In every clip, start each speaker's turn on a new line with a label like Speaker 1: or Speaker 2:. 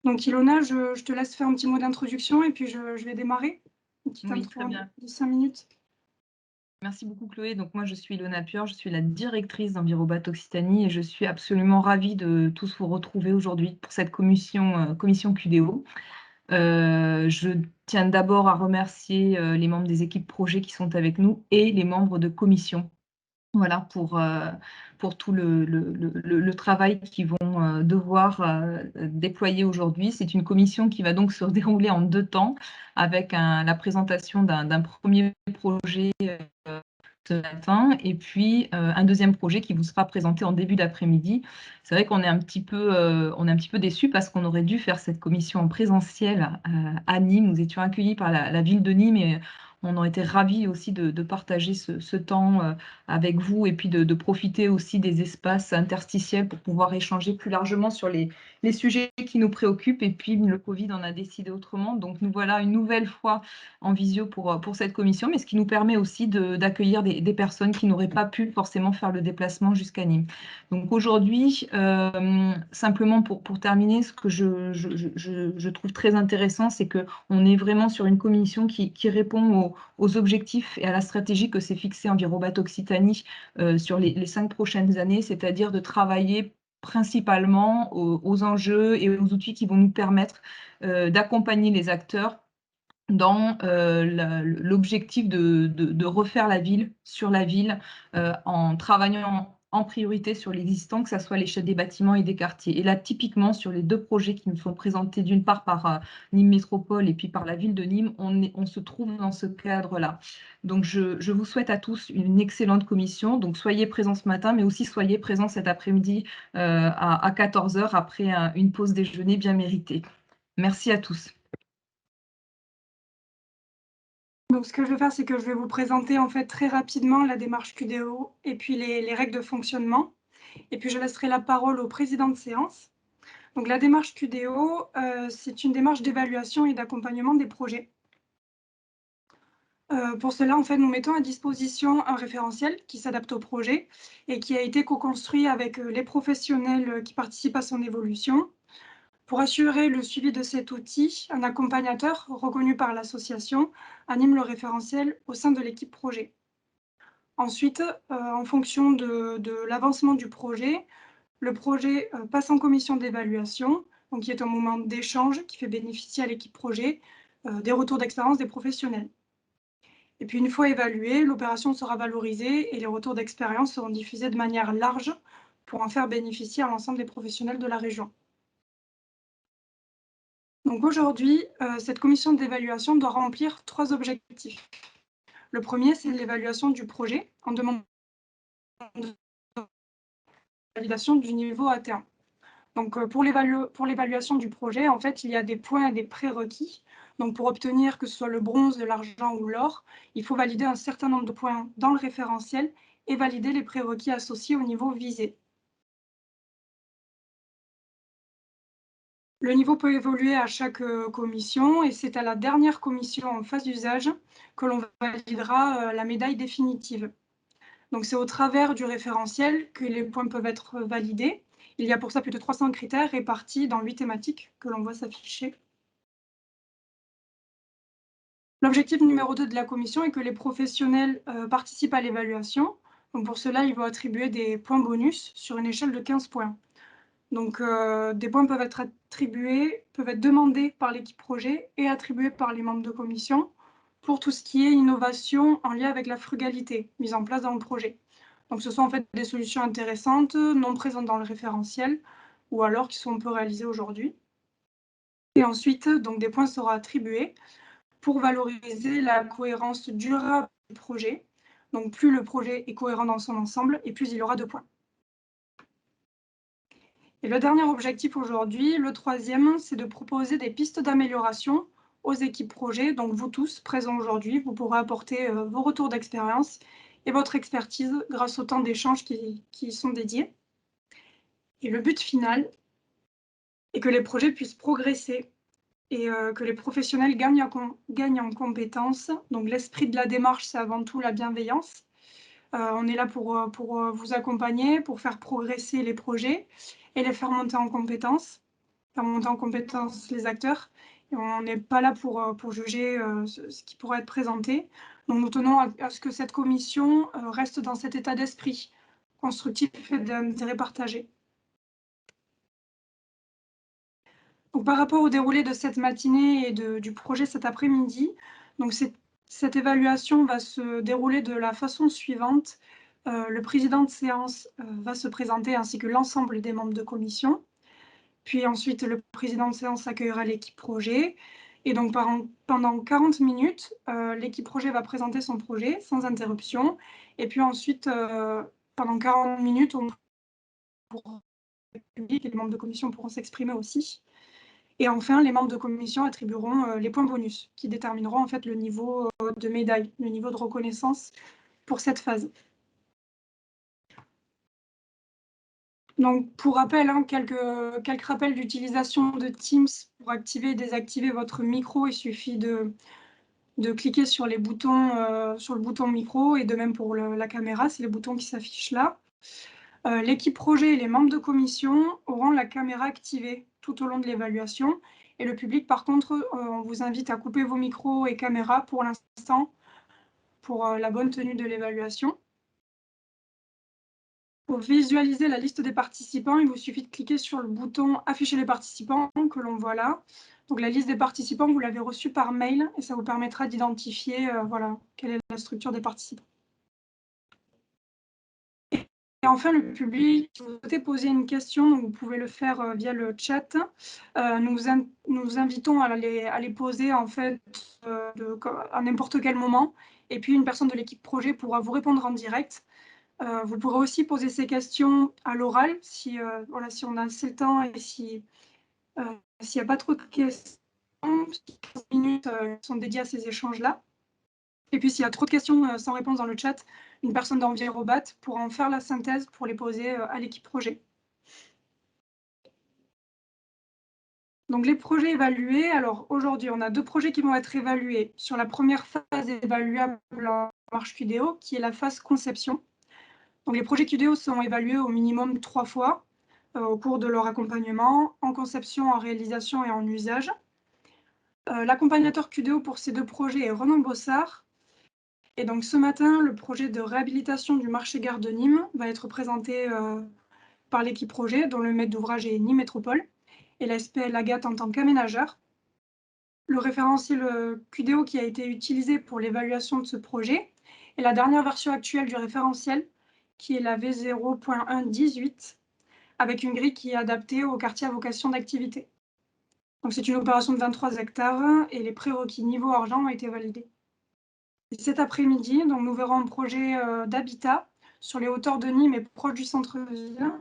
Speaker 1: Donc Ilona, je te laisse faire un petit mot d'introduction et puis je vais démarrer. Une petite
Speaker 2: Oui,
Speaker 1: intro
Speaker 2: très bien.
Speaker 1: de 5 minutes.
Speaker 2: Merci beaucoup Chloé. Donc moi je suis Ilona Pure, je suis la directrice d'Envirobat Occitanie et je suis absolument ravie de tous vous retrouver aujourd'hui pour cette commission QDO. Je tiens d'abord à remercier les membres des équipes projets qui sont avec nous et les membres de commission. Voilà pour tout le travail qu'ils vont devoir déployer aujourd'hui. C'est une commission qui va donc se dérouler en 2 temps avec la présentation d'un premier projet ce matin et puis un deuxième projet qui vous sera présenté en début d'après-midi. C'est vrai qu'on est un petit peu déçus parce qu'on aurait dû faire cette commission en présentiel à Nîmes. Nous étions accueillis par la ville de Nîmes et on aurait été ravis aussi de partager ce temps avec vous et puis de profiter aussi des espaces interstitiels pour pouvoir échanger plus largement sur les sujets qui nous préoccupent. Et puis le Covid en a décidé autrement. Donc nous voilà une nouvelle fois en visio pour cette commission, mais ce qui nous permet aussi d'accueillir des personnes qui n'auraient pas pu forcément faire le déplacement jusqu'à Nîmes. Donc aujourd'hui, simplement pour terminer, ce que je trouve très intéressant, c'est qu'on est vraiment sur une commission qui répond aux objectifs et à la stratégie que s'est fixée Envirobat Occitanie sur les 5 prochaines années, c'est-à-dire de travailler principalement aux enjeux et aux outils qui vont nous permettre d'accompagner les acteurs dans l'objectif de refaire la ville, sur la ville, en travaillant en priorité sur l'existant, que ce soit à l'échelle des bâtiments et des quartiers. Et là, typiquement, sur les 2 projets qui nous sont présentés, d'une part par Nîmes Métropole et puis par la ville de Nîmes, on se trouve dans ce cadre-là. Donc, je vous souhaite à tous une excellente commission. Donc, soyez présents ce matin, mais aussi soyez présents cet après-midi à 14 h après une pause déjeuner bien méritée. Merci à tous.
Speaker 1: Donc ce que je vais faire, c'est que je vais vous présenter en fait très rapidement la démarche QDO et puis les règles de fonctionnement. Et puis je laisserai la parole au président de séance. Donc la démarche QDO, c'est une démarche d'évaluation et d'accompagnement des projets. Pour cela, en fait, nous mettons à disposition un référentiel qui s'adapte au projet et qui a été co-construit avec les professionnels qui participent à son évolution. Pour assurer le suivi de cet outil, un accompagnateur reconnu par l'association anime le référentiel au sein de l'équipe projet. Ensuite, en fonction de l'avancement du projet, le projet passe en commission d'évaluation, donc qui est un moment d'échange qui fait bénéficier à l'équipe projet des retours d'expérience des professionnels. Et puis une fois évaluée, l'opération sera valorisée et les retours d'expérience seront diffusés de manière large pour en faire bénéficier à l'ensemble des professionnels de la région. Donc aujourd'hui, cette commission d'évaluation doit remplir 3 objectifs. Le premier, c'est l'évaluation du projet en demandant la validation du niveau A1. Donc pour l'évaluation du projet, en fait, il y a des points et des prérequis. Donc pour obtenir que ce soit le bronze, l'argent ou l'or, il faut valider un certain nombre de points dans le référentiel et valider les prérequis associés au niveau visé. Le niveau peut évoluer à chaque commission et c'est à la dernière commission en phase d'usage que l'on validera la médaille définitive. Donc c'est au travers du référentiel que les points peuvent être validés. Il y a pour ça plus de 300 critères répartis dans 8 thématiques que l'on voit s'afficher. L'objectif numéro 2 de la commission est que les professionnels participent à l'évaluation. Donc pour cela, ils vont attribuer des points bonus sur une échelle de 15 points. Donc des points peuvent être attribués, peuvent être demandés par l'équipe projet et attribués par les membres de commission pour tout ce qui est innovation en lien avec la frugalité mise en place dans le projet. Donc ce sont en fait des solutions intéressantes, non présentes dans le référentiel, ou alors qui sont peu réalisées aujourd'hui. Et ensuite, donc des points seront attribués pour valoriser la cohérence durable du projet. Donc plus le projet est cohérent dans son ensemble, et plus il aura de points. Et le dernier objectif aujourd'hui, le troisième, c'est de proposer des pistes d'amélioration aux équipes projet. Donc vous tous présents aujourd'hui, vous pourrez apporter vos retours d'expérience et votre expertise grâce au temps d'échange qui y sont dédiés. Et le but final est que les projets puissent progresser et que les professionnels gagnent en compétences. Donc l'esprit de la démarche, c'est avant tout la bienveillance. On est là pour vous accompagner, pour faire progresser les projets et les faire monter en compétences. faire monter en compétence les acteurs. Et on n'est pas là pour juger ce qui pourrait être présenté. Donc nous tenons à ce que cette commission reste dans cet état d'esprit constructif et d'intérêt partagé. Donc, par rapport au déroulé de cette matinée et du projet cet après-midi, donc cette évaluation va se dérouler de la façon suivante. Le président de séance va se présenter ainsi que l'ensemble des membres de commission. Puis ensuite, le président de séance accueillera l'équipe projet. Et donc, pendant 40 minutes, l'équipe projet va présenter son projet sans interruption. Et puis ensuite, pendant 40 minutes, le public et les membres de commission pourront s'exprimer aussi. Et enfin, les membres de commission attribueront les points bonus qui détermineront en fait le niveau de médaille, le niveau de reconnaissance pour cette phase. Donc, pour rappel, quelques rappels d'utilisation de Teams. Pour activer et désactiver votre micro, il suffit de cliquer sur le bouton micro, et de même pour la caméra, c'est les boutons qui s'affichent là. L'équipe projet et les membres de commission auront la caméra activée tout au long de l'évaluation. Et le public, par contre, on vous invite à couper vos micros et caméras pour l'instant, pour la bonne tenue de l'évaluation. Pour visualiser la liste des participants, il vous suffit de cliquer sur le bouton « Afficher les participants » que l'on voit là. Donc la liste des participants, vous l'avez reçue par mail et ça vous permettra d'identifier voilà, quelle est la structure des participants. Et enfin, le public, si vous souhaitez poser une question, donc vous pouvez le faire via le chat. Nous invitons à les poser en fait à n'importe quel moment. Et puis une personne de l'équipe projet pourra vous répondre en direct. Vous pourrez aussi poser ces questions à l'oral si on a assez le temps et s'il n'y a pas trop de questions. 15 minutes sont dédiées à ces échanges-là. Et puis, s'il y a trop de questions sans réponse dans le chat, une personne d'Envirobat pourra en faire la synthèse pour les poser à l'équipe projet. Donc, les projets évalués. Alors, aujourd'hui, on a 2 projets qui vont être évalués sur la première phase évaluable en marche QDO, qui est la phase conception. Donc, les projets QDO sont évalués au minimum 3 fois au cours de leur accompagnement, en conception, en réalisation et en usage. L'accompagnateur QDO pour ces 2 projets est Renan Bossard. Et donc ce matin, le projet de réhabilitation du marché-gare de Nîmes va être présenté par l'équipe projet, dont le maître d'ouvrage est Nîmes Métropole, et la SPL Agathe en tant qu'aménageur. Le référentiel QDO qui a été utilisé pour l'évaluation de ce projet est la dernière version actuelle du référentiel, qui est la V0.1.18, avec une grille qui est adaptée au quartier à vocation d'activité. Donc c'est une opération de 23 hectares et les prérequis niveau argent ont été validés. Et cet après-midi, nous verrons un projet d'habitat sur les hauteurs de Nîmes et proche du centre-ville.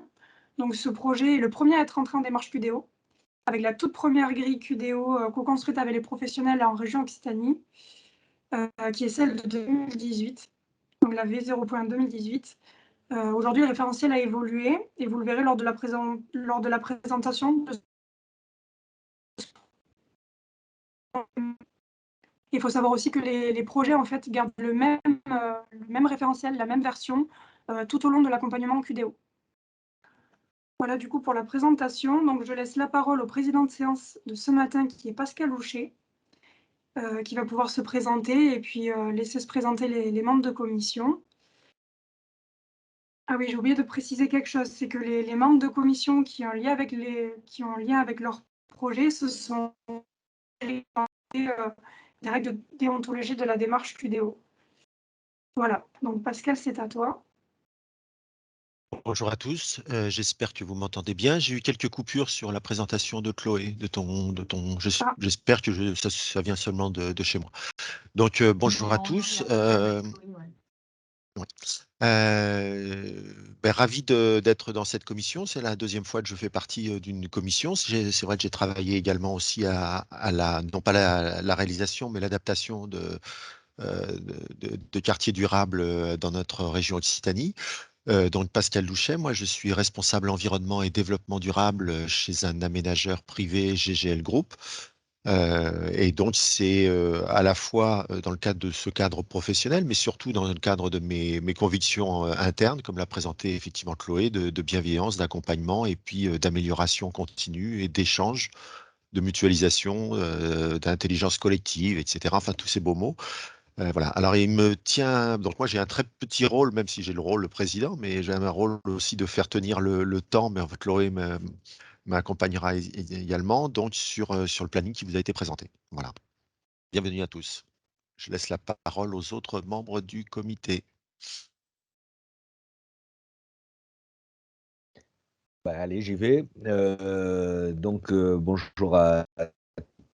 Speaker 1: Donc ce projet est le premier à être entré en démarche QDO, avec la toute première grille QDO co-construite avec les professionnels en région Occitanie, qui est celle de 2018, donc la V0.2018. Aujourd'hui, le référentiel a évolué et vous le verrez lors de la présentation. Il faut savoir aussi que les projets en fait gardent le même référentiel, la même version tout au long de l'accompagnement QDO. Voilà du coup pour la présentation. Donc je laisse la parole au président de séance de ce matin qui est Pascal Louchet, qui va pouvoir se présenter et puis laisser se présenter les membres de commission. Ah oui, j'ai oublié de préciser quelque chose, c'est que les membres de commission qui ont lien avec leur projet, ce sont les règles de déontologie de la démarche QDO. Voilà, donc Pascal, c'est à toi.
Speaker 3: Bonjour à tous, j'espère que vous m'entendez bien. J'ai eu quelques coupures sur la présentation de Chloé, j'espère que ça vient seulement de chez moi. Donc bonjour à tous. Ravi d'être dans cette commission. C'est la deuxième fois que je fais partie d'une commission. C'est vrai que j'ai travaillé également aussi non pas la réalisation, mais l'adaptation de quartiers durables dans notre région Occitanie. Donc Pascal Louchet, moi je suis responsable environnement et développement durable chez un aménageur privé GGL Group. Et donc, c'est à la fois dans le cadre de ce cadre professionnel, mais surtout dans le cadre de mes convictions internes, comme l'a présenté effectivement Chloé, de bienveillance, d'accompagnement et puis d'amélioration continue et d'échange, de mutualisation, d'intelligence collective, etc. Enfin, tous ces beaux mots. Voilà. Alors, il me tient. Donc, moi, j'ai un très petit rôle, même si j'ai le rôle de président, mais j'ai un rôle aussi de faire tenir le temps. Mais en fait, Chloé m'accompagnera également donc sur le planning qui vous a été présenté. Voilà. Bienvenue à tous. Je laisse la parole aux autres membres du comité.
Speaker 4: Allez, j'y vais. Bonjour à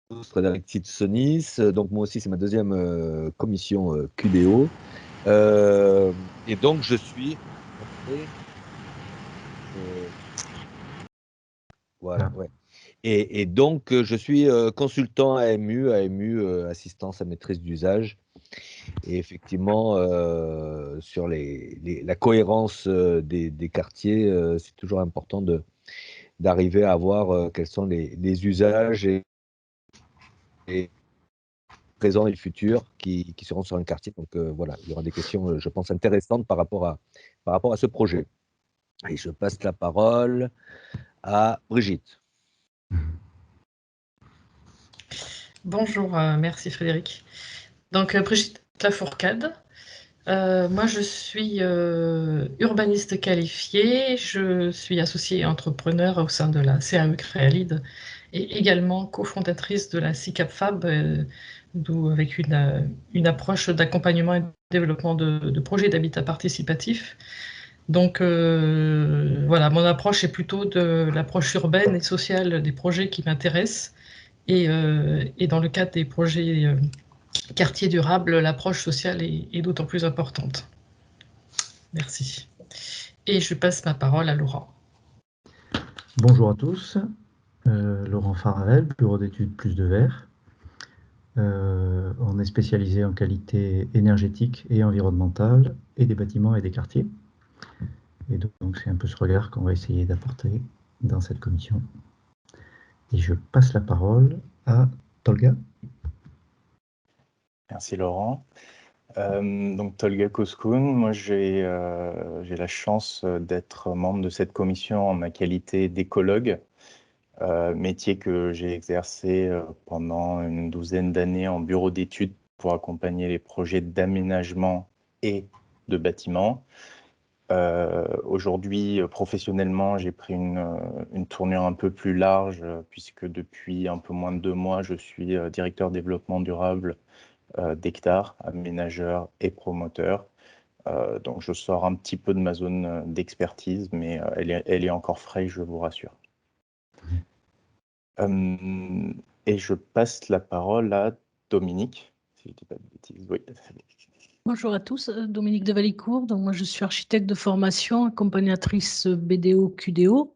Speaker 4: tous, Frédéric Titsonis. Donc, moi aussi, c'est ma deuxième commission QDO. Et donc, je suis... Voilà, ouais. Et donc, je suis consultant AMU, assistance à maîtrise d'usage. Et effectivement, sur la cohérence des quartiers, c'est toujours important d'arriver à voir quels sont les usages et présents et futurs qui seront sur un quartier. Donc voilà, il y aura des questions, je pense, intéressantes par rapport à ce projet. Et je passe la parole à Brigitte.
Speaker 5: Bonjour, merci Frédéric. Donc Brigitte Lafourcade. Moi, je suis urbaniste qualifiée, je suis associée entrepreneur au sein de la CAE Créalide et également cofondatrice de la CICAP-FAB, avec une approche d'accompagnement et de développement de projets d'habitat participatif. Donc voilà, mon approche est plutôt de l'approche urbaine et sociale des projets qui m'intéressent. Et dans le cadre des projets quartier durable, l'approche sociale est d'autant plus importante. Merci. Et je passe ma parole à Laurent.
Speaker 6: Bonjour à tous, Laurent Faravel, bureau d'études Plus de Verre. On est spécialisé en qualité énergétique et environnementale et des bâtiments et des quartiers. Et donc c'est un peu ce regard qu'on va essayer d'apporter dans cette commission. Et je passe la parole à Tolga.
Speaker 7: Merci Laurent. Donc Tolga Koskoun, moi j'ai la chance d'être membre de cette commission en ma qualité d'écologue, métier que j'ai exercé pendant une douzaine d'années en bureau d'études pour accompagner les projets d'aménagement et de bâtiments. Aujourd'hui, professionnellement, j'ai pris une tournure un peu plus large puisque depuis un peu moins de 2 mois, je suis directeur développement durable d'hectares, aménageur et promoteur. Donc, je sors un petit peu de ma zone d'expertise, mais elle est encore fraîche, je vous rassure. Et je passe la parole à Dominique, si je ne dis pas de bêtises. Oui.
Speaker 8: Bonjour à tous, Dominique de Valicourt. Donc moi, je suis architecte de formation, accompagnatrice BDO, QDO.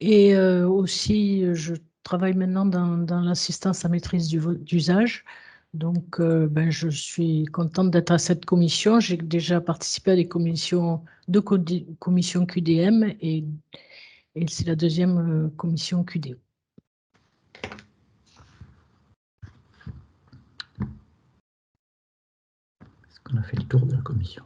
Speaker 8: Et aussi, je travaille maintenant dans l'assistance à maîtrise d'usage. Donc, je suis contente d'être à cette commission. J'ai déjà participé à des commissions QDM et c'est la deuxième commission QDO.
Speaker 6: Est-ce qu'on a fait le tour de la commission?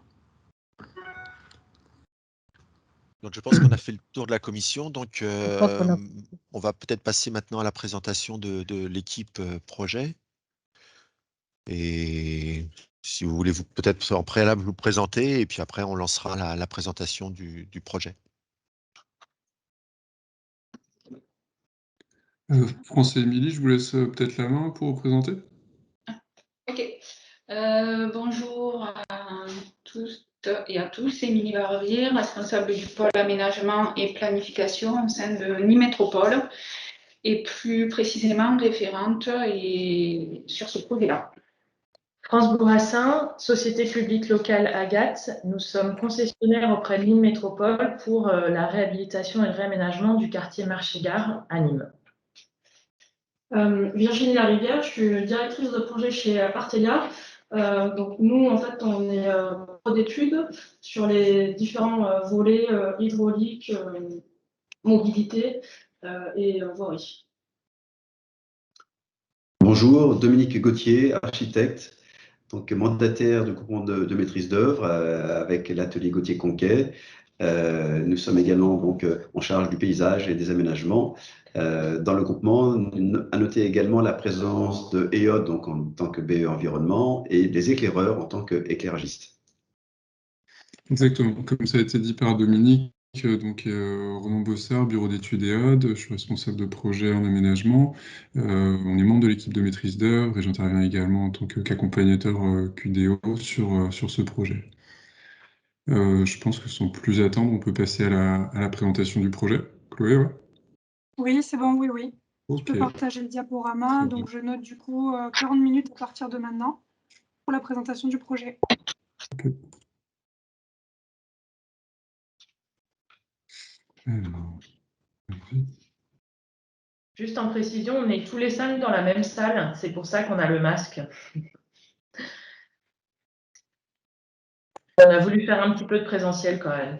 Speaker 3: Donc, je pense qu'on a fait le tour de la commission. Donc, on va peut-être passer maintenant à la présentation de l'équipe projet. Et si vous voulez, peut-être en préalable vous présenter, et puis après, on lancera la présentation du projet.
Speaker 9: France et Émilie, je vous laisse peut-être la main pour vous présenter.
Speaker 10: Ok. Bonjour à tous et à tous. Émilie Barrier, responsable du pôle aménagement et planification au sein de Nîmes Métropole, et plus précisément référente sur ce projet-là.
Speaker 11: France Bourassin, société publique locale Agathe. Nous sommes concessionnaires auprès de Nîmes Métropole pour la réhabilitation et le réaménagement du quartier Marché-Gare à Nîmes.
Speaker 12: Virginie Larivière, je suis directrice de projet chez Artelia. Donc nous, en fait, on est pro d'études sur les différents volets hydraulique, mobilité et voirie.
Speaker 13: Bonjour, Dominique Gauthier, architecte, donc mandataire du groupement de maîtrise d'œuvre avec l'atelier Gauthier-Conquet. Nous sommes également donc en charge du paysage et des aménagements. Dans le groupement, à noter également la présence de EOD donc en tant que BE environnement et des éclaireurs en tant qu'éclairagistes.
Speaker 9: Exactement, comme ça a été dit par Dominique, donc Ronan Bossard, bureau d'études EOD, je suis responsable de projet en aménagement, on est membre de l'équipe de maîtrise d'œuvre et j'interviens également en tant qu'accompagnateur QDO sur ce projet. Je pense que sans plus attendre, on peut passer à la présentation du projet. Chloé, ouais.
Speaker 1: Oui, c'est bon, oui, oui. Je
Speaker 9: Ok.
Speaker 1: peux partager le diaporama. Donc, je note du coup 40 minutes à partir de maintenant pour la présentation du projet.
Speaker 9: Ok. Alors,
Speaker 11: Juste en précision, on est tous les 5 dans la même salle, c'est pour ça qu'on a le masque. On a voulu faire un petit peu de présentiel quand même.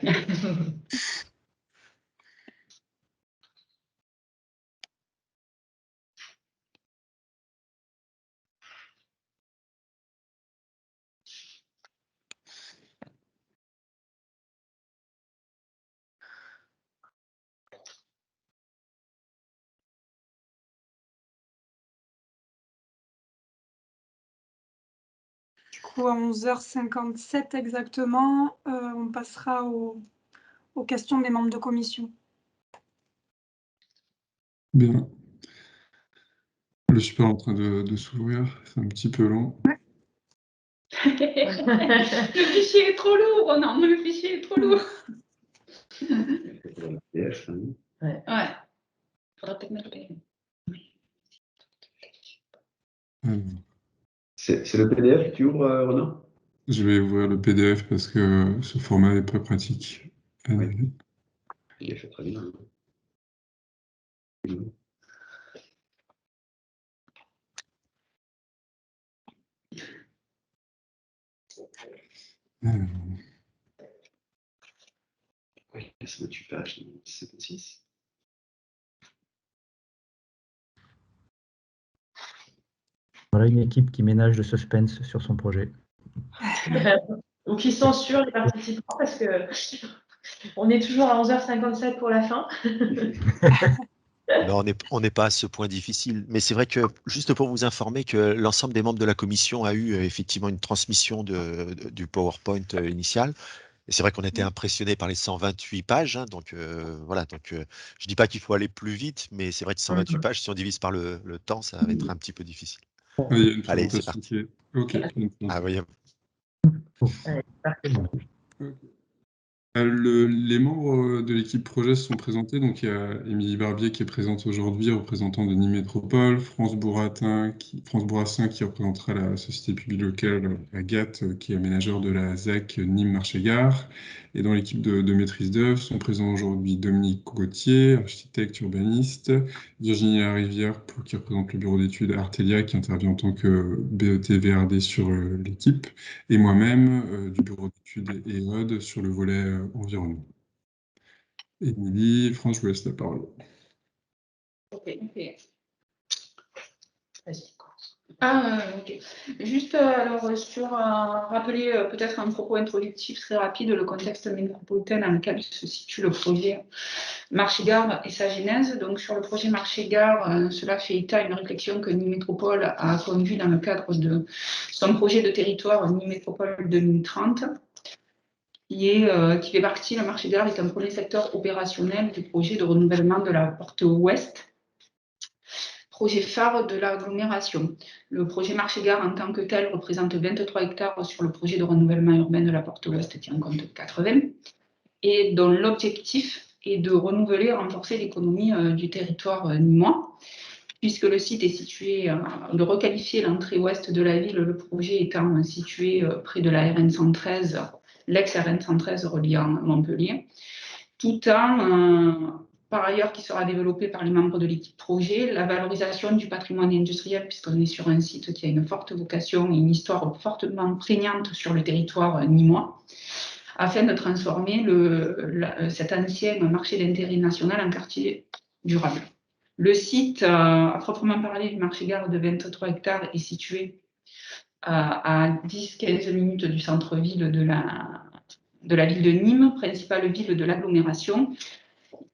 Speaker 1: Du coup, à 11h57 exactement, on passera aux questions des membres de commission.
Speaker 9: bien. Le support est en train de s'ouvrir, c'est un petit peu long.
Speaker 1: Ouais.
Speaker 10: Le fichier est trop lourd, non, le fichier est trop lourd.
Speaker 11: Ouais.
Speaker 10: Ouais. Faudra peut-être mettre le PDF.
Speaker 13: C'est le PDF que tu ouvres, Ronan?
Speaker 9: Je vais ouvrir le PDF parce que ce format est pas pratique.
Speaker 13: Oui. Il est fait très bien. Oui, laisse-moi tu pages 76.
Speaker 6: Voilà une équipe qui ménage le suspense sur son projet.
Speaker 11: Ou qui censure les participants parce que on est toujours à 11h57 pour la fin.
Speaker 3: Non, on n'est pas à ce point difficile. Mais c'est vrai que, juste pour vous informer, que l'ensemble des membres de la commission a eu effectivement une transmission du PowerPoint initial. Et c'est vrai qu'on était impressionné par les 128 pages. Hein, donc voilà, donc je dis pas qu'il faut aller plus vite, mais c'est vrai que 128 pages, si on divise par le temps, ça va être un petit peu difficile.
Speaker 9: Il y a une
Speaker 3: Allez, c'est
Speaker 9: présentation
Speaker 3: parti.
Speaker 9: qui est... Ok.
Speaker 3: Ah oui.
Speaker 11: Allez, parfait.
Speaker 9: Les membres de l'équipe projet se sont présentés. Donc, il y a Émilie Barbier qui est présente aujourd'hui, représentant de Nîmes Métropole, France Bourrassin qui représentera la société publique locale Agathe, qui est aménageur de la ZAC Nîmes Marché-Gare. Et dans l'équipe de maîtrise d'œuvre sont présents aujourd'hui Dominique Gauthier, architecte urbaniste, Virginie Rivière qui représente le bureau d'études Artelia, qui intervient en tant que BET VRD sur l'équipe, et moi-même du bureau d'études EOD sur le volet environnement. Émilie, France, je vous laisse la parole.
Speaker 10: Ok.
Speaker 11: Vas-y.
Speaker 10: Ok. Juste alors rappeler peut-être un propos introductif très rapide, le contexte métropolitain dans lequel se situe le projet Marché-Gare et sa genèse. Donc sur le projet Marché-Gare, cela fait état à une réflexion que Nîmes Métropole a conduite dans le cadre de son projet de territoire Nîmes Métropole 2030. Qui fait partie, le Marché-Gare est un premier secteur opérationnel du projet de renouvellement de la porte ouest, projet phare de l'agglomération. Le projet Marché-Gare en tant que tel représente 23 hectares sur le projet de renouvellement urbain de la porte ouest, tient compte de 80, et dont l'objectif est de renouveler et renforcer l'économie du territoire nîmois. Puisque le site est situé, de requalifier l'entrée ouest de la ville, le projet étant situé près de la RN 113, l'ex-RN 113 reliant Montpellier, tout en, par ailleurs, qui sera développé par les membres de l'équipe projet, la valorisation du patrimoine industriel, puisqu'on est sur un site qui a une forte vocation et une histoire fortement prégnante sur le territoire nîmois, afin de transformer cet ancien marché d'intérêt national en quartier durable. Le site, à proprement parler, du marché-gare de 23 hectares est situé à 10-15 minutes du centre-ville de la ville de Nîmes, principale ville de l'agglomération.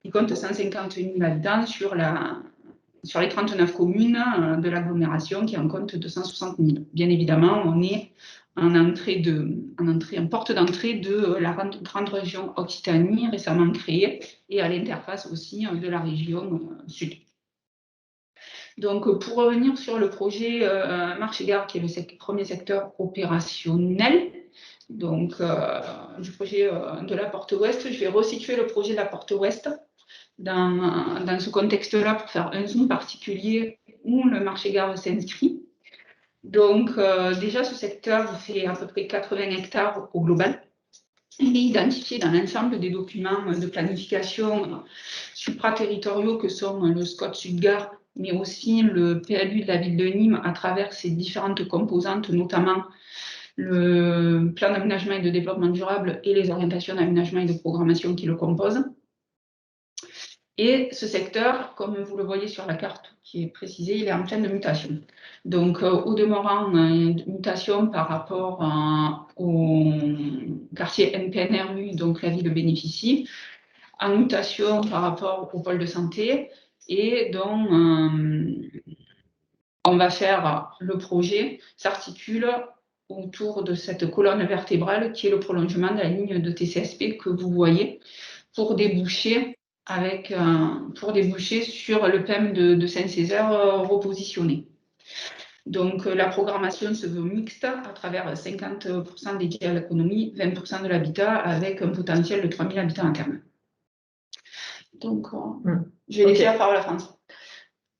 Speaker 10: Il compte 150 000 habitants sur les 39 communes de l'agglomération qui en comptent 260 000. Bien évidemment, on est en porte d'entrée de la grande région Occitanie, récemment créée, et à l'interface aussi de la région sud. Donc, pour revenir sur le projet marché-gare, qui est le premier secteur opérationnel, donc du projet de la porte ouest, je vais resituer le projet de la porte ouest dans ce contexte-là pour faire un zoom particulier où le marché-gare s'inscrit. Donc, déjà, ce secteur fait à peu près 80 hectares au global. Il est identifié dans l'ensemble des documents de planification supraterritoriaux que sont le SCOT Sud-Gare, mais aussi le PLU de la ville de Nîmes à travers ses différentes composantes, notamment le plan d'aménagement et de développement durable et les orientations d'aménagement et de programmation qui le composent. Et ce secteur, comme vous le voyez sur la carte qui est précisée, il est en pleine mutation. Donc, au demeurant, on a une mutation par rapport au quartier NPNRU, donc la ville bénéficie, en mutation par rapport au pôle de santé, et dont on va faire le projet s'articule autour de cette colonne vertébrale qui est le prolongement de la ligne de TCSP que vous voyez pour déboucher sur le PEM de Saint-Césaire repositionné. Donc, la programmation se veut mixte à travers 50% dédiés à l'économie, 20% de l'habitat, avec un potentiel de 3000 habitants à terme. Donc, je vais laisser la parole à France.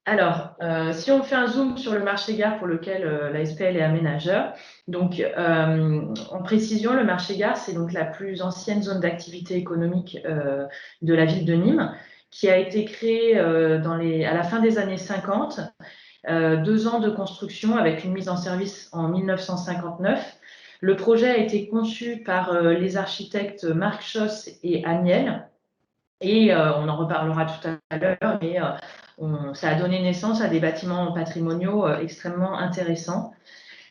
Speaker 11: Alors, si on fait un zoom sur le marché-gare pour lequel la SPL est aménageur, donc en précision, le marché-gare, c'est donc la plus ancienne zone d'activité économique de la ville de Nîmes, qui a été créée à la fin des années 50, 2 ans de construction avec une mise en service en 1959. Le projet a été conçu par les architectes Marc Schoss et Aniel, et on en reparlera tout à l'heure, mais ça a donné naissance à des bâtiments patrimoniaux extrêmement intéressants.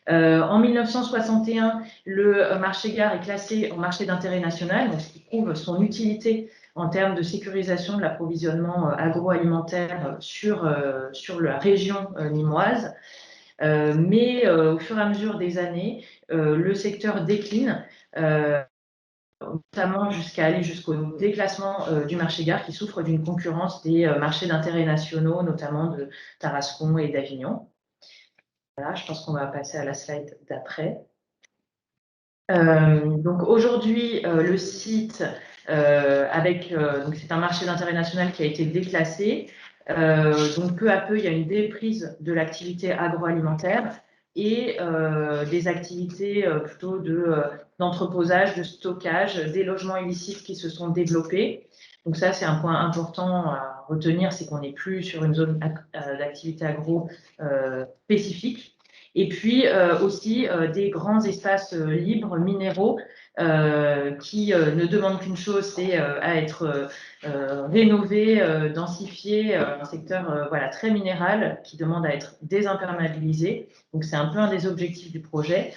Speaker 11: En 1961, le marché-gare est classé en marché d'intérêt national, donc ce qui prouve son utilité en termes de sécurisation de l'approvisionnement agroalimentaire sur la région nîmoise. Mais au fur et à mesure des années, le secteur décline, notamment jusqu'au déclassement du marché-gare qui souffre d'une concurrence des marchés d'intérêt nationaux, notamment de Tarascon et d'Avignon. Voilà, je pense qu'on va passer à la slide d'après. Donc aujourd'hui, le site, donc c'est un marché d'intérêt national qui a été déclassé. Donc peu à peu, il y a une déprise de l'activité agroalimentaire et des activités plutôt d'entreposage, de stockage, des logements illicites qui se sont développés. Donc ça, c'est un point important à retenir, c'est qu'on n'est plus sur une zone d'activité agro spécifique. Et puis aussi des grands espaces libres, minéraux, qui ne demandent qu'une chose, c'est à être rénové, densifié, un secteur voilà, très minéral qui demande à être désimperméabilisé. Donc c'est un peu un des objectifs du projet.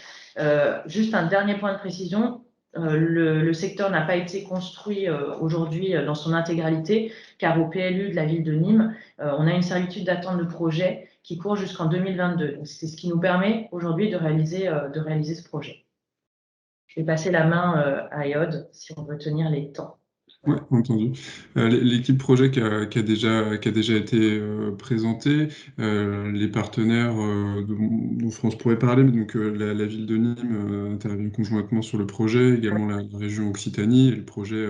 Speaker 11: Juste un dernier point de précision, le secteur n'a pas été construit aujourd'hui dans son intégralité, car au PLU de la ville de Nîmes, on a une servitude d'attente de projet qui court jusqu'en 2022. C'est ce qui nous permet aujourd'hui de réaliser ce projet. Je vais passer la main à Iod si on veut tenir les temps.
Speaker 9: Oui, entendu. L'équipe projet qui a déjà été présentée, les partenaires dont France pourrait parler, donc la ville de Nîmes intervient conjointement sur le projet, également la région Occitanie, et le projet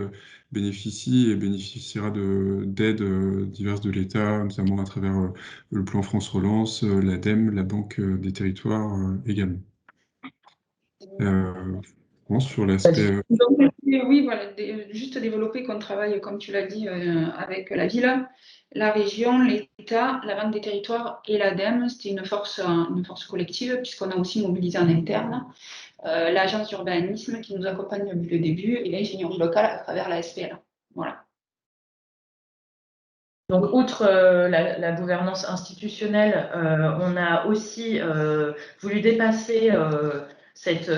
Speaker 9: bénéficie et bénéficiera d'aides diverses de l'État, notamment à travers le plan France Relance, l'ADEME, la Banque des Territoires également. Sur l'aspect...
Speaker 10: Oui, voilà, juste développer qu'on travaille, comme tu l'as dit, avec la ville, la région, l'État, la Banque des Territoires et l'ADEME. C'était une force collective, puisqu'on a aussi mobilisé en interne l'agence d'urbanisme qui nous accompagne depuis le début et l'ingénierie locale à travers la SPL. Voilà.
Speaker 11: Donc, outre la gouvernance institutionnelle, on a aussi voulu dépasser cette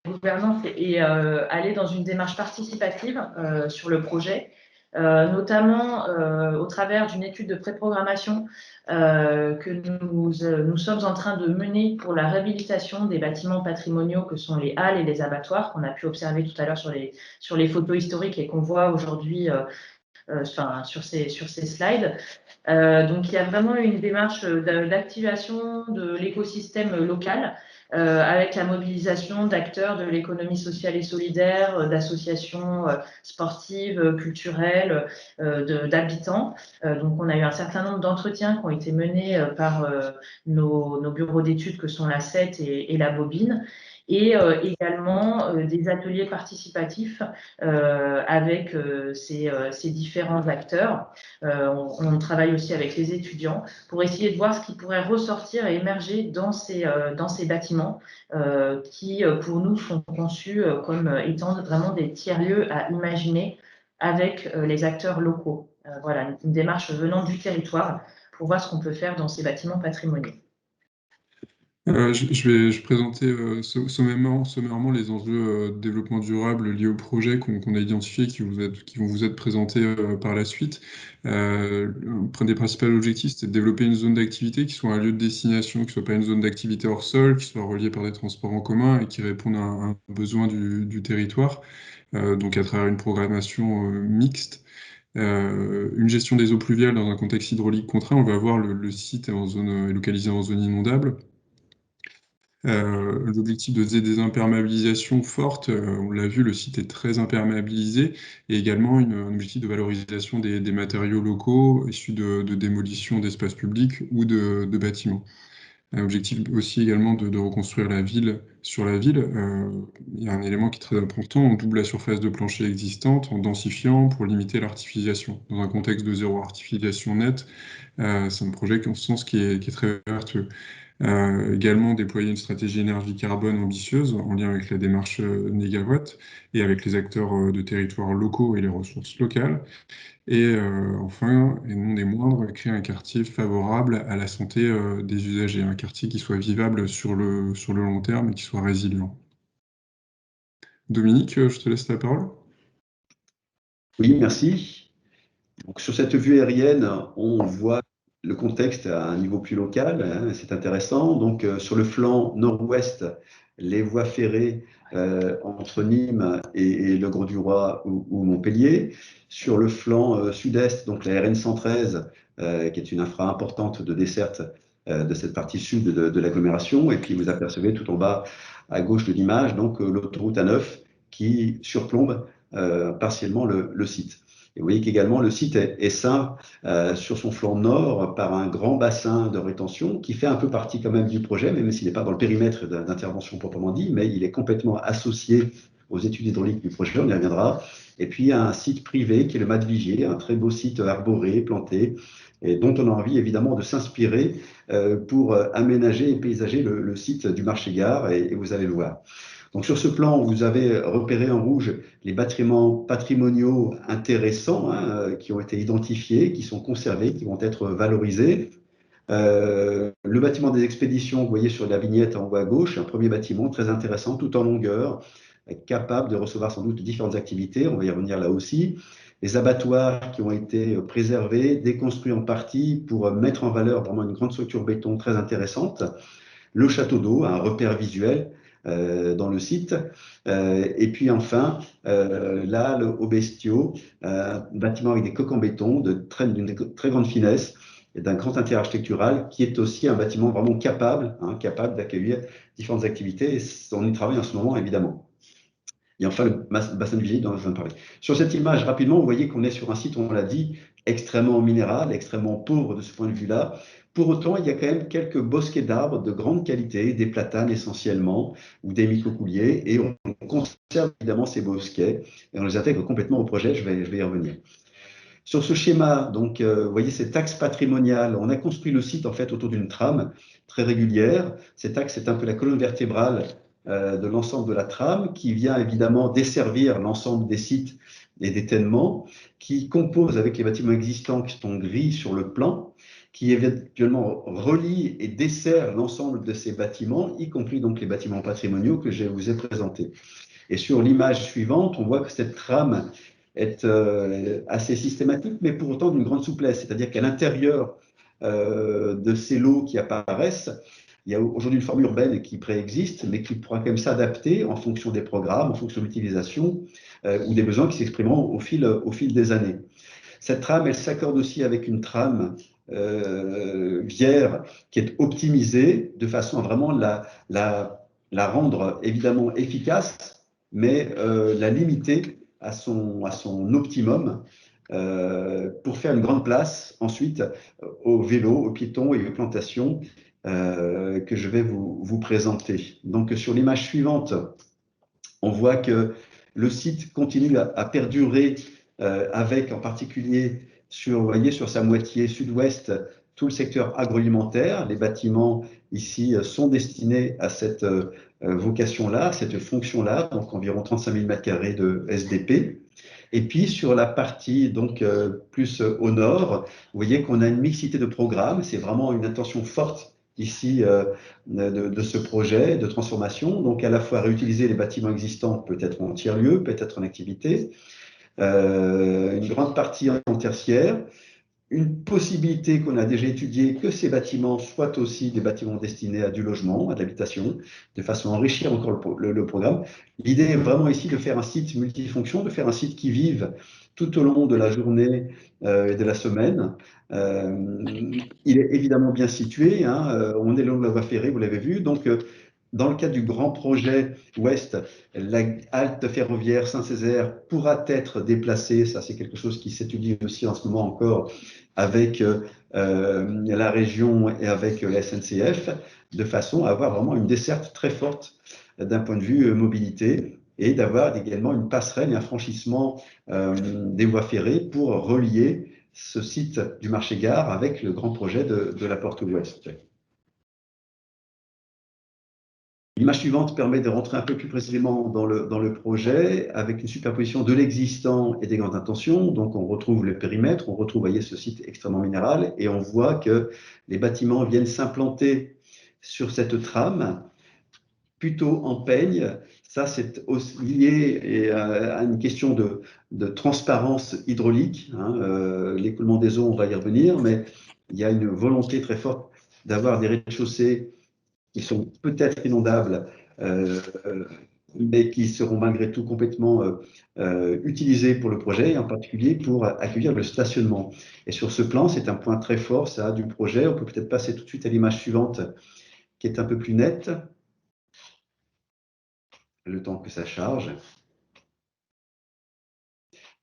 Speaker 11: gouvernance et aller dans une démarche participative sur le projet, notamment au travers d'une étude de préprogrammation que nous sommes en train de mener pour la réhabilitation des bâtiments patrimoniaux que sont les halles et les abattoirs, qu'on a pu observer tout à l'heure sur les photos historiques et qu'on voit aujourd'hui sur ces slides. Donc, il y a vraiment une démarche d'activation de l'écosystème local avec la mobilisation d'acteurs de l'économie sociale et solidaire, d'associations sportives, culturelles, d'habitants. Donc, on a eu un certain nombre d'entretiens qui ont été menés par nos bureaux d'études que sont la CET et la Bobine, et également des ateliers participatifs avec ces différents acteurs. On travaille aussi avec les étudiants pour essayer de voir ce qui pourrait ressortir et émerger dans ces bâtiments qui, pour nous, sont conçus comme étant vraiment des tiers-lieux à imaginer avec les acteurs locaux. Voilà, une démarche venant du territoire pour voir ce qu'on peut faire dans ces bâtiments patrimoniaux.
Speaker 9: Je vais présenter sommairement les enjeux de développement durable liés au projet qu'on a identifiés, qui vont vous être présentés par la suite. Un des principaux objectifs, c'est de développer une zone d'activité qui soit un lieu de destination, qui ne soit pas une zone d'activité hors sol, qui soit reliée par des transports en commun et qui réponde à un besoin du territoire, donc à travers une programmation mixte. Une gestion des eaux pluviales dans un contexte hydraulique contraint. On va voir le site est localisé en zone inondable. L'objectif de désimperméabilisation forte, on l'a vu, le site est très imperméabilisé, et également un objectif de valorisation des matériaux locaux issus de démolition d'espaces publics ou de bâtiments. Un objectif aussi également de reconstruire la ville sur la ville. Il y a un élément qui est très important, on double la surface de plancher existante en densifiant pour limiter l'artificialisation. Dans un contexte de zéro artificialisation nette, c'est un projet qui est très vertueux. Également déployer une stratégie énergie carbone ambitieuse en lien avec la démarche Négawatt et avec les acteurs de territoires locaux et les ressources locales. Et enfin, et non des moindres, créer un quartier favorable à la santé des usagers, un quartier qui soit vivable sur le long terme et qui soit résilient. Dominique, je te laisse la parole.
Speaker 13: Oui, merci. Donc, sur cette vue aérienne, on voit le contexte à un niveau plus local, hein, c'est intéressant. Donc, sur le flanc nord-ouest, les voies ferrées entre Nîmes et Le Grau-du-Roi ou Montpellier. Sur le flanc sud-est, donc la RN 113, qui est une infra importante de desserte de cette partie sud de l'agglomération. Et puis, vous apercevez tout en bas à gauche de l'image, donc l'autoroute A9 qui surplombe partiellement le site. Et vous voyez qu'également le site est ceint sur son flanc nord par un grand bassin de rétention qui fait un peu partie quand même du projet, même s'il n'est pas dans le périmètre d'intervention proprement dit, mais il est complètement associé aux études hydrauliques du projet, on y reviendra. Et puis un site privé qui est le Mas de Vigier, un très beau site arboré, planté, et dont on a envie évidemment de s'inspirer pour aménager et paysager le site du marché-gare, et vous allez le voir. Donc sur ce plan, vous avez repéré en rouge les bâtiments patrimoniaux intéressants qui ont été identifiés, qui sont conservés, qui vont être valorisés. Le bâtiment des expéditions, vous voyez sur la vignette en haut à gauche, un premier bâtiment très intéressant, tout en longueur, capable de recevoir sans doute différentes activités, on va y revenir là aussi. Les abattoirs qui ont été préservés, déconstruits en partie pour mettre en valeur vraiment une grande structure béton très intéressante. Le château d'eau, un repère visuel dans le site. Et puis enfin, là, au bestiaux, un bâtiment avec des coques en béton d'une très grande finesse et d'un grand intérêt architectural, qui est aussi un bâtiment vraiment capable d'accueillir différentes activités. Et on y travaille en ce moment, évidemment. Et enfin, le bassin de Vigier dont je viens de parler. Sur cette image, rapidement, vous voyez qu'on est sur un site, on l'a dit, extrêmement minéral, extrêmement pauvre de ce point de vue-là. Pour autant, il y a quand même quelques bosquets d'arbres de grande qualité, des platanes essentiellement, ou des micocouliers, et on conserve évidemment ces bosquets, et on les intègre complètement au projet, je vais y revenir. Sur ce schéma, donc, vous voyez cet axe patrimonial, on a construit le site en fait autour d'une trame très régulière. Cet axe est un peu la colonne vertébrale de l'ensemble de la trame, qui vient évidemment desservir l'ensemble des sites et d'étainement qui composent avec les bâtiments existants qui sont gris sur le plan, qui éventuellement relient et desservent l'ensemble de ces bâtiments, y compris donc les bâtiments patrimoniaux que je vous ai présentés. Et sur l'image suivante, on voit que cette trame est assez systématique, mais pour autant d'une grande souplesse. C'est-à-dire qu'à l'intérieur de ces lots qui apparaissent, il y a aujourd'hui une forme urbaine qui préexiste, mais qui pourra quand même s'adapter en fonction des programmes, en fonction de l'utilisation ou des besoins qui s'exprimeront au fil des années. Cette trame, elle s'accorde aussi avec une trame vière qui est optimisée de façon à vraiment la rendre évidemment efficace, mais la limiter à son optimum pour faire une grande place ensuite aux vélos, aux piétons et aux plantations que je vais vous présenter. Donc sur l'image suivante, on voit que le site continue à perdurer avec en particulier vous voyez, sur sa moitié sud-ouest tout le secteur agroalimentaire. Les bâtiments ici sont destinés à cette vocation-là, cette fonction-là, donc environ 35 000 m² de SDP. Et puis sur la partie donc plus au nord, vous voyez qu'on a une mixité de programmes. C'est vraiment une intention forte ici de ce projet de transformation. Donc à la fois réutiliser les bâtiments existants, peut-être en tiers-lieu, peut-être en activité, une grande partie en tertiaire, une possibilité qu'on a déjà étudiée que ces bâtiments soient aussi des bâtiments destinés à du logement, à de l'habitation, de façon à enrichir encore le programme. L'idée est vraiment ici de faire un site multifonction, de faire un site qui vive tout au long de la journée et de la semaine. Il est évidemment bien situé, hein, on est le long de la voie ferrée, vous l'avez vu, donc dans le cadre du grand projet Ouest, la halte ferroviaire Saint-Césaire pourra être déplacée, ça c'est quelque chose qui s'étudie aussi en ce moment encore avec la région et avec la SNCF, de façon à avoir vraiment une desserte très forte d'un point de vue mobilité et d'avoir également une passerelle et un franchissement des voies ferrées pour relier ce site du marché-gare avec le grand projet de la Porte Ouest. L'image suivante permet de rentrer un peu plus précisément dans le projet avec une superposition de l'existant et des grandes intentions. Donc, on retrouve le périmètre, on retrouve, voyez, ce site extrêmement minéral et on voit que les bâtiments viennent s'implanter sur cette trame, plutôt en peigne. Ça, c'est aussi lié à une question de transparence hydraulique. Hein. L'écoulement des eaux, on va y revenir, mais il y a une volonté très forte d'avoir des rez-de-chaussée qui sont peut-être inondables, mais qui seront malgré tout complètement utilisés pour le projet, et en particulier pour accueillir le stationnement. Et sur ce plan, c'est un point très fort, ça, du projet. On peut peut-être passer tout de suite à l'image suivante, qui est un peu plus nette, le temps que ça charge.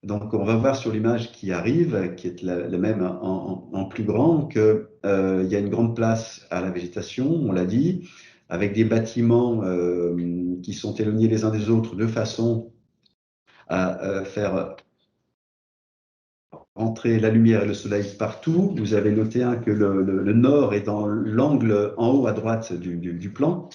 Speaker 13: Donc, on va voir sur l'image qui arrive, qui est la même en plus grand, qu'il y a une grande place à la végétation, on l'a dit, avec des bâtiments qui sont éloignés les uns des autres de façon à faire entrer la lumière et le soleil partout. Vous avez noté que le nord est dans l'angle en haut à droite du plan.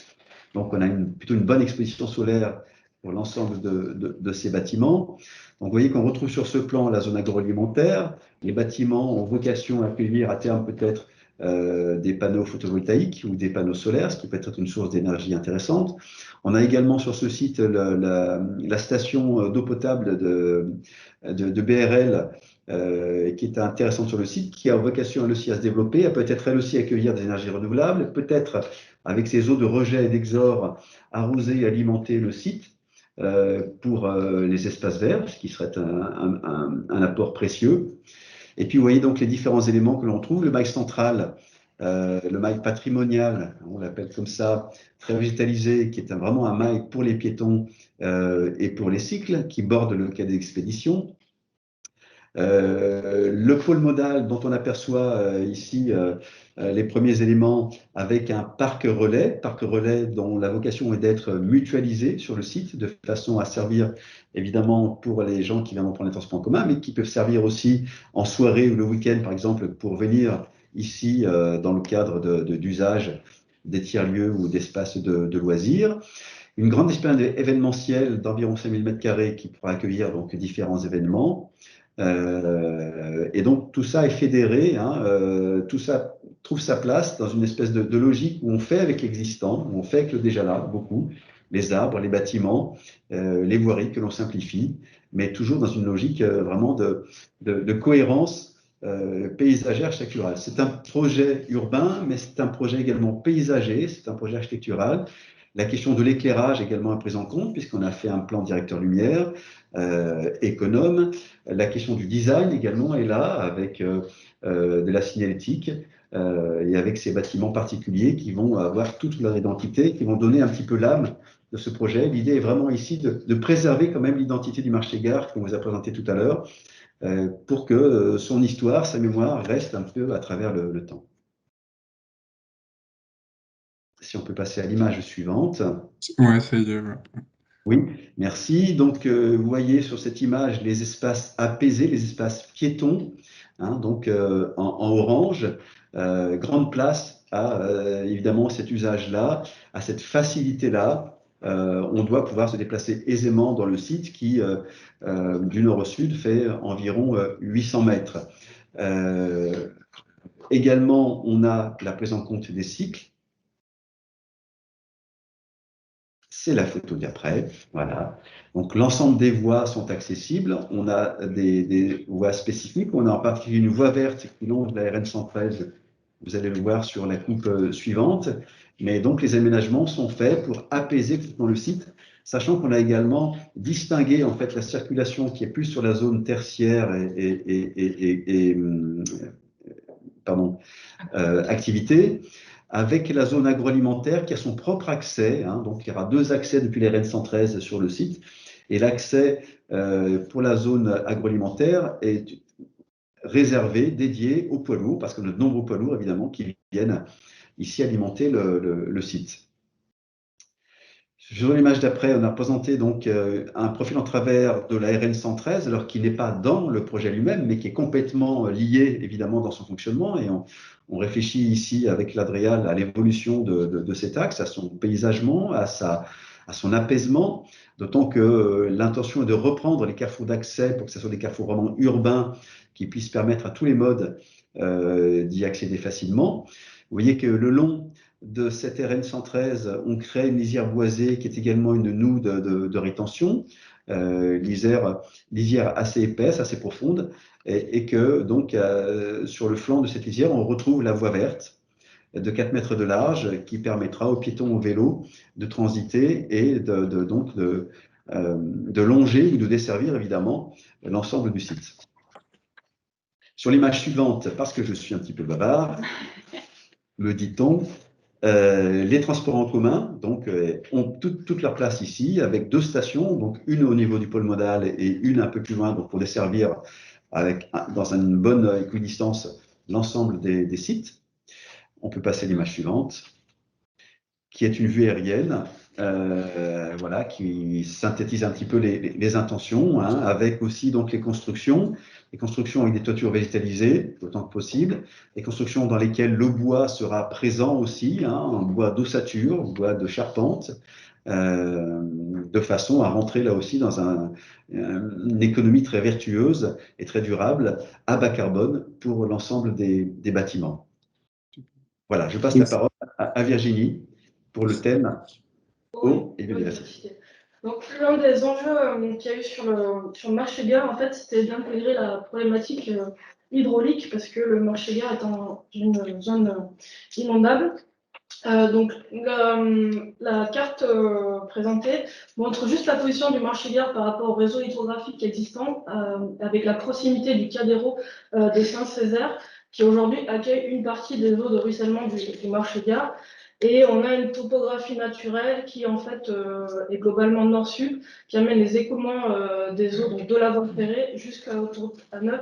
Speaker 13: Donc, on a plutôt une bonne exposition solaire pour l'ensemble de ces bâtiments. Donc, vous voyez qu'on retrouve sur ce plan la zone agroalimentaire. Les bâtiments ont vocation à accueillir à terme peut-être des panneaux photovoltaïques ou des panneaux solaires, ce qui peut être une source d'énergie intéressante. On a également sur ce site la station d'eau potable de BRL qui est intéressante sur le site, qui a vocation elle aussi à se développer, à peut-être elle aussi accueillir des énergies renouvelables, peut-être avec ses eaux de rejet et d'exor arroser et alimenter le site pour les espaces verts, ce qui serait un apport précieux. Et puis, vous voyez donc les différents éléments que l'on trouve. Le mail central, le mail patrimonial, on l'appelle comme ça, très végétalisé, qui est vraiment un mail pour les piétons et pour les cycles, qui borde le quai d'expédition. Le pôle modal dont on aperçoit ici les premiers éléments avec un parc relais dont la vocation est d'être mutualisé sur le site de façon à servir évidemment pour les gens qui viennent prendre les transports en commun, mais qui peuvent servir aussi en soirée ou le week-end par exemple pour venir ici dans le cadre d'usage des tiers-lieux ou d'espaces de loisirs. une grande esplanade événementielle d'environ 5000 m² qui pourra accueillir donc différents événements. Et donc tout ça est fédéré, hein, tout ça trouve sa place dans une espèce de logique où on fait avec l'existant, où on fait avec le déjà là, beaucoup, les arbres, les bâtiments, les voiries que l'on simplifie, mais toujours dans une logique vraiment de cohérence paysagère architecturale. C'est un projet urbain, mais c'est un projet également paysager, c'est un projet architectural. La question de l'éclairage également est prise en compte, puisqu'on a fait un plan directeur lumière économe. La question du design également est là, avec de la signalétique et avec ces bâtiments particuliers qui vont avoir toute leur identité, qui vont donner un petit peu l'âme de ce projet. L'idée est vraiment ici de préserver quand même l'identité du marché-gare qu'on vous a présenté tout à l'heure, pour que son histoire, sa mémoire reste un peu à travers le temps. Si on peut passer à l'image suivante.
Speaker 9: Ouais, ça y est. Ouais.
Speaker 13: Oui, merci. Donc, vous voyez sur cette image les espaces apaisés, les espaces piétons, hein, donc en orange. Grande place à évidemment cet usage-là, à cette facilité-là. On doit pouvoir se déplacer aisément dans le site qui, du nord au sud, fait environ 800 mètres. Également, on a la prise en compte des cycles. C'est la photo d'après, voilà. Donc l'ensemble des voies sont accessibles. On a des voies spécifiques. On a en particulier une voie verte qui longe la RN 113. Vous allez le voir sur la coupe suivante. Mais donc les aménagements sont faits pour apaiser complètement le site, sachant qu'on a également distingué en fait la circulation qui est plus sur la zone tertiaire activité, avec la zone agroalimentaire qui a son propre accès, hein, donc il y aura 2 accès depuis les RN 113 sur le site, et l'accès pour la zone agroalimentaire est réservé, dédié aux poids lourds, parce que de nombreux poids lourds, évidemment, qui viennent ici alimenter le site. Sur l'image d'après, on a présenté donc un profil en travers de la RN 113, alors qui n'est pas dans le projet lui-même, mais qui est complètement lié, évidemment, dans son fonctionnement, et on réfléchit ici avec l'Adréal à l'évolution de cet axe, à son paysagement, à son apaisement, d'autant que l'intention est de reprendre les carrefours d'accès pour que ce soit des carrefours vraiment urbains qui puissent permettre à tous les modes d'y accéder facilement. Vous voyez que le long de cette RN 113, on crée une lisière boisée qui est également une noue de rétention, lisière assez épaisse, assez profonde, et que donc sur le flanc de cette lisière, on retrouve la voie verte de 4 mètres de large qui permettra aux piétons, aux vélos de transiter et de longer ou de desservir évidemment l'ensemble du site. Sur l'image suivante, parce que je suis un petit peu bavard, me dit-on, les transports en commun donc, ont toute leur place ici, avec 2 stations, donc une au niveau du pôle modal et une un peu plus loin donc pour desservir dans une bonne équidistance l'ensemble des sites. On peut passer à l'image suivante, qui est une vue aérienne, voilà, qui synthétise un petit peu les intentions, hein, avec aussi donc les constructions avec des toitures végétalisées autant que possible, les constructions dans lesquelles le bois sera présent aussi, hein, un bois d'ossature, bois de charpente, de façon à rentrer là aussi dans une économie très vertueuse et très durable, à bas carbone pour l'ensemble des bâtiments. Voilà, je passe la parole à Virginie pour le thème eau et biodiversité.
Speaker 12: Donc, l'un des enjeux qu'il y a eu sur le marché-gare, en fait, c'était d'intégrer la problématique hydraulique, parce que le marché-gare est dans une zone inondable. Donc, la carte présentée montre juste la position du marché-gare par rapport au réseau hydrographique existant, avec la proximité du Cadéro de Saint-Césaire, qui aujourd'hui accueille une partie des eaux de ruissellement du marché-gare. Et on a une topographie naturelle qui, en fait, est globalement nord-sud, qui amène les écoulements des eaux donc de la voie ferrée jusqu'à l'autoroute A9,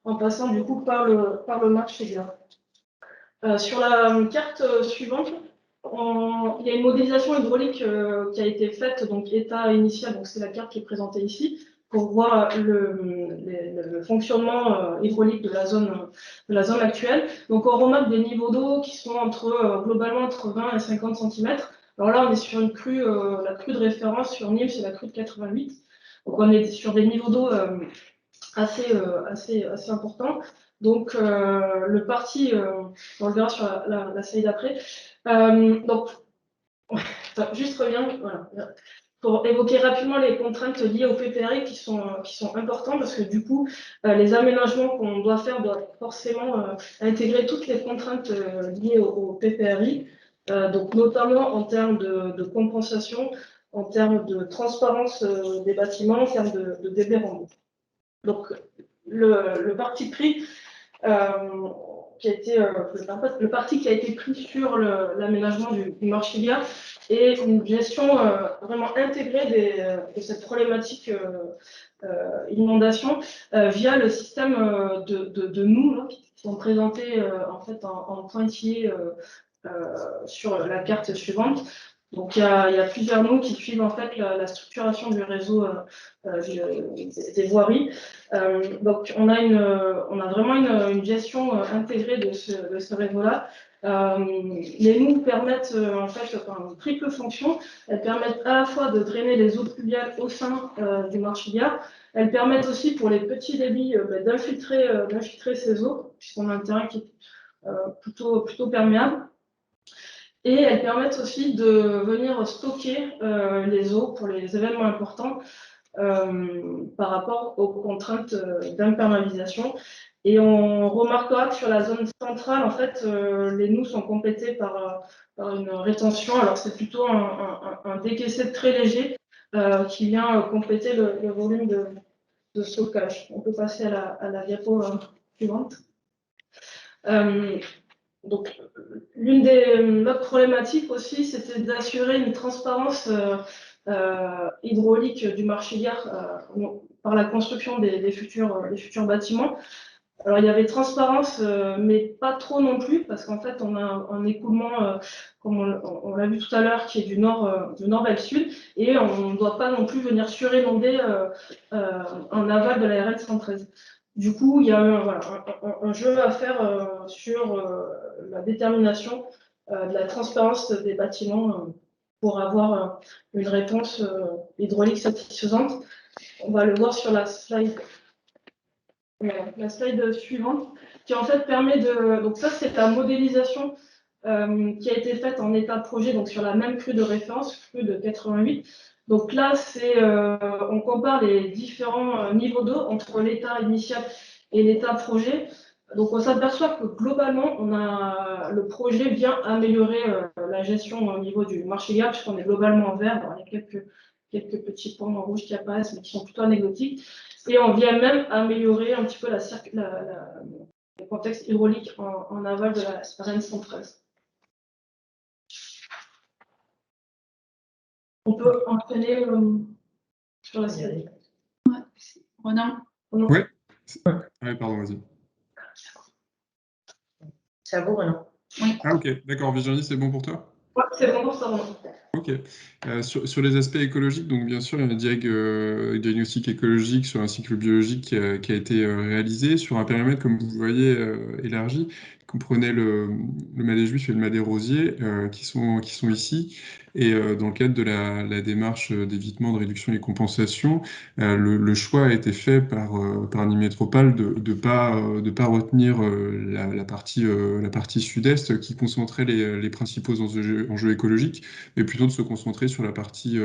Speaker 12: en passant du coup par le marché-gare. Sur la carte suivante, il y a une modélisation hydraulique qui a été faite, donc état initial, donc c'est la carte qui est présentée ici, pour voir le fonctionnement hydraulique de la zone actuelle. Donc on remarque des niveaux d'eau qui sont globalement entre 20 et 50 cm. Alors là, on est sur une crue, la crue de référence sur Nîmes, c'est la crue de 88. Donc on est sur des niveaux d'eau assez importants. Donc le parti, on le verra sur la slide d'après. Donc, juste reviens, voilà, pour évoquer rapidement les contraintes liées au PPRI qui sont importantes, parce que du coup, les aménagements qu'on doit faire doivent forcément intégrer toutes les contraintes liées au PPRI, donc notamment en termes de compensation, en termes de transparence des bâtiments, en termes de débit rendu. Donc, le parti pris le parti qui a été pris sur l'aménagement du Marchilia et une gestion vraiment intégrée de cette problématique inondation via le système de nous là, qui sont présentés en fait en pointillé sur la carte suivante. Donc il y a plusieurs noms qui suivent en fait la structuration du réseau des voiries. Donc on a vraiment une gestion intégrée de ce réseau-là. Les nous permettent en fait une triple fonction. Elles permettent à la fois de drainer les eaux pluviales au sein du Marchilia. Elles permettent aussi pour les petits débits d'infiltrer ces eaux, puisqu'on a un terrain qui est plutôt perméable. Et elles permettent aussi de venir stocker les eaux pour les événements importants par rapport aux contraintes d'imperméabilisation. Et on remarquera que sur la zone centrale, en fait, les noues sont complétés par une rétention. Alors c'est plutôt un décaissé très léger qui vient compléter le volume de stockage. On peut passer à la diapo suivante. Donc, l'une des autres problématiques aussi, c'était d'assurer une transparence hydraulique du Marchilia par la construction des futurs bâtiments. Alors, il y avait transparence, mais pas trop non plus, parce qu'en fait, on a un écoulement, comme on l'a vu tout à l'heure, qui est du nord vers le sud, et on ne doit pas non plus venir surinonder en aval de la RN 113. Du coup, il y a un jeu à faire sur la détermination de la transparence des bâtiments pour avoir une réponse hydraulique satisfaisante. On va le voir sur la slide suivante, qui en fait permet de... Donc ça, c'est la modélisation qui a été faite en état projet, donc sur la même crue de référence, crue de 88. Donc là, on compare les différents niveaux d'eau entre l'état initial et l'état projet. Donc on s'aperçoit que globalement, le projet vient améliorer la gestion au niveau du Marchilia, puisqu'on est globalement en vert. Alors, il y a quelques petits points en rouge qui apparaissent, mais qui sont plutôt anecdotiques. Et on vient même améliorer un petit peu le contexte hydraulique en aval de la RN 113. On peut entraîner sur la série.
Speaker 10: Ouais. Ronan.
Speaker 9: Oui. Ouais, pardon, vas-y.
Speaker 11: C'est à vous, Ronan.
Speaker 10: Oui.
Speaker 9: Ah, ok, d'accord. Virginie, c'est bon pour toi?
Speaker 12: Ouais, c'est bon pour ça, Ronan.
Speaker 9: Ok. Sur les aspects écologiques, donc bien sûr, il y a un diagnostic écologique sur un cycle biologique qui a été réalisé sur un périmètre, comme vous voyez, élargi, qui comprenait le Marais juif et le Marais rosier, qui sont ici. Et dans le cadre de la démarche d'évitement, de réduction et compensation, le choix a été fait par Nimétropole de pas retenir la partie sud-est qui concentrait les principaux enjeux écologiques, mais plutôt de se concentrer sur la partie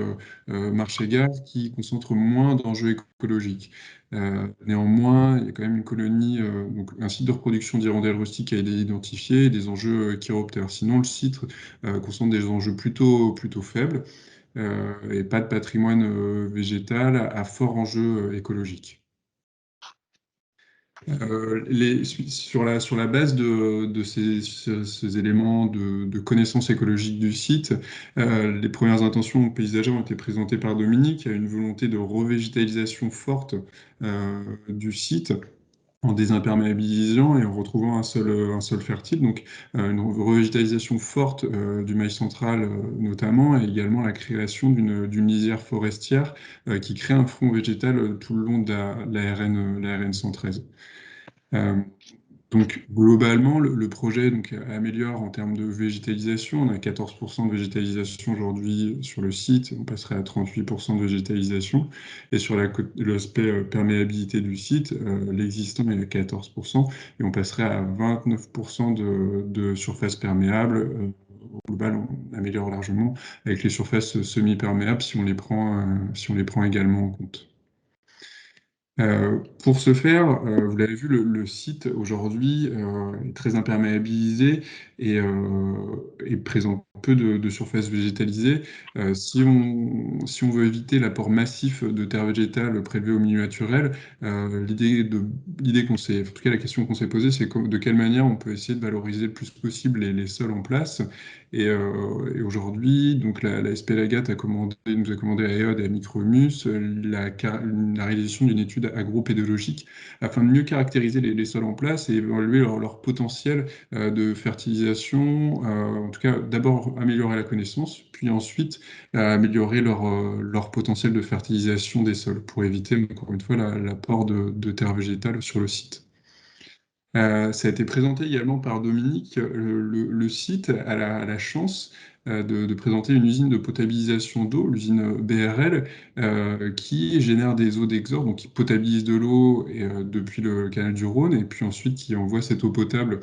Speaker 9: marché-gaz qui concentre moins d'enjeux écologiques. Néanmoins, il y a quand même une colonie, donc un site de reproduction d'hirondelles rustiques à identifier et des enjeux chiroptères. Sinon, le site concentre des enjeux plutôt faibles et pas de patrimoine végétal à fort enjeu écologique. Sur la base de ces éléments de connaissance écologique du site, les premières intentions paysagères ont été présentées par Dominique. Il y a une volonté de revégétalisation forte du site en désimperméabilisant et en retrouvant un sol fertile. Donc une revégétalisation forte du mail central notamment, et également la création d'une lisière forestière qui crée un front végétal tout le long de la RN 113. Donc, globalement, le projet donc, améliore en termes de végétalisation. On a 14% de végétalisation aujourd'hui sur le site. On passerait à 38% de végétalisation. Et sur l'aspect perméabilité du site, l'existant est à 14%. Et on passerait à 29% de surface perméable. Au global, on améliore largement avec les surfaces semi-perméables si on les prend également en compte. Pour ce faire, vous l'avez vu, le site aujourd'hui est très imperméabilisé et présente peu de surface végétalisée. Si on veut éviter l'apport massif de terre végétale prélevée au milieu naturel, l'idée qu'on s'est, en tout cas la question qu'on s'est posée, c'est de quelle manière on peut essayer de valoriser le plus possible les sols en place. Et aujourd'hui, donc la SP Lagat nous a commandé à EOD et à Microhumus la réalisation d'une étude agropédologique afin de mieux caractériser les sols en place et évaluer leur potentiel de fertilisation. En tout cas, d'abord améliorer la connaissance, puis ensuite améliorer leur potentiel de fertilisation des sols pour éviter, encore une fois, l'apport de terre végétale sur le site. Ça a été présenté également par Dominique. Le site a la chance de présenter une usine de potabilisation d'eau, l'usine BRL, qui génère des eaux d'exor, donc qui potabilise de l'eau depuis le canal du Rhône, et puis ensuite qui envoie cette eau potable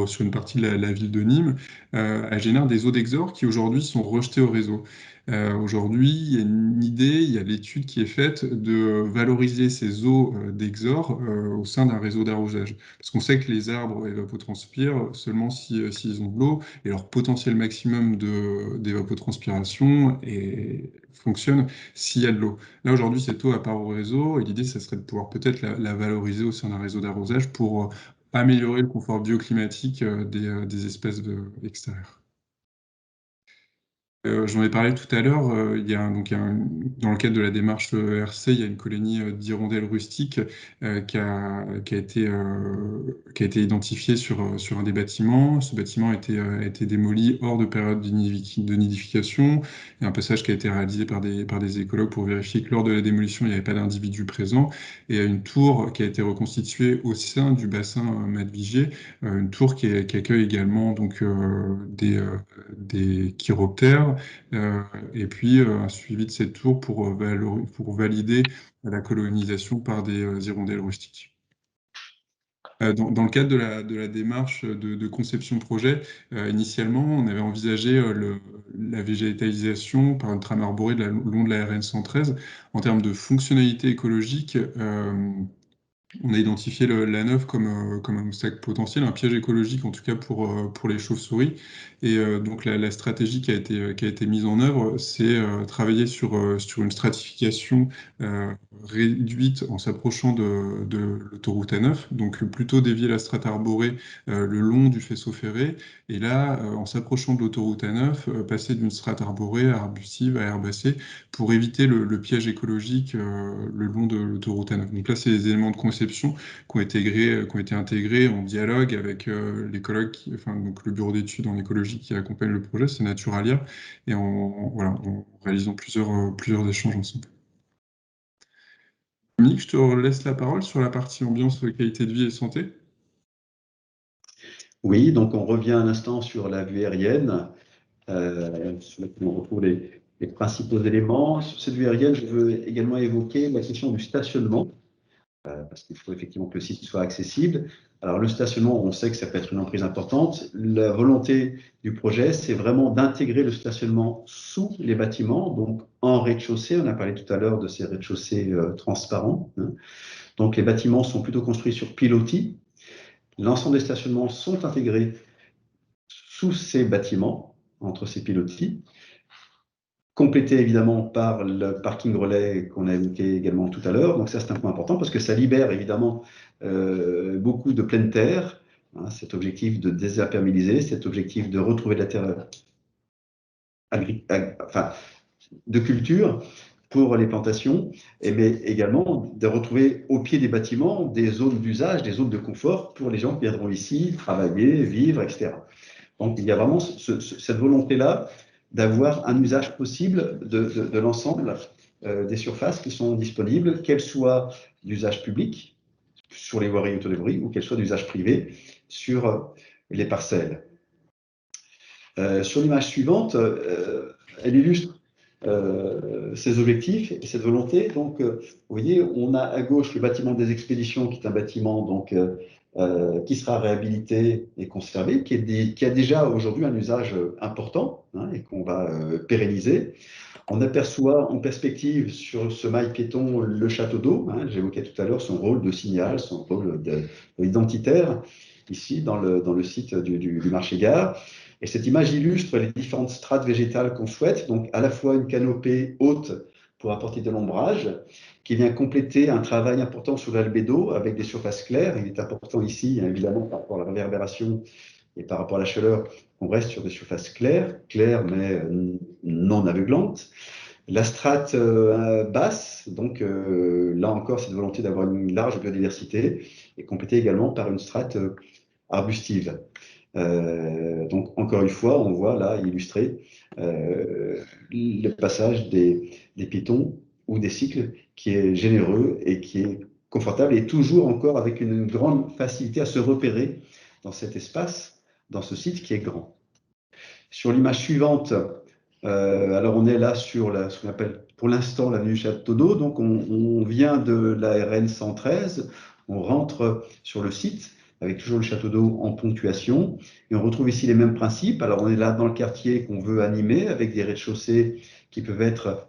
Speaker 9: sur une partie de la ville de Nîmes. Elle génère des eaux d'exor qui aujourd'hui sont rejetées au réseau. Aujourd'hui, il y a une idée, il y a l'étude qui est faite de valoriser ces eaux d'exor au sein d'un réseau d'arrosage. Parce qu'on sait que les arbres évapotranspirent seulement s'ils ont de l'eau, et leur potentiel maximum d'évapotranspiration fonctionne s'il y a de l'eau. Là, aujourd'hui, cette eau part au réseau, et l'idée, ça serait de pouvoir peut-être la valoriser au sein d'un réseau d'arrosage pour améliorer le confort bioclimatique des espèces extérieures. J'en ai parlé tout à l'heure, dans le cadre de la démarche ERC, il y a une colonie d'hirondelles rustiques qui a été identifiée sur un des bâtiments. Ce bâtiment a été démoli hors de période de nidification. Il y a un passage qui a été réalisé par des écologues pour vérifier que lors de la démolition, il n'y avait pas d'individus présents. Et il y a une tour qui a été reconstituée au sein du bassin Madvigier, une tour qui accueille également donc, des chiroptères, et puis un suivi de cette tour pour valider la colonisation par des hirondelles rustiques. Dans le cadre de la démarche de conception projet, initialement, on avait envisagé la végétalisation par une trame arborée le long de la RN 113. En termes de fonctionnalité écologique, on a identifié la 9 comme un obstacle potentiel, un piège écologique en tout cas pour les chauves-souris. Et donc la stratégie qui a été mise en œuvre, c'est travailler sur une stratification réduite en s'approchant de l'autoroute A9, donc plutôt dévier la strate arborée le long du faisceau ferré, et là, en s'approchant de l'autoroute A9, passer d'une strate arborée à arbustive à herbacée pour éviter le piège écologique le long de l'autoroute A9. Donc là, c'est des éléments de conception qui ont été intégrés en dialogue avec l'écologue, donc le bureau d'études en écologie qui accompagne le projet, c'est Naturalia, et en réalisant plusieurs échanges ensemble. Dominique, je te laisse la parole sur la partie ambiance, qualité de vie et santé.
Speaker 13: Oui, donc on revient un instant sur la vue aérienne, sur laquelle on retrouve les principaux éléments. Sur cette vue aérienne, je veux également évoquer la question du stationnement, parce qu'il faut effectivement que le site soit accessible. Alors le stationnement, on sait que ça peut être une emprise importante. La volonté du projet, c'est vraiment d'intégrer le stationnement sous les bâtiments, donc en rez-de-chaussée. On a parlé tout à l'heure de ces rez-de-chaussée transparents, hein. Donc les bâtiments sont plutôt construits sur pilotis. L'ensemble des stationnements sont intégrés sous ces bâtiments, entre ces pilotis, complété évidemment par le parking relais qu'on a évoqué également tout à l'heure. Donc ça, c'est un point important parce que ça libère évidemment beaucoup de pleine terre, hein, cet objectif de désimperméabiliser, cet objectif de retrouver de la terre de culture pour les plantations, mais également de retrouver au pied des bâtiments des zones d'usage, des zones de confort pour les gens qui viendront ici travailler, vivre, etc. Donc il y a vraiment cette volonté-là d'avoir un usage possible de l'ensemble des surfaces qui sont disponibles, qu'elles soient d'usage public, sur les voiries autour des voiries ou qu'elles soient d'usage privé sur les parcelles. Sur l'image suivante, elle illustre ces objectifs et cette volonté. Donc, vous voyez, on a à gauche le bâtiment des expéditions, qui est un bâtiment donc, qui sera réhabilité et conservé, qui a déjà aujourd'hui un usage important hein, et qu'on va pérenniser. On aperçoit en perspective sur ce mail piéton le château d'eau. Hein, j'évoquais tout à l'heure son rôle de signal, son rôle identitaire, ici dans le site du marché-gare. Et cette image illustre les différentes strates végétales qu'on souhaite, donc à la fois une canopée haute pour apporter de l'ombrage, qui vient compléter un travail important sur l'albédo avec des surfaces claires. Il est important ici, évidemment, par rapport à la réverbération et par rapport à la chaleur, qu'on reste sur des surfaces claires mais non aveuglantes. La strate basse, donc là encore, cette volonté d'avoir une large biodiversité, est complétée également par une strate arbustive. Donc, encore une fois, on voit là illustré le passage des piétons ou des cycles qui est généreux et qui est confortable et toujours encore avec une grande facilité à se repérer dans cet espace, dans ce site qui est grand. Sur l'image suivante, alors on est là sur ce qu'on appelle pour l'instant l'avenue Château d'Eau. Donc, on vient de la RN 113, on rentre sur le site avec toujours le château d'eau en ponctuation. Et on retrouve ici les mêmes principes. Alors, on est là dans le quartier qu'on veut animer avec des rez-de-chaussée qui peuvent être,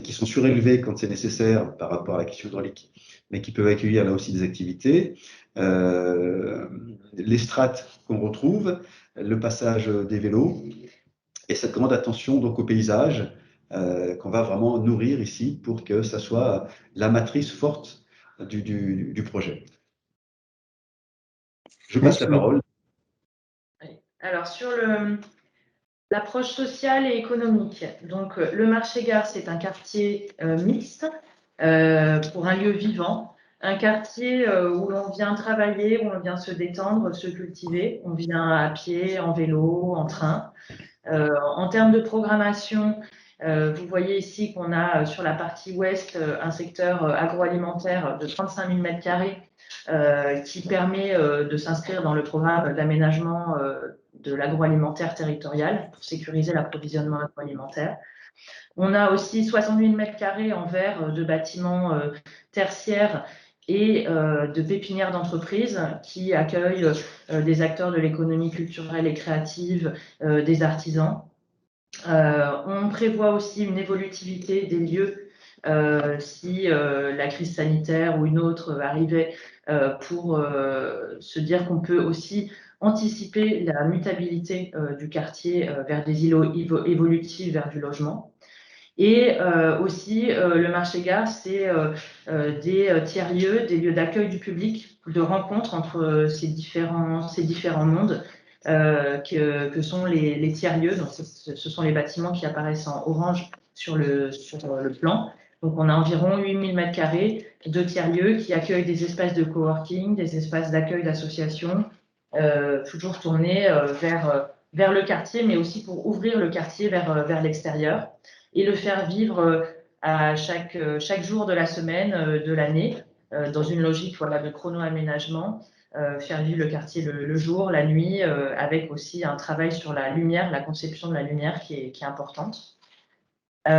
Speaker 13: qui sont surélevés quand c'est nécessaire par rapport à la question hydraulique, mais qui peuvent accueillir là aussi des activités. Les strates qu'on retrouve, le passage des vélos et cette grande attention donc au paysage qu'on va vraiment nourrir ici pour que ça soit la matrice forte du projet. Je passe la parole.
Speaker 11: Alors, sur l'approche sociale et économique, donc le marché-gare, c'est un quartier mixte pour un lieu vivant, un quartier où l'on vient travailler, où on vient se détendre, se cultiver. On vient à pied, en vélo, en train. En termes de programmation, vous voyez ici qu'on a sur la partie ouest un secteur agroalimentaire de 35 000 m² qui permet de s'inscrire dans le programme d'aménagement de l'agroalimentaire territorial pour sécuriser l'approvisionnement agroalimentaire. On a aussi 68 000 m² en verre de bâtiments tertiaires et de pépinières d'entreprises qui accueillent des acteurs de l'économie culturelle et créative, des artisans. On prévoit aussi une évolutivité des lieux si la crise sanitaire ou une autre arrivait pour se dire qu'on peut aussi anticiper la mutabilité du quartier vers des îlots évolutifs vers du logement. Et aussi, le marché-gare, c'est des tiers-lieux, des lieux d'accueil du public, de rencontre entre ces différents mondes que sont les tiers-lieux. Donc, ce sont les bâtiments qui apparaissent en orange sur le plan. Donc, on a environ 8 000 m² de tiers-lieux qui accueillent des espaces de coworking, des espaces d'accueil d'associations, toujours tournés vers le quartier, mais aussi pour ouvrir le quartier vers l'extérieur et le faire vivre à chaque jour de la semaine, de l'année, dans une logique de chrono-aménagement, faire vivre le quartier le jour, la nuit, avec aussi un travail sur la lumière, la conception de la lumière qui est importante. On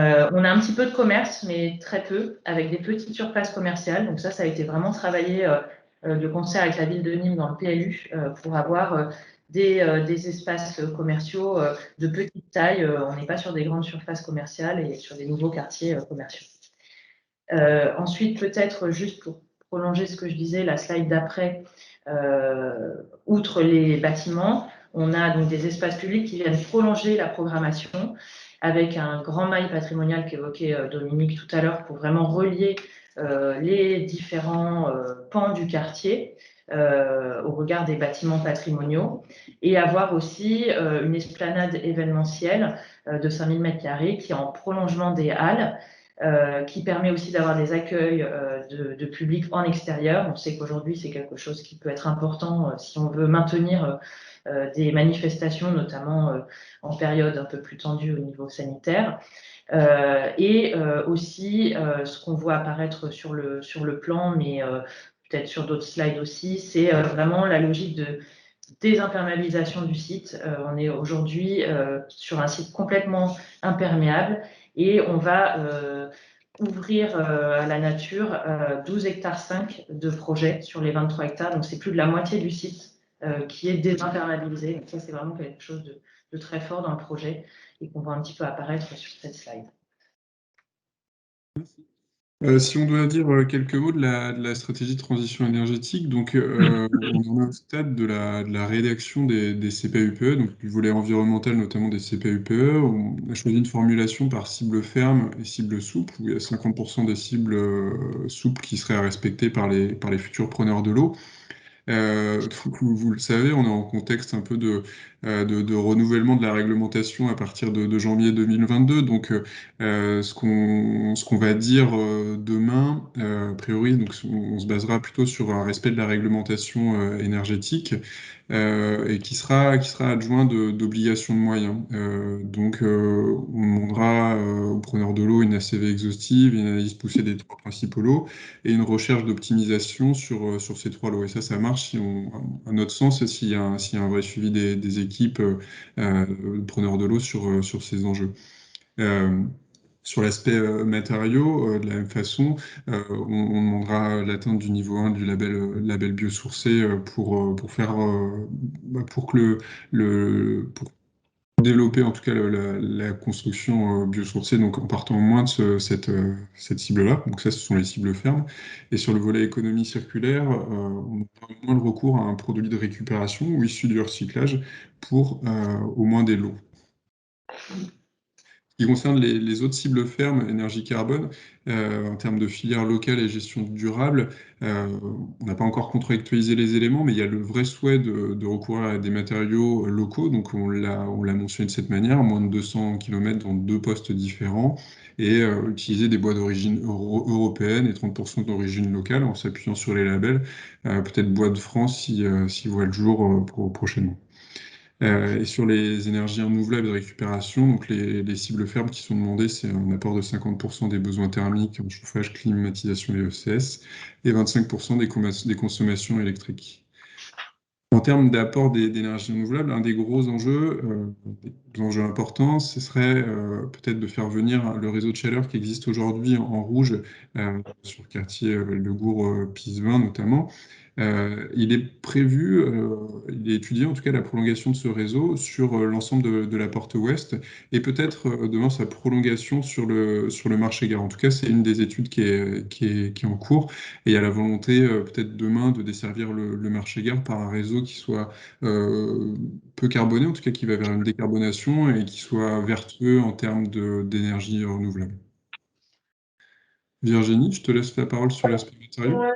Speaker 11: a un petit peu de commerce, mais très peu, avec des petites surfaces commerciales. Donc ça a été vraiment travaillé de concert avec la ville de Nîmes dans le PLU pour avoir des espaces commerciaux de petite taille. On n'est pas sur des grandes surfaces commerciales et sur des nouveaux quartiers commerciaux. Ensuite, peut-être juste pour prolonger ce que je disais, la slide d'après, outre les bâtiments, on a donc des espaces publics qui viennent prolonger la programmation avec un grand mail patrimonial qu'évoquait Dominique tout à l'heure pour vraiment relier les différents pans du quartier au regard des bâtiments patrimoniaux et avoir aussi une esplanade événementielle de 5 000 m² qui est en prolongement des halles, qui permet aussi d'avoir des accueils de public en extérieur. On sait qu'aujourd'hui, c'est quelque chose qui peut être important si on veut maintenir des manifestations, notamment en période un peu plus tendue au niveau sanitaire. Et aussi, ce qu'on voit apparaître sur le plan, mais peut-être sur d'autres slides aussi, c'est vraiment la logique de désimperméabilisation du site. On est aujourd'hui sur un site complètement imperméable et on va ouvrir à la nature 12 hectares 5 de projet sur les 23 hectares. Donc, c'est plus de la moitié du site qui est désimperméabilisé. Donc, ça, c'est vraiment quelque chose de très fort dans le projet et qu'on voit un petit peu apparaître sur cette slide.
Speaker 9: Si on doit dire quelques mots de la stratégie de transition énergétique, donc on en est au stade de la rédaction des CPUPE, donc du volet environnemental, notamment des CPUPE. On a choisi une formulation par cible ferme et cible souple, où il y a 50% des cibles souples qui seraient à respecter par les futurs preneurs de l'eau. Vous le savez, on est en contexte un peu de renouvellement de la réglementation à partir de janvier 2022. Donc, ce qu'on va dire demain, a priori, donc, on se basera plutôt sur un respect de la réglementation énergétique et qui sera adjoint d'obligations de moyens. Donc, on demandera aux preneurs de l'eau une ACV exhaustive, une analyse poussée des trois principaux lots et une recherche d'optimisation sur ces trois lots. Et ça marche si à notre sens, s'il y a un vrai suivi des équipes preneurs de l'eau sur ces enjeux. Sur l'aspect matériaux, de la même façon, on demandera l'atteinte du niveau 1 du label biosourcé pour développer en tout cas la construction biosourcée, donc en partant au moins de cette cible-là. Donc ça, ce sont les cibles fermes. Et sur le volet économie circulaire, on aura au moins le recours à un produit de récupération ou issu du recyclage pour au moins des lots. Ce qui concerne les autres cibles fermes, énergie carbone, en termes de filière locale et gestion durable, on n'a pas encore contractualisé les éléments, mais il y a le vrai souhait de recourir à des matériaux locaux. Donc on l'a mentionné de cette manière, moins de 200 km dans 2 postes différents, et utiliser des bois d'origine européenne et 30% d'origine locale en s'appuyant sur les labels, peut-être Bois de France s'il voit le jour prochainement. Et sur les énergies renouvelables de récupération, donc les cibles fermes qui sont demandées, c'est un apport de 50% des besoins thermiques en chauffage, climatisation et ECS, et 25% des consommations électriques. En termes d'apport d'énergie renouvelable, un des gros enjeux, des enjeux importants, ce serait peut-être de faire venir le réseau de chaleur qui existe aujourd'hui en rouge sur le quartier Le Gour-Pisevin notamment. Il est prévu, il est étudié en tout cas la prolongation de ce réseau sur l'ensemble de la porte ouest et peut-être demain sa prolongation sur le marché gare. En tout cas, c'est une des études qui est en cours et il y a la volonté peut-être demain de desservir le marché gare par un réseau qui soit peu carboné, en tout cas qui va vers une décarbonation et qui soit vertueux en termes d'énergie renouvelable. Virginie, je te laisse la parole sur l'aspect matériaux.
Speaker 12: Ouais.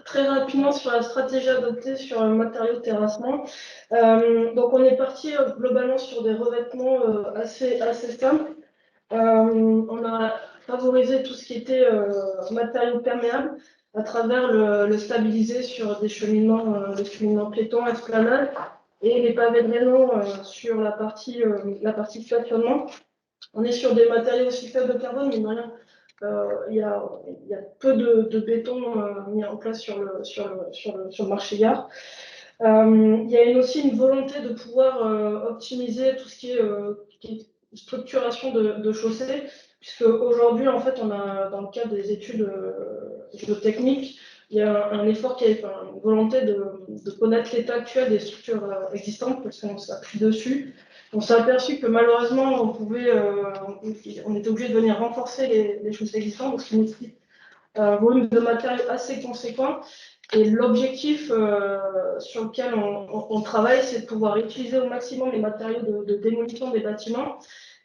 Speaker 12: Très rapidement sur la stratégie adoptée sur le matériau de terrassement. Donc on est parti globalement sur des revêtements assez simples. On a favorisé tout ce qui était matériaux perméables à travers le stabilisé sur des cheminements piétons, esplanades et les pavés drainants sur la partie stationnement. On est sur des matériaux aussi faibles de carbone, mais rien. Il y a peu de béton mis en place sur le marché gare. Il y a aussi une volonté de pouvoir optimiser tout ce qui est structuration de chaussées, puisque aujourd'hui, en fait, on a, dans le cadre des études géotechniques, il y a un effort une volonté de connaître l'état actuel des structures existantes, parce qu'on s'appuie dessus. On s'est aperçu que malheureusement, on était obligé de venir renforcer les chaussées existantes, parce qu'il nécessite un volume de matériaux assez conséquent. Et l'objectif sur lequel on travaille, c'est de pouvoir utiliser au maximum les matériaux de démolition des bâtiments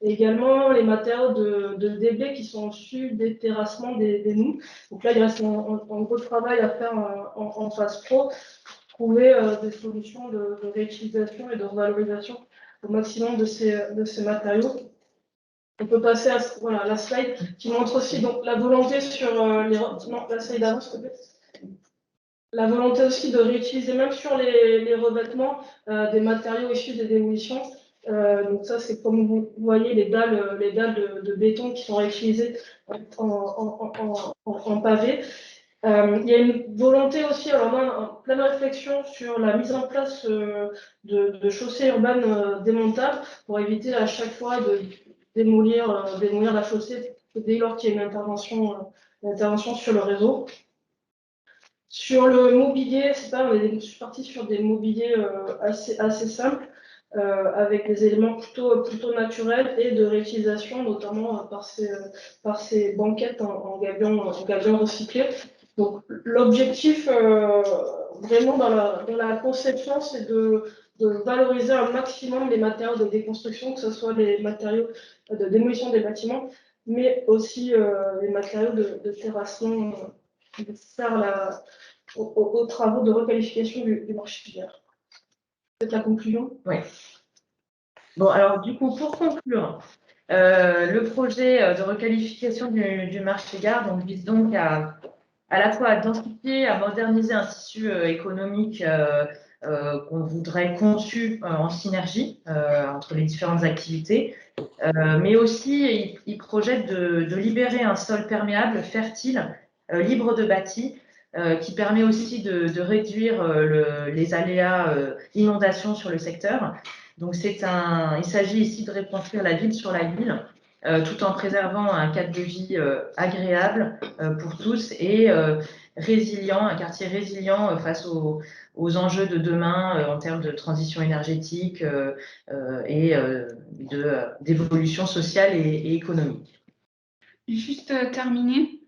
Speaker 12: et également les matériaux de déblai qui sont issus des terrassements des noues. Donc là, il reste un gros travail à faire en phase pro pour trouver des solutions de réutilisation et de revalorisation au maximum de ces matériaux. On peut passer à la slide qui montre aussi donc, la volonté sur la slide d'avant, s'il te plaît. La volonté aussi de réutiliser même sur les revêtements des matériaux issus des démolitions. Donc ça, c'est comme vous voyez les dalles de béton qui sont réutilisées en pavé. Il y a une volonté aussi, alors on est en pleine réflexion sur la mise en place de chaussées urbaines démontables pour éviter à chaque fois de démolir la chaussée dès lors qu'il y a une intervention sur le réseau. Sur le mobilier, je suis partie sur des mobiliers assez simples, avec des éléments plutôt naturels et de réutilisation, notamment par ces banquettes en gabion recyclé. Donc l'objectif vraiment dans la conception, c'est de valoriser un maximum les matériaux de déconstruction, que ce soit les matériaux de démolition des bâtiments, mais aussi les matériaux de terrassement, nécessaires aux travaux de requalification du marché vert. C'est la conclusion?
Speaker 11: Oui. Bon, alors du coup, pour conclure, le projet de requalification du marché gare vise donc à la fois à densifier, à moderniser un tissu économique qu'on voudrait conçu en synergie entre les différentes activités, mais aussi il projette de libérer un sol perméable, fertile, libre de bâti, qui permet aussi de réduire les aléas inondations sur le secteur. Donc il s'agit ici de reconstruire la ville sur la ville, tout en préservant un cadre de vie agréable pour tous et résilient, un quartier résilient face aux enjeux de demain en termes de transition énergétique et d'évolution sociale et économique.
Speaker 10: Juste terminer,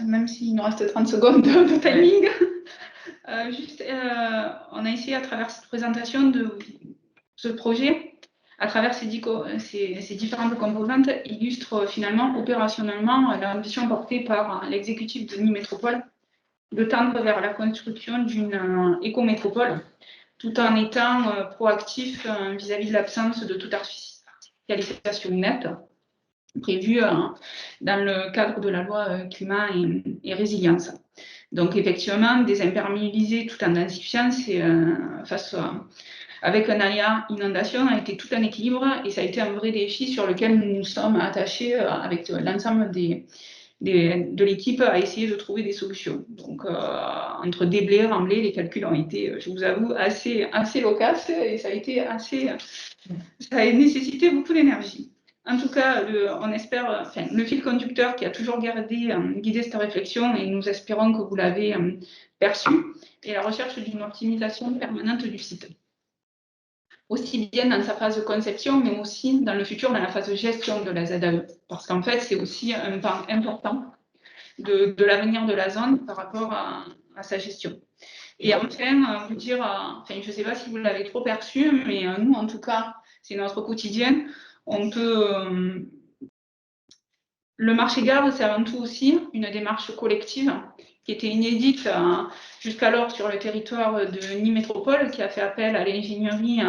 Speaker 10: même s'il nous reste 30 secondes de timing. On a essayé à travers cette présentation de ce projet, à travers ces différentes composantes, illustre finalement opérationnellement l'ambition portée par l'exécutif de Nîmes Métropole de tendre vers la construction d'une écométropole, tout en étant proactif vis-à-vis de l'absence de toute artificialisation nette prévue dans le cadre de la loi climat et résilience. Donc effectivement, désimperméabiliser tout en densifiant, avec un aléa inondation, a été tout un équilibre et ça a été un vrai défi sur lequel nous nous sommes attachés avec l'ensemble de l'équipe à essayer de trouver des solutions. Donc, entre déblai, remblai, les calculs ont été, je vous avoue, assez loquaces et ça a nécessité beaucoup d'énergie. En tout cas, on espère, le fil conducteur qui a toujours guidé cette réflexion, et nous espérons que vous l'avez perçu, est la recherche d'une optimisation permanente du site. Aussi bien dans sa phase de conception, mais aussi dans le futur, dans la phase de gestion de la ZAE. Parce qu'en fait, c'est aussi un pan important de l'avenir de la zone par rapport à sa gestion. Et enfin, vous dire, je ne sais pas si vous l'avez trop perçu, mais nous, en tout cas, c'est notre quotidien. Le marché gare, c'est avant tout aussi une démarche collective qui était inédite jusqu'alors sur le territoire de Nîmes Métropole, qui a fait appel à l'ingénierie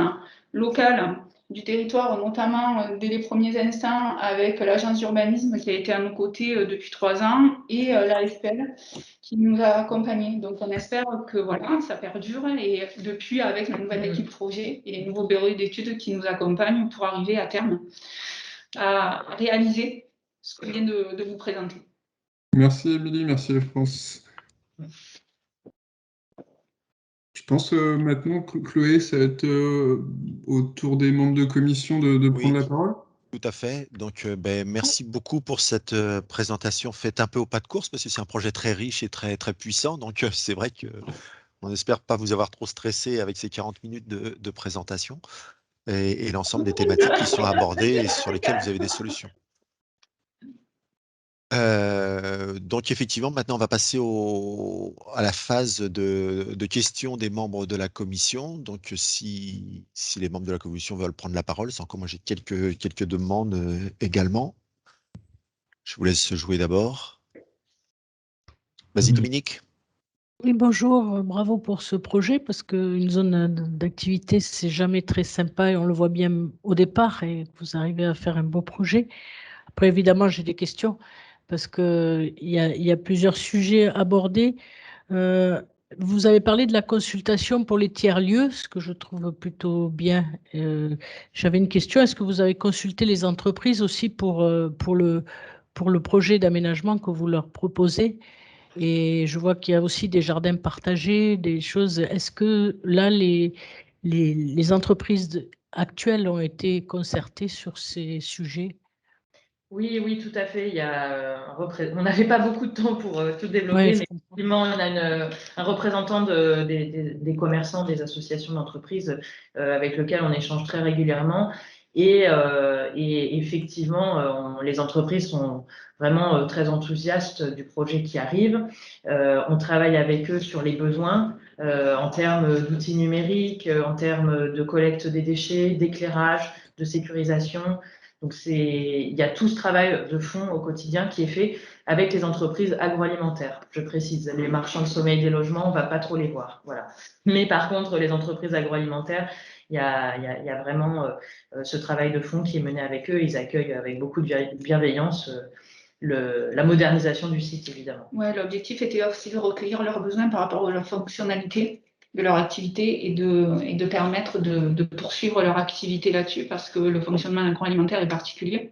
Speaker 10: locale du territoire, notamment dès les premiers instants avec l'agence d'urbanisme qui a été à nos côtés depuis 3 ans et l'AFPL qui nous a accompagnés. Donc on espère que voilà, ça perdure et depuis avec la nouvelle équipe projet et les nouveaux bureaux d'études qui nous accompagnent pour arriver à terme à réaliser ce que je viens de vous présenter.
Speaker 9: Merci Émilie, merci France. Je pense maintenant, Chloé, ça va être au tour des membres de commission de prendre la parole.
Speaker 3: Tout à fait. Donc, merci beaucoup pour cette présentation faite un peu au pas de course, parce que c'est un projet très riche et très, très puissant. Donc, c'est vrai qu'on n'espère pas vous avoir trop stressé avec ces 40 minutes de présentation et l'ensemble des thématiques qui sont abordées et sur lesquelles vous avez des solutions. Donc effectivement, maintenant on va passer à la phase de questions des membres de la commission. Donc si les membres de la commission veulent prendre la parole, sans que moi j'ai quelques demandes également. Je vous laisse jouer d'abord. Vas-y Dominique.
Speaker 8: Oui, bonjour, bravo pour ce projet parce qu'une zone d'activité, c'est jamais très sympa et on le voit bien au départ et vous arrivez à faire un beau projet. Après, évidemment, j'ai des questions parce qu'il y a plusieurs sujets abordés. Vous avez parlé de la consultation pour les tiers-lieux, ce que je trouve plutôt bien. J'avais une question, est-ce que vous avez consulté les entreprises aussi pour le projet d'aménagement que vous leur proposez? Et je vois qu'il y a aussi des jardins partagés, des choses. Est-ce que là, les entreprises actuelles ont été concertées sur ces sujets?
Speaker 11: Oui, oui, tout à fait. Il y a on n'avait pas beaucoup de temps pour tout développer,
Speaker 8: Ouais, je
Speaker 11: mais
Speaker 8: comprends.
Speaker 11: effectivement, il y a un représentant des commerçants, des associations d'entreprises avec lequel on échange très régulièrement. Et effectivement, les entreprises sont vraiment très enthousiastes du projet qui arrive. On travaille avec eux sur les besoins en termes d'outils numériques, en termes de collecte des déchets, d'éclairage, de sécurisation. Donc, il y a tout ce travail de fond au quotidien qui est fait avec les entreprises agroalimentaires. Je précise, les marchands de sommeil des logements, on ne va pas trop les voir. Voilà. Mais par contre, les entreprises agroalimentaires, il y a vraiment ce travail de fond qui est mené avec eux. Ils accueillent avec beaucoup de bienveillance la modernisation du site, évidemment.
Speaker 10: Ouais, l'objectif était aussi de recueillir leurs besoins par rapport à leur fonctionnalité de leur activité et de permettre de poursuivre leur activité là-dessus parce que le fonctionnement agroalimentaire est particulier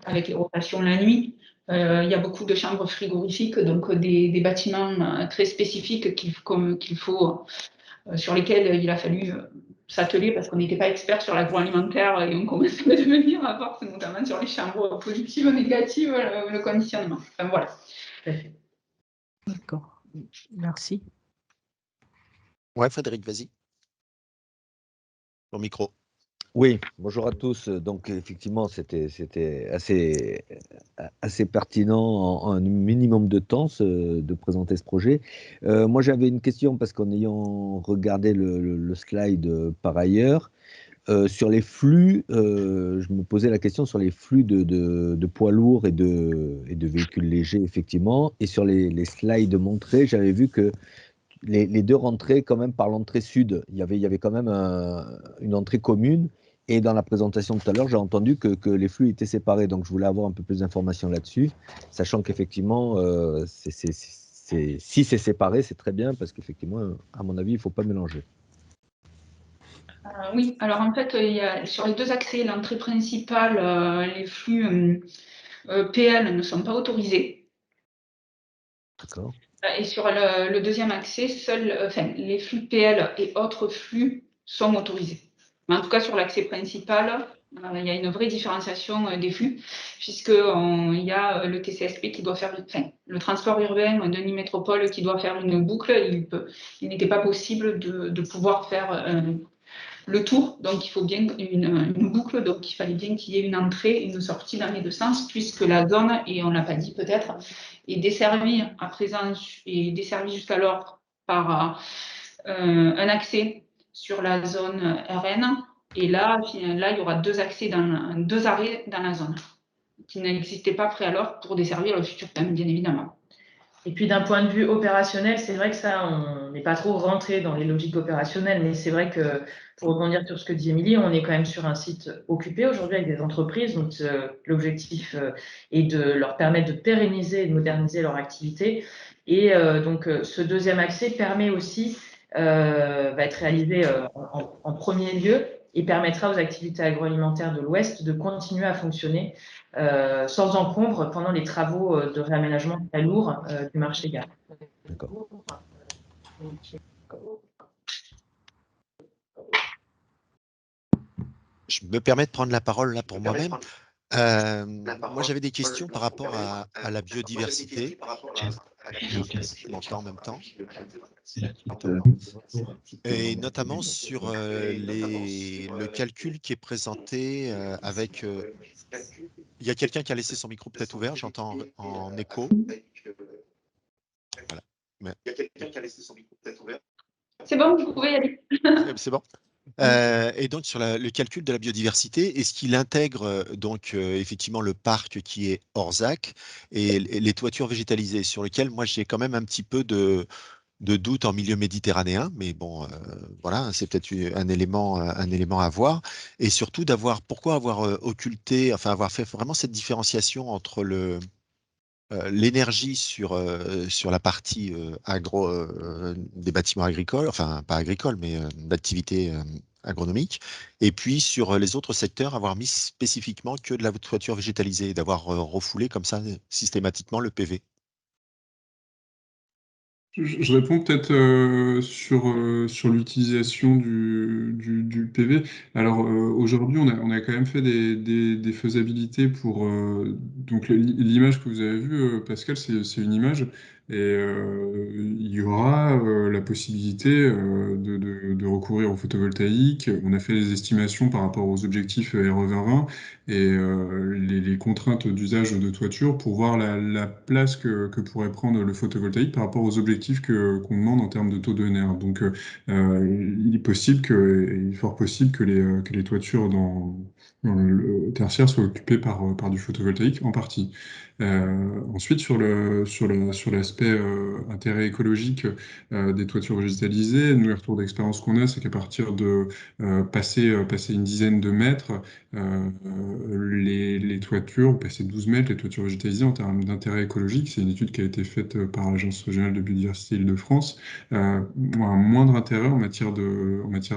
Speaker 10: avec les rotations la nuit. Il y a beaucoup de chambres frigorifiques, donc des bâtiments très spécifiques sur lesquels il a fallu s'atteler parce qu'on n'était pas expert sur l'agroalimentaire et on commençait à devenir à force, notamment sur les chambres positives, négatives, le conditionnement. Enfin, voilà.
Speaker 8: D'accord. Merci.
Speaker 3: Ouais, Frédéric, vas-y. Ton micro.
Speaker 4: Oui, bonjour à tous. Donc, effectivement, c'était assez pertinent en un minimum de temps de présenter ce projet. Moi, j'avais une question parce qu'en ayant regardé le slide par ailleurs, sur les flux, je me posais la question sur les flux de poids lourds et de véhicules légers, effectivement. Et sur les slides montrés, j'avais vu que les deux rentraient quand même par l'entrée sud. Il y avait quand même une entrée commune. Et dans la présentation tout à l'heure, j'ai entendu que les flux étaient séparés. Donc, je voulais avoir un peu plus d'informations là-dessus, sachant qu'effectivement, si c'est séparé, c'est très bien, parce qu'effectivement, à mon avis, il ne faut pas mélanger.
Speaker 10: Oui, alors en fait, sur les deux accès, l'entrée principale, les flux PL ne sont pas autorisés.
Speaker 4: D'accord.
Speaker 10: Et sur le deuxième accès, les flux PL et autres flux sont autorisés. Mais en tout cas, sur l'accès principal, il y a une vraie différenciation des flux, puisqu'il y a le TCSP qui doit faire, le transport urbain de Nîmes Métropole qui doit faire une boucle. Il n'était pas possible de pouvoir faire le tour, donc il faut bien une boucle, donc il fallait bien qu'il y ait une entrée et une sortie dans les deux sens, puisque la zone, et on ne l'a pas dit peut-être, est desservie à présent et desservie jusqu'alors par un accès sur la zone RN, et là il y aura deux arrêts dans la zone, qui n'existaient pas préalors pour desservir le futur thème, bien évidemment.
Speaker 11: Et puis d'un point de vue opérationnel, c'est vrai que ça, on n'est pas trop rentré dans les logiques opérationnelles, mais c'est vrai que pour rebondir sur ce que dit Émilie, on est quand même sur un site occupé aujourd'hui avec des entreprises. Donc l'objectif est de leur permettre de pérenniser et de moderniser leur activité. Et donc ce deuxième accès permet aussi, va être réalisé en premier lieu et permettra aux activités agroalimentaires de l'Ouest de continuer à fonctionner sans encombre pendant les travaux de réaménagement très lourds du marché gare.
Speaker 4: D'accord.
Speaker 3: Je me permets de prendre la parole là pour moi-même. Moi, j'avais des questions par rapport à la biodiversité. Je m'entends en même temps. Et notamment sur le calcul qui est présenté avec... il y a quelqu'un qui a laissé son micro peut-être ouvert, j'entends en écho. Voilà. Mais...
Speaker 10: Il y a quelqu'un qui a laissé son micro peut-être ouvert. C'est bon, vous pouvez y aller.
Speaker 3: C'est bon. Et donc sur le calcul de la biodiversité, est-ce qu'il intègre donc effectivement le parc qui est Orzac et les toitures végétalisées, sur lesquelles moi j'ai quand même un petit peu de doute en milieu méditerranéen, mais bon, voilà, c'est peut-être un élément à voir, et surtout pourquoi avoir occulté, enfin avoir fait vraiment cette différenciation entre l'énergie sur la partie des bâtiments agricoles, enfin pas agricoles, mais d'activités agronomiques, et puis sur les autres secteurs, avoir mis spécifiquement que de la toiture végétalisée, d'avoir refoulé comme ça systématiquement le PV.
Speaker 9: Je réponds peut-être sur l'utilisation du PV. Alors aujourd'hui, on a quand même fait des faisabilités pour donc l'image que vous avez vue, Pascal, c'est une image et il y aura la possibilité de recourir au photovoltaïque. On a fait les estimations par rapport aux objectifs RE 2020 et les contraintes d'usage de toiture pour voir la place que pourrait prendre le photovoltaïque par rapport aux objectifs qu'on demande en termes de taux de NR. Donc, il est possible il est fort possible que les toitures dans le tertiaire soient occupées par du photovoltaïque en partie. Ensuite, sur l'aspect intérêt écologique des toitures végétalisées, nous, les retours d'expérience qu'on a, c'est qu'à partir de passer une dizaine de mètres, les toitures, passer 12 mètres, les toitures végétalisées en termes d'intérêt écologique, c'est une étude qui a été faite par l'Agence régionale de biodiversité Île-de-France, ont un moindre intérêt en matière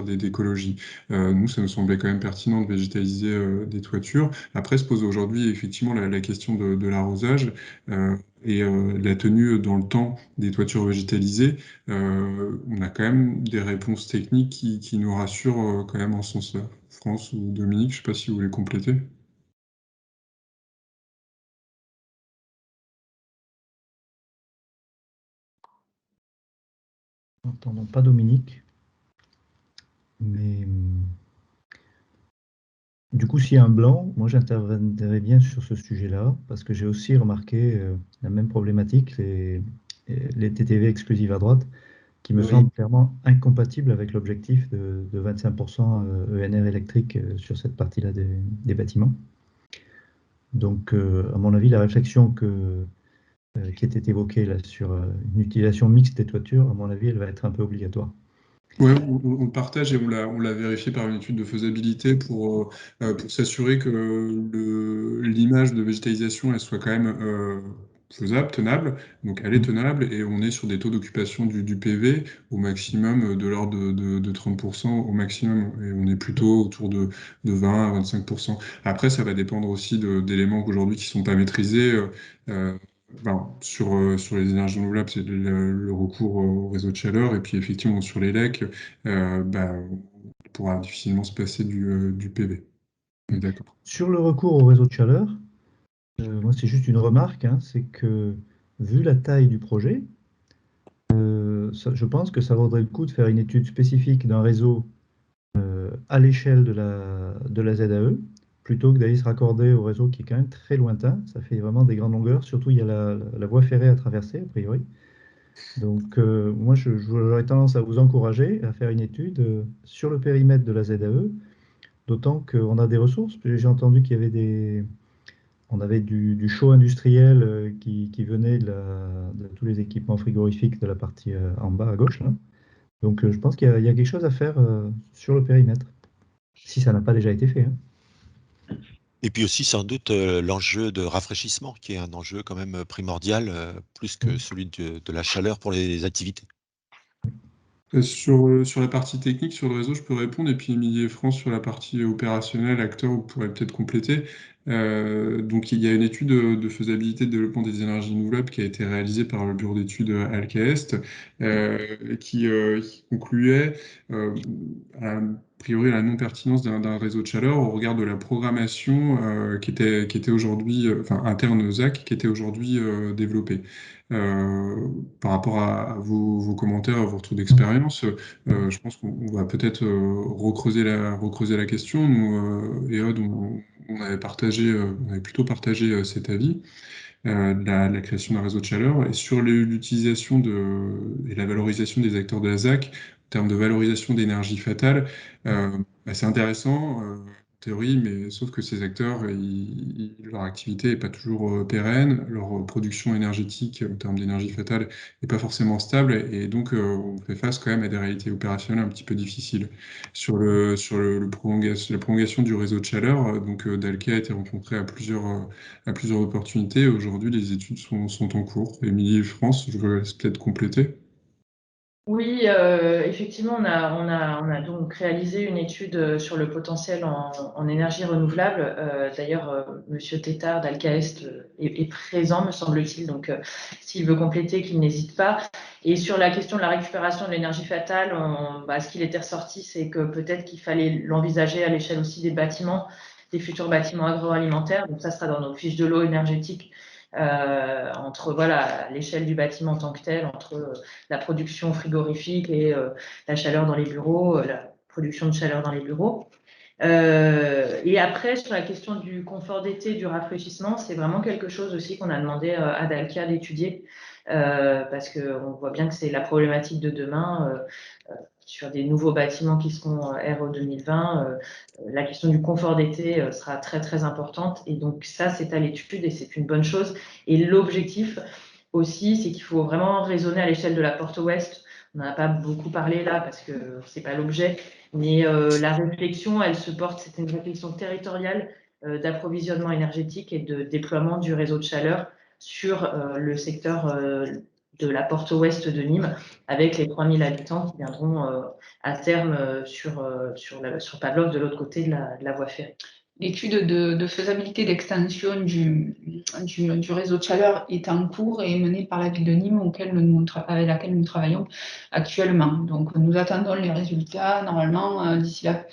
Speaker 9: d'écologie. Nous, ça nous semblait quand même pertinent de végétaliser des toitures. Après, se pose aujourd'hui effectivement la question de l'arrosage et la tenue dans le temps des toitures végétalisées. On a quand même des réponses techniques qui nous rassurent quand même en ce sens-là. France ou Dominique, je ne sais pas si vous voulez compléter.
Speaker 6: N'entendons pas Dominique. Mais du coup, s'il y a un blanc, moi j'interviendrai bien sur ce sujet-là, parce que j'ai aussi remarqué la même problématique, les TTV exclusives à droite, qui me
Speaker 9: Oui.
Speaker 6: semblent clairement incompatibles avec l'objectif de 25% ENR électrique sur cette partie-là des bâtiments. Donc, à mon avis, la réflexion qui était évoquée là, sur une utilisation mixte des toitures, à mon avis, elle va être un peu obligatoire.
Speaker 9: Oui, on le partage et on l'a vérifié par une étude de faisabilité pour s'assurer que l'image de végétalisation elle soit quand même faisable, tenable. Donc elle est tenable et on est sur des taux d'occupation du PV au maximum de l'ordre de 30% au maximum et on est plutôt autour de 20 à 25%. Après, ça va dépendre aussi d'éléments qu'aujourd'hui qui ne sont pas maîtrisés. Sur les énergies renouvelables, c'est le recours au réseau de chaleur. Et puis, effectivement, sur les LEC, on pourra difficilement se passer du PV. On est d'accord.
Speaker 6: Sur le recours au réseau de chaleur, moi, c'est juste une remarque, hein, c'est que vu la taille du projet, je pense que ça vaudrait le coup de faire une étude spécifique d'un réseau à l'échelle de la ZAE, plutôt que d'aller se raccorder au réseau qui est quand même très lointain. Ça fait vraiment des grandes longueurs, surtout il y a la voie ferrée à traverser, a priori. Donc, moi, j'aurais tendance à vous encourager à faire une étude sur le périmètre de la ZAE, d'autant qu'on a des ressources. J'ai entendu qu'il y avait on avait du chaud industriel qui venait de tous les équipements frigorifiques de la partie en bas à gauche, là. Donc, je pense qu'il y a quelque chose à faire sur le périmètre, si ça n'a pas déjà été fait, hein.
Speaker 3: Et puis aussi, sans doute, l'enjeu de rafraîchissement, qui est un enjeu quand même primordial, plus que celui de la chaleur pour les activités.
Speaker 9: Sur la partie technique, sur le réseau, je peux répondre. Et puis, Émilie et France, sur la partie opérationnelle, acteur, vous pourrez peut-être compléter. Donc, il y a une étude de faisabilité de développement des énergies renouvelables qui a été réalisée par le bureau d'études Alcaest, qui concluait a priori la non-pertinence d'un réseau de chaleur au regard de la programmation qui était aujourd'hui, enfin interne aux ZAC, qui était aujourd'hui développée. Par rapport à vos commentaires, à vos retours d'expérience, je pense qu'on va peut-être recreuser la question. Nous, EOD, on avait plutôt partagé cet avis de la création d'un réseau de chaleur et sur l'utilisation et la valorisation des acteurs de la ZAC en termes de valorisation d'énergie fatale. C'est intéressant en théorie, mais sauf que ces acteurs, leur activité n'est pas toujours pérenne, leur production énergétique en termes d'énergie fatale n'est pas forcément stable et donc on fait face quand même à des réalités opérationnelles un petit peu difficiles. La prolongation du réseau de chaleur, Dalkia a été rencontré à plusieurs opportunités. Aujourd'hui, les études sont en cours. Émilie et France, je vous laisse peut-être compléter.
Speaker 11: Oui, effectivement, on a donc réalisé une étude sur le potentiel en énergie renouvelable. D'ailleurs, Monsieur Tétard d'Alcaest est présent, me semble-t-il. Donc, s'il veut compléter, qu'il n'hésite pas. Et sur la question de la récupération de l'énergie fatale, ce qu'il était ressorti, c'est que peut-être qu'il fallait l'envisager à l'échelle aussi des bâtiments, des futurs bâtiments agroalimentaires. Donc, ça sera dans nos fiches de l'eau énergétique. Entre l'échelle du bâtiment en tant que tel, entre la production frigorifique et la chaleur dans les bureaux, la production de chaleur dans les bureaux. Et après, sur la question du confort d'été, du rafraîchissement, c'est vraiment quelque chose aussi qu'on a demandé à Dalkia d'étudier, parce qu'on voit bien que c'est la problématique de demain. Sur des nouveaux bâtiments qui seront RE 2020, la question du confort d'été sera très très importante. Et donc ça, c'est à l'étude et c'est une bonne chose. Et l'objectif aussi, c'est qu'il faut vraiment raisonner à l'échelle de la porte ouest. On n'en a pas beaucoup parlé là parce que c'est pas l'objet, mais la réflexion, elle se porte, c'est une réflexion territoriale d'approvisionnement énergétique et de déploiement du réseau de chaleur sur le secteur de la porte ouest de Nîmes, avec les 3000 habitants qui viendront à terme sur Pavlov, de l'autre côté de la voie ferrée.
Speaker 10: L'étude de faisabilité d'extension du réseau de chaleur est en cours et est menée par la ville de Nîmes avec laquelle nous travaillons actuellement. Donc, nous attendons les résultats normalement d'ici la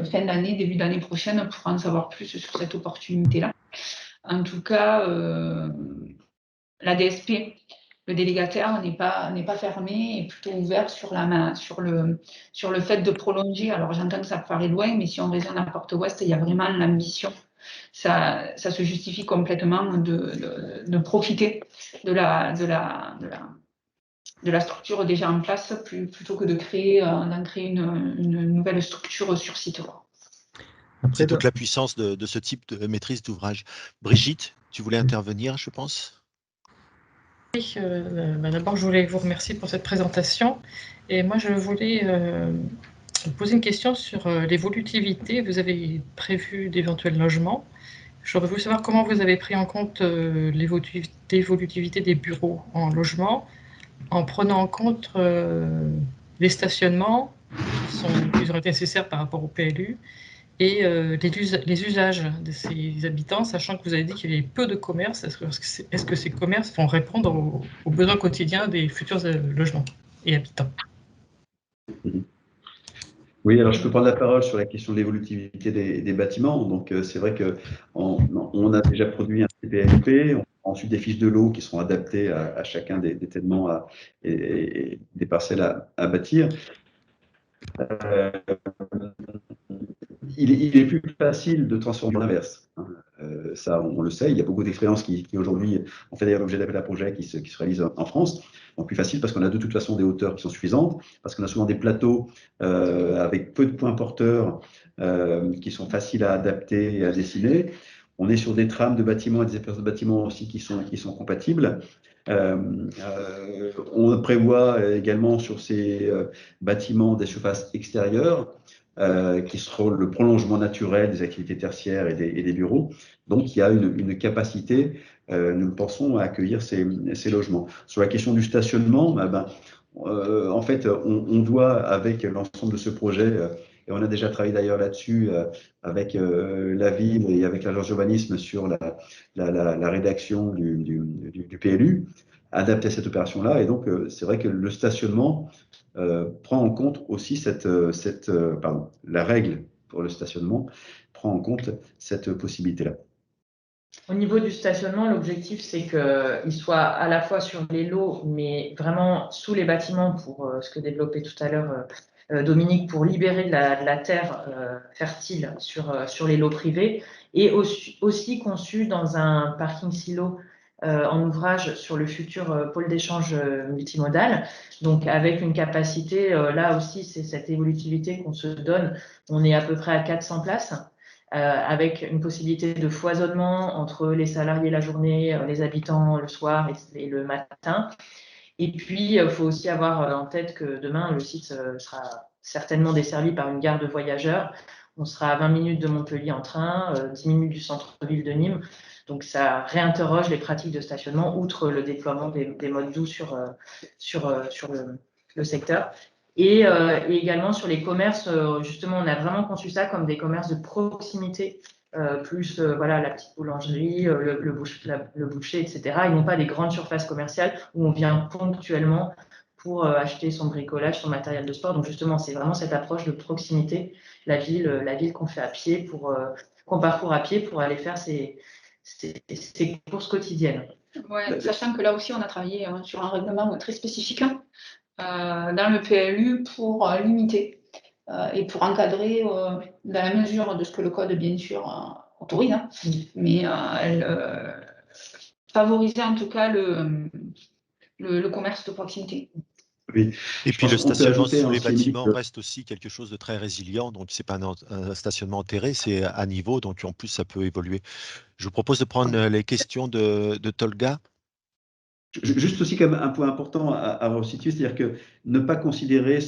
Speaker 10: fin d'année, début d'année prochaine, pour en savoir plus sur cette opportunité-là. En tout cas, la DSP, le délégataire n'est pas fermé et plutôt ouvert sur le fait de prolonger. Alors j'entends que ça paraît loin, mais si on raisonne à Porte Ouest, il y a vraiment l'ambition. Ça se justifie complètement de profiter de la structure déjà en place plutôt que d'en créer une nouvelle structure sur site.
Speaker 3: C'est toute la puissance de ce type de maîtrise d'ouvrage. Brigitte, tu voulais intervenir, je pense?
Speaker 5: Oui, d'abord, je voulais vous remercier pour cette présentation. Et moi, je voulais vous poser une question sur l'évolutivité. Vous avez prévu d'éventuels logements. J'aurais voulu savoir comment vous avez pris en compte l'évolutivité des bureaux en logement, en prenant en compte les stationnements qui sont nécessaires par rapport au PLU, et les usages de ces habitants, sachant que vous avez dit qu'il y avait peu de commerces. Est-ce que ces commerces vont répondre aux besoins quotidiens des futurs logements et habitants?
Speaker 13: Oui, alors je peux prendre la parole sur la question de l'évolutivité des bâtiments. Donc, c'est vrai qu'on a déjà produit un CPLP, on a ensuite des fiches de lot qui sont adaptées à chacun des tènements et des parcelles à bâtir. Il est plus facile de transformer l'inverse. Ça, on le sait. Il y a beaucoup d'expériences qui aujourd'hui ont fait d'ailleurs l'objet d'appels à projets qui se réalisent en France. Donc plus facile parce qu'on a de toute façon des hauteurs qui sont suffisantes, parce qu'on a souvent des plateaux avec peu de points porteurs qui sont faciles à adapter et à dessiner. On est sur des trames de bâtiments et des épaisseurs de bâtiments aussi qui sont compatibles. On prévoit également sur ces bâtiments des surfaces extérieures qui seront le prolongement naturel des activités tertiaires et des bureaux. Donc, il y a une capacité, nous le pensons, à accueillir ces logements. Sur la question du stationnement, en fait, on doit, avec l'ensemble de ce projet, et on a déjà travaillé d'ailleurs là-dessus avec la ville et avec l'agence d'urbanisme sur la rédaction du PLU, adapter à cette opération-là. Et donc, c'est vrai que le stationnement prend en compte aussi la règle pour le stationnement prend en compte cette possibilité-là.
Speaker 11: Au niveau du stationnement, l'objectif, c'est qu'il soit à la fois sur les lots, mais vraiment sous les bâtiments, pour ce que développait tout à l'heure Dominique, pour libérer de la terre fertile sur les lots privés, et aussi conçu dans un parking silo en ouvrage sur le futur pôle d'échange multimodal. Donc, avec une capacité, là aussi, c'est cette évolutivité qu'on se donne. On est à peu près à 400 places. Avec une possibilité de foisonnement entre les salariés la journée, les habitants le soir et le matin. Et puis, il faut aussi avoir en tête que demain, le site sera certainement desservi par une gare de voyageurs. On sera à 20 minutes de Montpellier en train, 10 minutes du centre-ville de Nîmes. Donc, ça réinterroge les pratiques de stationnement, outre le déploiement des modes doux sur le secteur. Et également sur les commerces, justement, on a vraiment conçu ça comme des commerces de proximité, plus voilà, la petite boulangerie, le boucher, etc. Et non pas des grandes surfaces commerciales où on vient ponctuellement pour acheter son bricolage, son matériel de sport. Donc justement, c'est vraiment cette approche de proximité, la ville qu'on fait à pied, qu'on parcourt à pied pour aller faire ses courses quotidiennes.
Speaker 10: Ouais, sachant que là aussi, on a travaillé sur un règlement très spécifique dans le PLU pour limiter et pour encadrer dans la mesure de ce que le code, bien sûr, autorise, hein, mais favoriser en tout cas le commerce de proximité.
Speaker 13: Oui.
Speaker 3: Et puis le
Speaker 13: pense qu'on peut
Speaker 3: stationnement
Speaker 13: ajouter
Speaker 3: sous les
Speaker 13: aussi, Émilie,
Speaker 3: bâtiments
Speaker 13: que-
Speaker 3: reste aussi quelque chose de très résilient. Donc, c'est pas un stationnement enterré, c'est à niveau. Donc, en plus, ça peut évoluer. Je vous propose de prendre les questions de Tolga.
Speaker 13: Juste aussi comme un point important à resituer, c'est-à-dire que ne pas considérer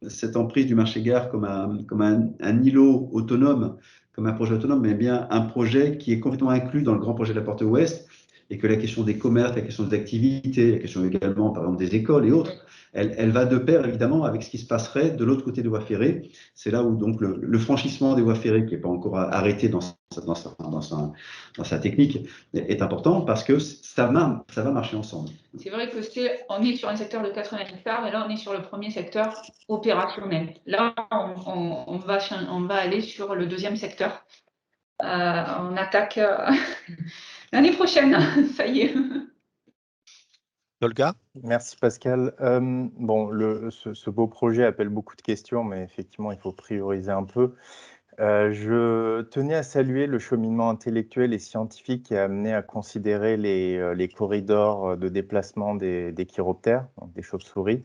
Speaker 13: cette emprise du marché gare comme un îlot autonome, comme un projet autonome, mais bien un projet qui est complètement inclus dans le grand projet de la Porte Ouest, et que la question des commerces, la question des activités, la question également, par exemple, des écoles et autres, elle va de pair, évidemment, avec ce qui se passerait de l'autre côté des voies ferrées. C'est là où donc le franchissement des voies ferrées, qui n'est pas encore arrêté dans sa technique, est important parce que ça va marcher ensemble.
Speaker 10: C'est vrai que on est sur un secteur de 80 hectares et là, on est sur le premier secteur opérationnel. Là, on va aller sur le deuxième secteur. On attaque l'année prochaine, ça y est.
Speaker 3: Tolga?
Speaker 7: Merci Pascal. Bon, ce beau projet appelle beaucoup de questions, mais effectivement, il faut prioriser un peu. Je tenais à saluer le cheminement intellectuel et scientifique qui a amené à considérer les corridors de déplacement des chiroptères, donc des chauves-souris.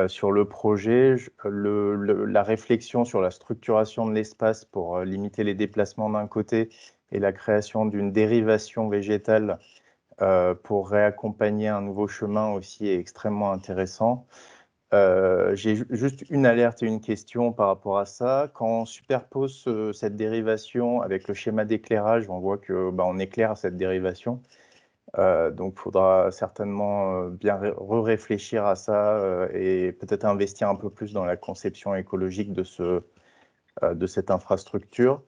Speaker 7: Sur le projet, la réflexion sur la structuration de l'espace pour limiter les déplacements d'un côté et la création d'une dérivation végétale pour réaccompagner un nouveau chemin aussi est extrêmement intéressant. J'ai juste une alerte et une question par rapport à ça. Quand on superpose cette dérivation avec le schéma d'éclairage, on voit que on éclaire cette dérivation. Donc, il faudra certainement bien réfléchir à ça et peut-être investir un peu plus dans la conception écologique de cette infrastructure.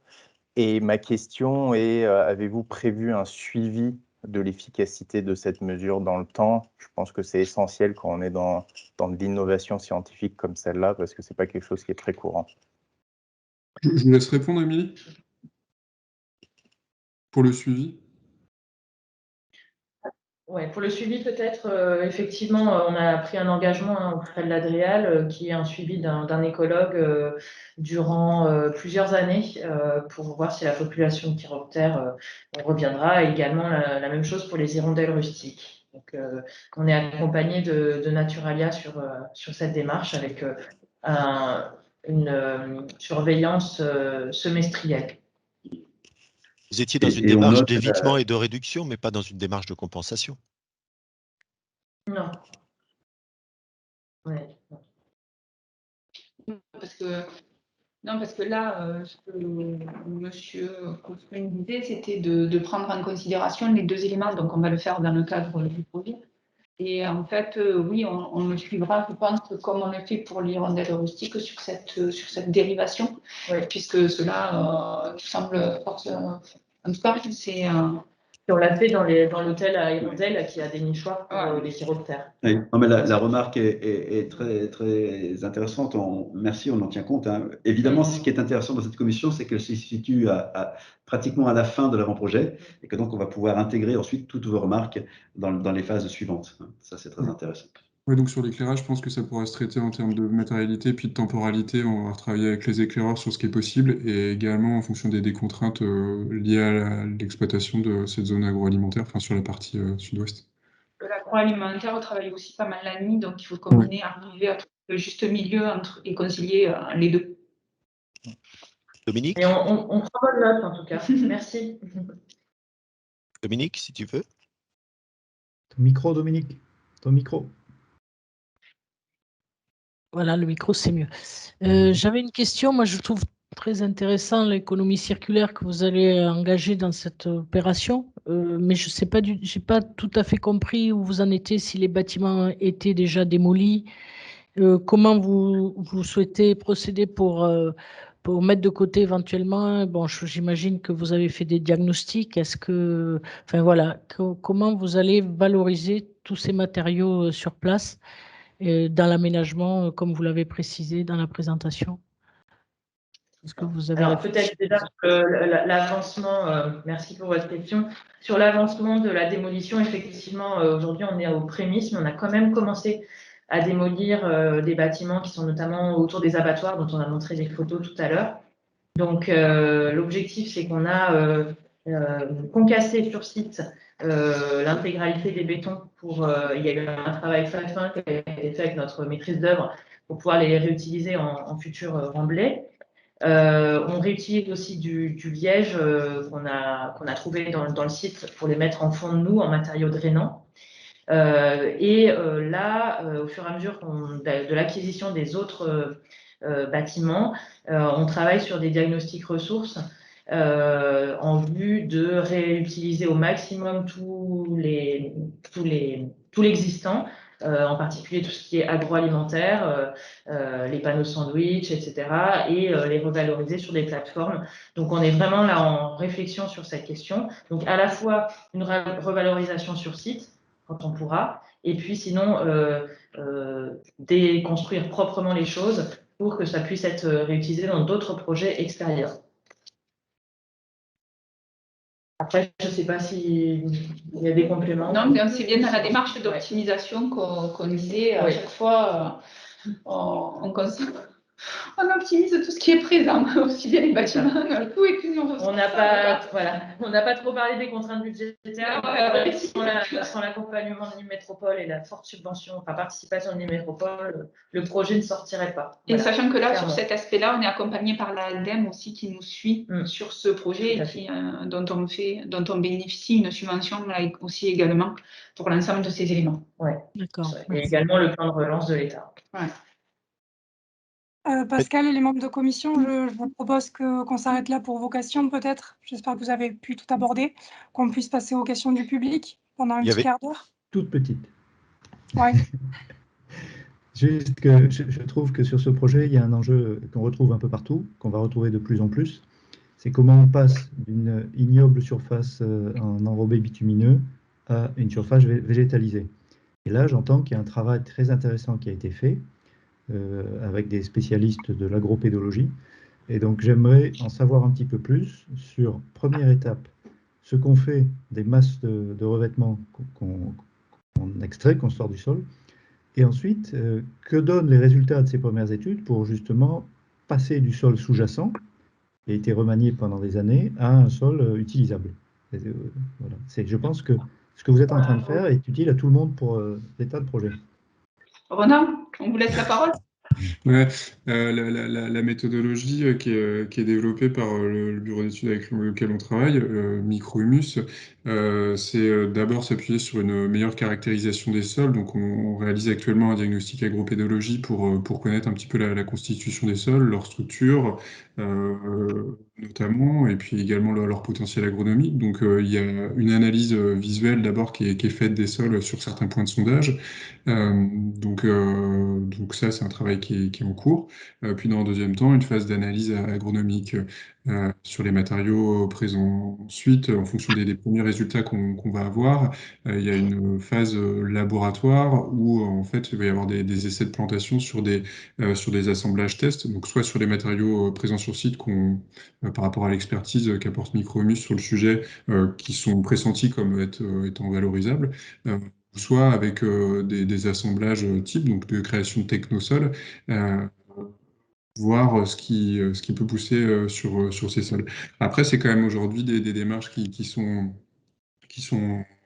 Speaker 7: Et ma question est, avez-vous prévu un suivi de l'efficacité de cette mesure dans le temps? Je pense que c'est essentiel quand on est dans de l'innovation scientifique comme celle-là, parce que ce n'est pas quelque chose qui est très courant.
Speaker 9: Je vous laisse répondre, Émilie. Pour le suivi.
Speaker 11: Ouais, pour le suivi, peut-être, effectivement, on a pris un engagement auprès de l'Adréal, qui est un suivi d'un écologue durant plusieurs années pour voir si la population de chiroptères reviendra. Et également, la même chose pour les hirondelles rustiques. Donc, on est accompagné de Naturalia sur cette démarche avec une surveillance semestrielle.
Speaker 3: Vous étiez dans une démarche d'évitement et de réduction, mais pas dans une démarche de compensation.
Speaker 11: Non. Ouais.
Speaker 10: Parce que là, ce que monsieur Coscune disait, c'était de prendre en considération les deux éléments. Donc, on va le faire dans le cadre du projet. Et en fait, oui, on le suivra, je pense, comme on le fait pour l'hirondelle rustique sur cette dérivation, puisque cela semble forcément. En tout cas, c'est.
Speaker 11: On l'a fait dans l'hôtel à Hirondelle qui a des nichoirs pour les chiroptères.
Speaker 13: Oui. Non, mais la remarque est très, très intéressante. Merci, on en tient compte. Hein. Évidemment, ce qui est intéressant dans cette commission, c'est qu'elle se situe pratiquement à la fin de l'avant-projet et que donc on va pouvoir intégrer ensuite toutes vos remarques dans les phases suivantes. Ça, c'est très intéressant.
Speaker 9: Oui, donc sur l'éclairage, je pense que ça pourra se traiter en termes de matérialité puis de temporalité. On va retravailler avec les éclaireurs sur ce qui est possible et également en fonction des contraintes liées à l'exploitation de cette zone agroalimentaire, enfin sur la partie sud-ouest.
Speaker 10: L'agroalimentaire, on travaille aussi pas mal la nuit, donc il faut combiner, arriver à trouver le juste milieu et concilier les deux.
Speaker 3: Dominique?
Speaker 11: Et on prend bonne note en tout cas. Merci.
Speaker 3: Dominique, si tu veux.
Speaker 6: Ton micro, Dominique. Ton micro.
Speaker 8: Voilà, le micro, c'est mieux. J'avais une question. Moi, je trouve très intéressant l'économie circulaire que vous allez engager dans cette opération, mais je sais pas, j'ai pas tout à fait compris où vous en étiez, si les bâtiments étaient déjà démolis Comment vous souhaitez procéder pour mettre de côté éventuellement, bon, j'imagine que vous avez fait des diagnostics, enfin voilà, comment vous allez valoriser tous ces matériaux sur place dans l'aménagement, comme vous l'avez précisé dans la présentation? Est-ce que vous avez
Speaker 11: Alors
Speaker 8: réfléchi?
Speaker 11: peut-être déjà l'avancement, merci pour votre question. Sur l'avancement de la démolition, effectivement, aujourd'hui on est aux prémices, mais on a quand même commencé à démolir des bâtiments qui sont notamment autour des abattoirs, dont on a montré des photos tout à l'heure. Donc l'objectif, c'est qu'on a concassé sur site l'intégralité des bétons il y a eu un travail très fin qui a été fait avec notre maîtrise d'œuvre pour pouvoir les réutiliser en futur remblai. On réutilise aussi du liège qu'on a trouvé dans le site pour les mettre en fond de nous en matériaux drainants. Là, au fur et à mesure de l'acquisition des autres bâtiments, on travaille sur des diagnostics ressources en vue de réutiliser au maximum tout l'existant, en particulier tout ce qui est agroalimentaire, les panneaux sandwich, etc., et les revaloriser sur des plateformes. Donc, on est vraiment là en réflexion sur cette question. Donc, à la fois une revalorisation sur site, quand on pourra, et puis sinon, déconstruire proprement les choses pour que ça puisse être réutilisé dans d'autres projets extérieurs. Après, je ne sais pas s'il y a des compléments.
Speaker 10: Non, mais c'est bien dans la démarche d'optimisation qu'on disait à chaque fois, on optimise tout ce qui est présent, aussi bien les bâtiments, tout est une ressource.
Speaker 11: On n'a pas trop parlé des contraintes budgétaires. Sans l'accompagnement de Nîmes-Métropole et la forte subvention, enfin participation de Nîmes-Métropole, le projet ne sortirait pas.
Speaker 10: Et sachant que là, sur cet aspect-là, on est accompagné par l'ADEME aussi qui nous suit sur ce projet et dont on bénéficie une subvention là, aussi également pour l'ensemble de ces éléments.
Speaker 11: Ouais.
Speaker 8: D'accord.
Speaker 11: Et également le plan de relance de l'État.
Speaker 10: Ouais.
Speaker 1: Pascal et les membres de commission, je vous propose qu'on s'arrête là pour vos questions peut-être. J'espère que vous avez pu tout aborder, qu'on puisse passer aux questions du public pendant un petit quart d'heure.
Speaker 6: Toute petite.
Speaker 1: Ouais.
Speaker 6: Juste que je trouve que sur ce projet, il y a un enjeu qu'on retrouve un peu partout, qu'on va retrouver de plus en plus. C'est comment on passe d'une ignoble surface en enrobé bitumineux à une surface végétalisée. Et là, j'entends qu'il y a un travail très intéressant qui a été fait avec des spécialistes de l'agropédologie. Et donc, j'aimerais en savoir un petit peu plus sur, première étape, ce qu'on fait des masses de revêtement qu'on extrait, qu'on sort du sol. Et ensuite, que donnent les résultats de ces premières études pour justement passer du sol sous-jacent, qui a été remanié pendant des années, à un sol utilisable. Voilà. Je pense que ce que vous êtes en train de faire est utile à tout le monde pour des tas de projets.
Speaker 10: Ronan, on vous laisse la parole.
Speaker 9: Ouais, la méthodologie qui est développée par le bureau d'études avec lequel on travaille, Microhumus, c'est d'abord s'appuyer sur une meilleure caractérisation des sols. Donc, on réalise actuellement un diagnostic agropédologie pour connaître un petit peu la constitution des sols, leur structure, notamment, et puis également leur potentiel agronomique. Donc, il y a une analyse visuelle d'abord qui est faite des sols sur certains points de sondage. Donc ça, c'est un travail qui est en cours. Puis dans un deuxième temps, une phase d'analyse agronomique sur les matériaux présents. Ensuite, en fonction des premiers résultats qu'on va avoir, il y a une phase laboratoire où en fait il va y avoir des essais de plantation sur des assemblages tests, donc soit sur les matériaux présents sur site par rapport à l'expertise qu'apporte Microhumus sur le sujet, qui sont pressentis comme étant valorisables. Soit avec des assemblages type, donc de création de technosols, voir ce qui peut pousser sur ces sols. Après, c'est quand même aujourd'hui des démarches qui sont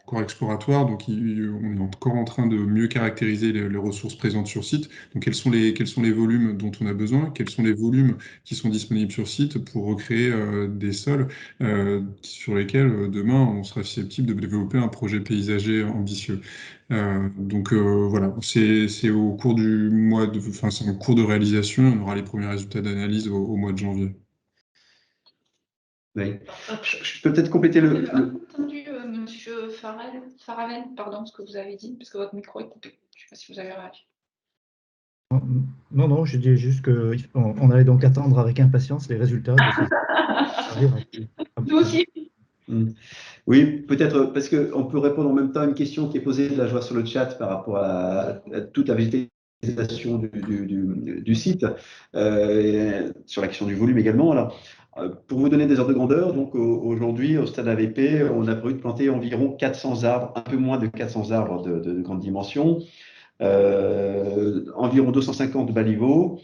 Speaker 9: encore exploratoires, donc on est encore en train de mieux caractériser les ressources présentes sur site. Donc quels sont les volumes dont on a besoin, quels sont les volumes qui sont disponibles sur site pour recréer des sols sur lesquels demain on sera susceptible de développer un projet paysager ambitieux. Donc voilà, c'est au cours c'est en cours de réalisation, on aura les premiers résultats d'analyse au mois de janvier.
Speaker 13: Oui. Je peux peut-être compléter
Speaker 10: Vous avez entendu, monsieur Faravel, pardon, ce que vous avez dit, parce que votre micro est coupé. Je ne sais pas si vous avez réagi.
Speaker 6: Non, non, je dis juste qu'on allait donc attendre avec impatience les résultats de ces...
Speaker 10: Nous aussi.
Speaker 13: Oui, peut-être parce qu'on peut répondre en même temps à une question qui est posée, là je vois sur le chat par rapport à toute la végétalisation du site, sur la question du volume également. Alors, pour vous donner des ordres de grandeur, donc aujourd'hui au stade AVP, on a prévu de planter environ 400 arbres, un peu moins de 400 arbres de grande dimension, environ 250 baliveaux,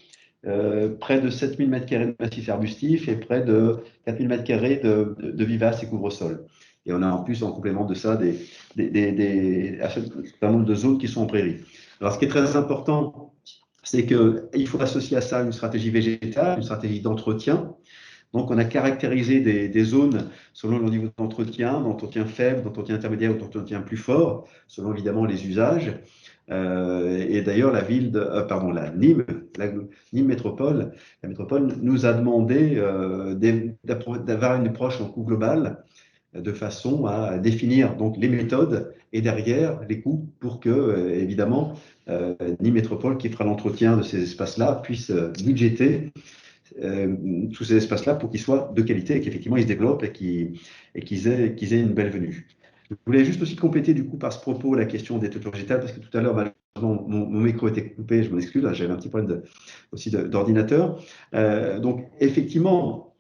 Speaker 13: près de 7000 m² de massifs arbustifs et près de 4000 m² de vivaces et couvre-sol. Et on a en plus, en complément de ça, un certain nombre de zones qui sont en prairie. Alors, ce qui est très important, c'est qu'il faut associer à ça une stratégie végétale, une stratégie d'entretien. Donc, on a caractérisé des zones selon leur niveau d'entretien faible, d'entretien intermédiaire ou d'entretien plus fort, selon évidemment les usages. Et d'ailleurs, la Nîmes Métropole, la métropole nous a demandé d'avoir une approche en coût global, de façon à définir donc les méthodes et derrière les coûts pour que, évidemment, Nîmes Métropole, qui fera l'entretien de ces espaces-là, puisse budgéter tous ces espaces-là pour qu'ils soient de qualité et qu'effectivement ils se développent et qu'ils aient une belle venue. Je voulais juste aussi compléter du coup par ce propos la question des toitures végétales, parce que tout à l'heure, malheureusement, mon micro était coupé, je m'en excuse, j'avais un petit problème aussi d'ordinateur. Donc effectivement,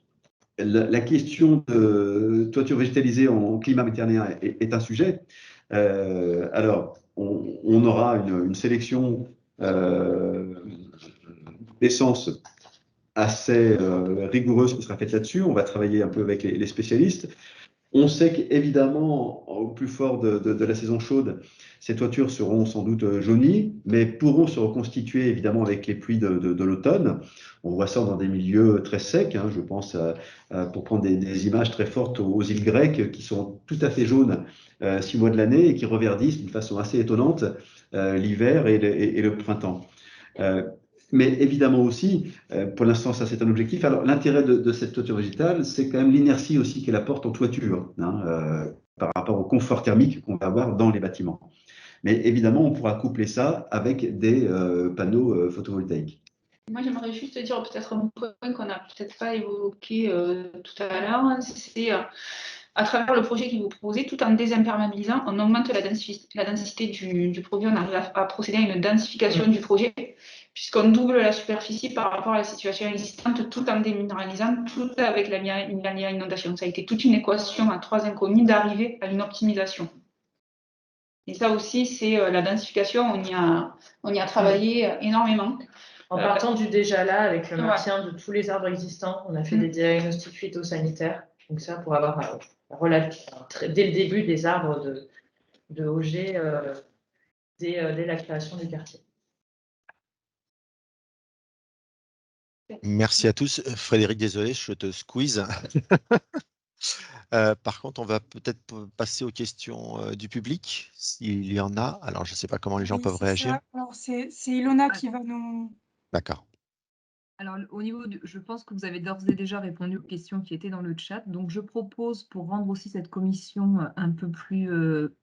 Speaker 13: la question de toiture végétalisée en climat méditerranéen est un sujet. Alors, on aura une sélection d'essence assez rigoureuse qui sera faite là-dessus. On va travailler un peu avec les spécialistes. On sait qu'évidemment, au plus fort de la saison chaude, ces toitures seront sans doute jaunies, mais pourront se reconstituer évidemment avec les pluies de l'automne. On voit ça dans des milieux très secs. Je pense, pour prendre des images très fortes, aux îles grecques qui sont tout à fait jaunes 6 mois de l'année et qui reverdissent d'une façon assez étonnante l'hiver et le printemps. Mais évidemment aussi, pour l'instant, ça c'est un objectif. Alors l'intérêt de cette toiture végétale, c'est quand même l'inertie aussi qu'elle apporte en toiture, par rapport au confort thermique qu'on va avoir dans les bâtiments. Mais évidemment, on pourra coupler ça avec des panneaux photovoltaïques.
Speaker 10: Moi, j'aimerais juste dire peut-être un point qu'on n'a peut-être pas évoqué tout à l'heure, c'est à travers le projet que vous proposez, tout en désimperméabilisant, on augmente la densité du projet, on arrive à procéder à une densification du projet, puisqu'on double la superficie par rapport à la situation existante, tout en déminéralisant, tout avec la inondation. Ça a été toute une équation à 3 inconnus d'arriver à une optimisation. Et ça aussi, c'est la densification, on y a travaillé énormément.
Speaker 11: En partant du déjà là, avec le maintien de tous les arbres existants, on a fait des diagnostics phytosanitaires. Donc ça, pour avoir dès le début des arbres de OG dès la création du quartier.
Speaker 3: Merci à tous. Frédéric, désolé, je te squeeze. Par contre, on va peut-être passer aux questions du public, s'il y en a. Alors, je ne sais pas comment les gens peuvent réagir.
Speaker 1: Alors, c'est Ilona qui va nous...
Speaker 3: D'accord.
Speaker 2: Alors, au niveau je pense que vous avez d'ores et déjà répondu aux questions qui étaient dans le chat. Donc, je propose, pour rendre aussi cette commission un peu plus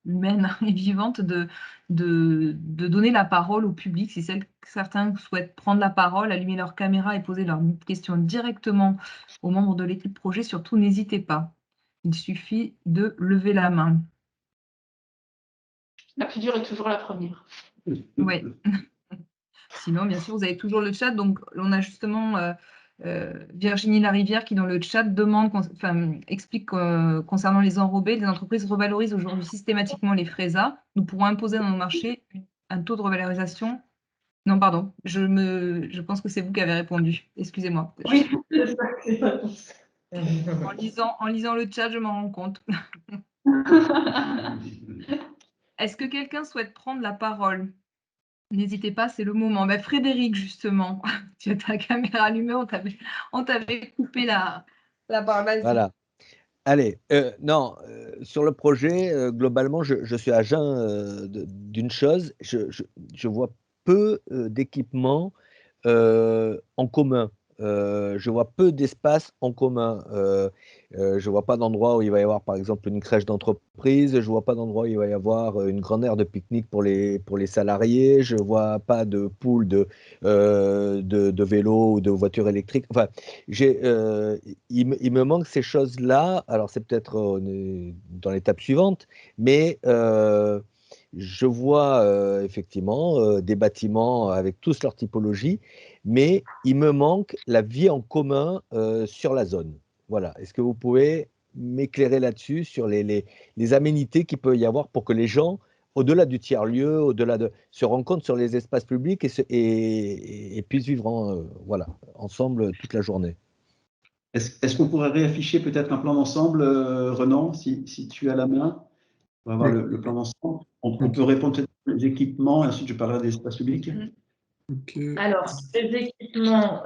Speaker 2: humaine et vivante, de donner la parole au public. Si certains souhaitent prendre la parole, allumer leur caméra et poser leurs questions directement aux membres de l'équipe projet, surtout n'hésitez pas. Il suffit de lever la main.
Speaker 10: La plus dure est toujours la première.
Speaker 2: Oui. Sinon, bien sûr, vous avez toujours le chat. Donc, on a justement Virginie Larivière qui, dans le chat, explique concernant les enrobés, les entreprises revalorisent aujourd'hui systématiquement les FRESA. Nous pourrons imposer dans nos marchés un taux de revalorisation. Non, pardon, je pense que c'est vous qui avez répondu. Excusez-moi.
Speaker 10: Oui,
Speaker 2: en lisant le chat, je m'en rends compte. Est-ce que quelqu'un souhaite prendre la parole ? N'hésitez pas, c'est le moment. Ben, Frédéric, justement, tu as ta caméra allumée, on t'avait coupé la parole.
Speaker 4: Voilà. Allez, sur le projet, globalement, je suis à jeun d'une chose, je vois peu d'équipements en commun je vois peu d'espace en commun. Je ne vois pas d'endroit où il va y avoir, par exemple, une crèche d'entreprise. Je ne vois pas d'endroit où il va y avoir une grande aire de pique-nique pour les salariés. Je ne vois pas de pool de vélos ou de voitures électriques. Enfin, il me manque ces choses-là. Alors, c'est peut-être dans l'étape suivante, mais je vois effectivement des bâtiments avec tous leur typologie, mais il me manque la vie en commun sur la zone. Voilà. Est-ce que vous pouvez m'éclairer là-dessus, sur les aménités qu'il peut y avoir pour que les gens, au-delà du tiers-lieu, au-delà se rencontrent sur les espaces publics et puissent vivre voilà, ensemble toute la journée?
Speaker 13: Est-ce qu'on pourrait réafficher peut-être un plan d'ensemble, Renan, si tu as la main? On va voir le plan d'ensemble. On peut répondre peut-être aux équipements, et ensuite je parlerai des espaces publics.
Speaker 11: Alors, ces équipements,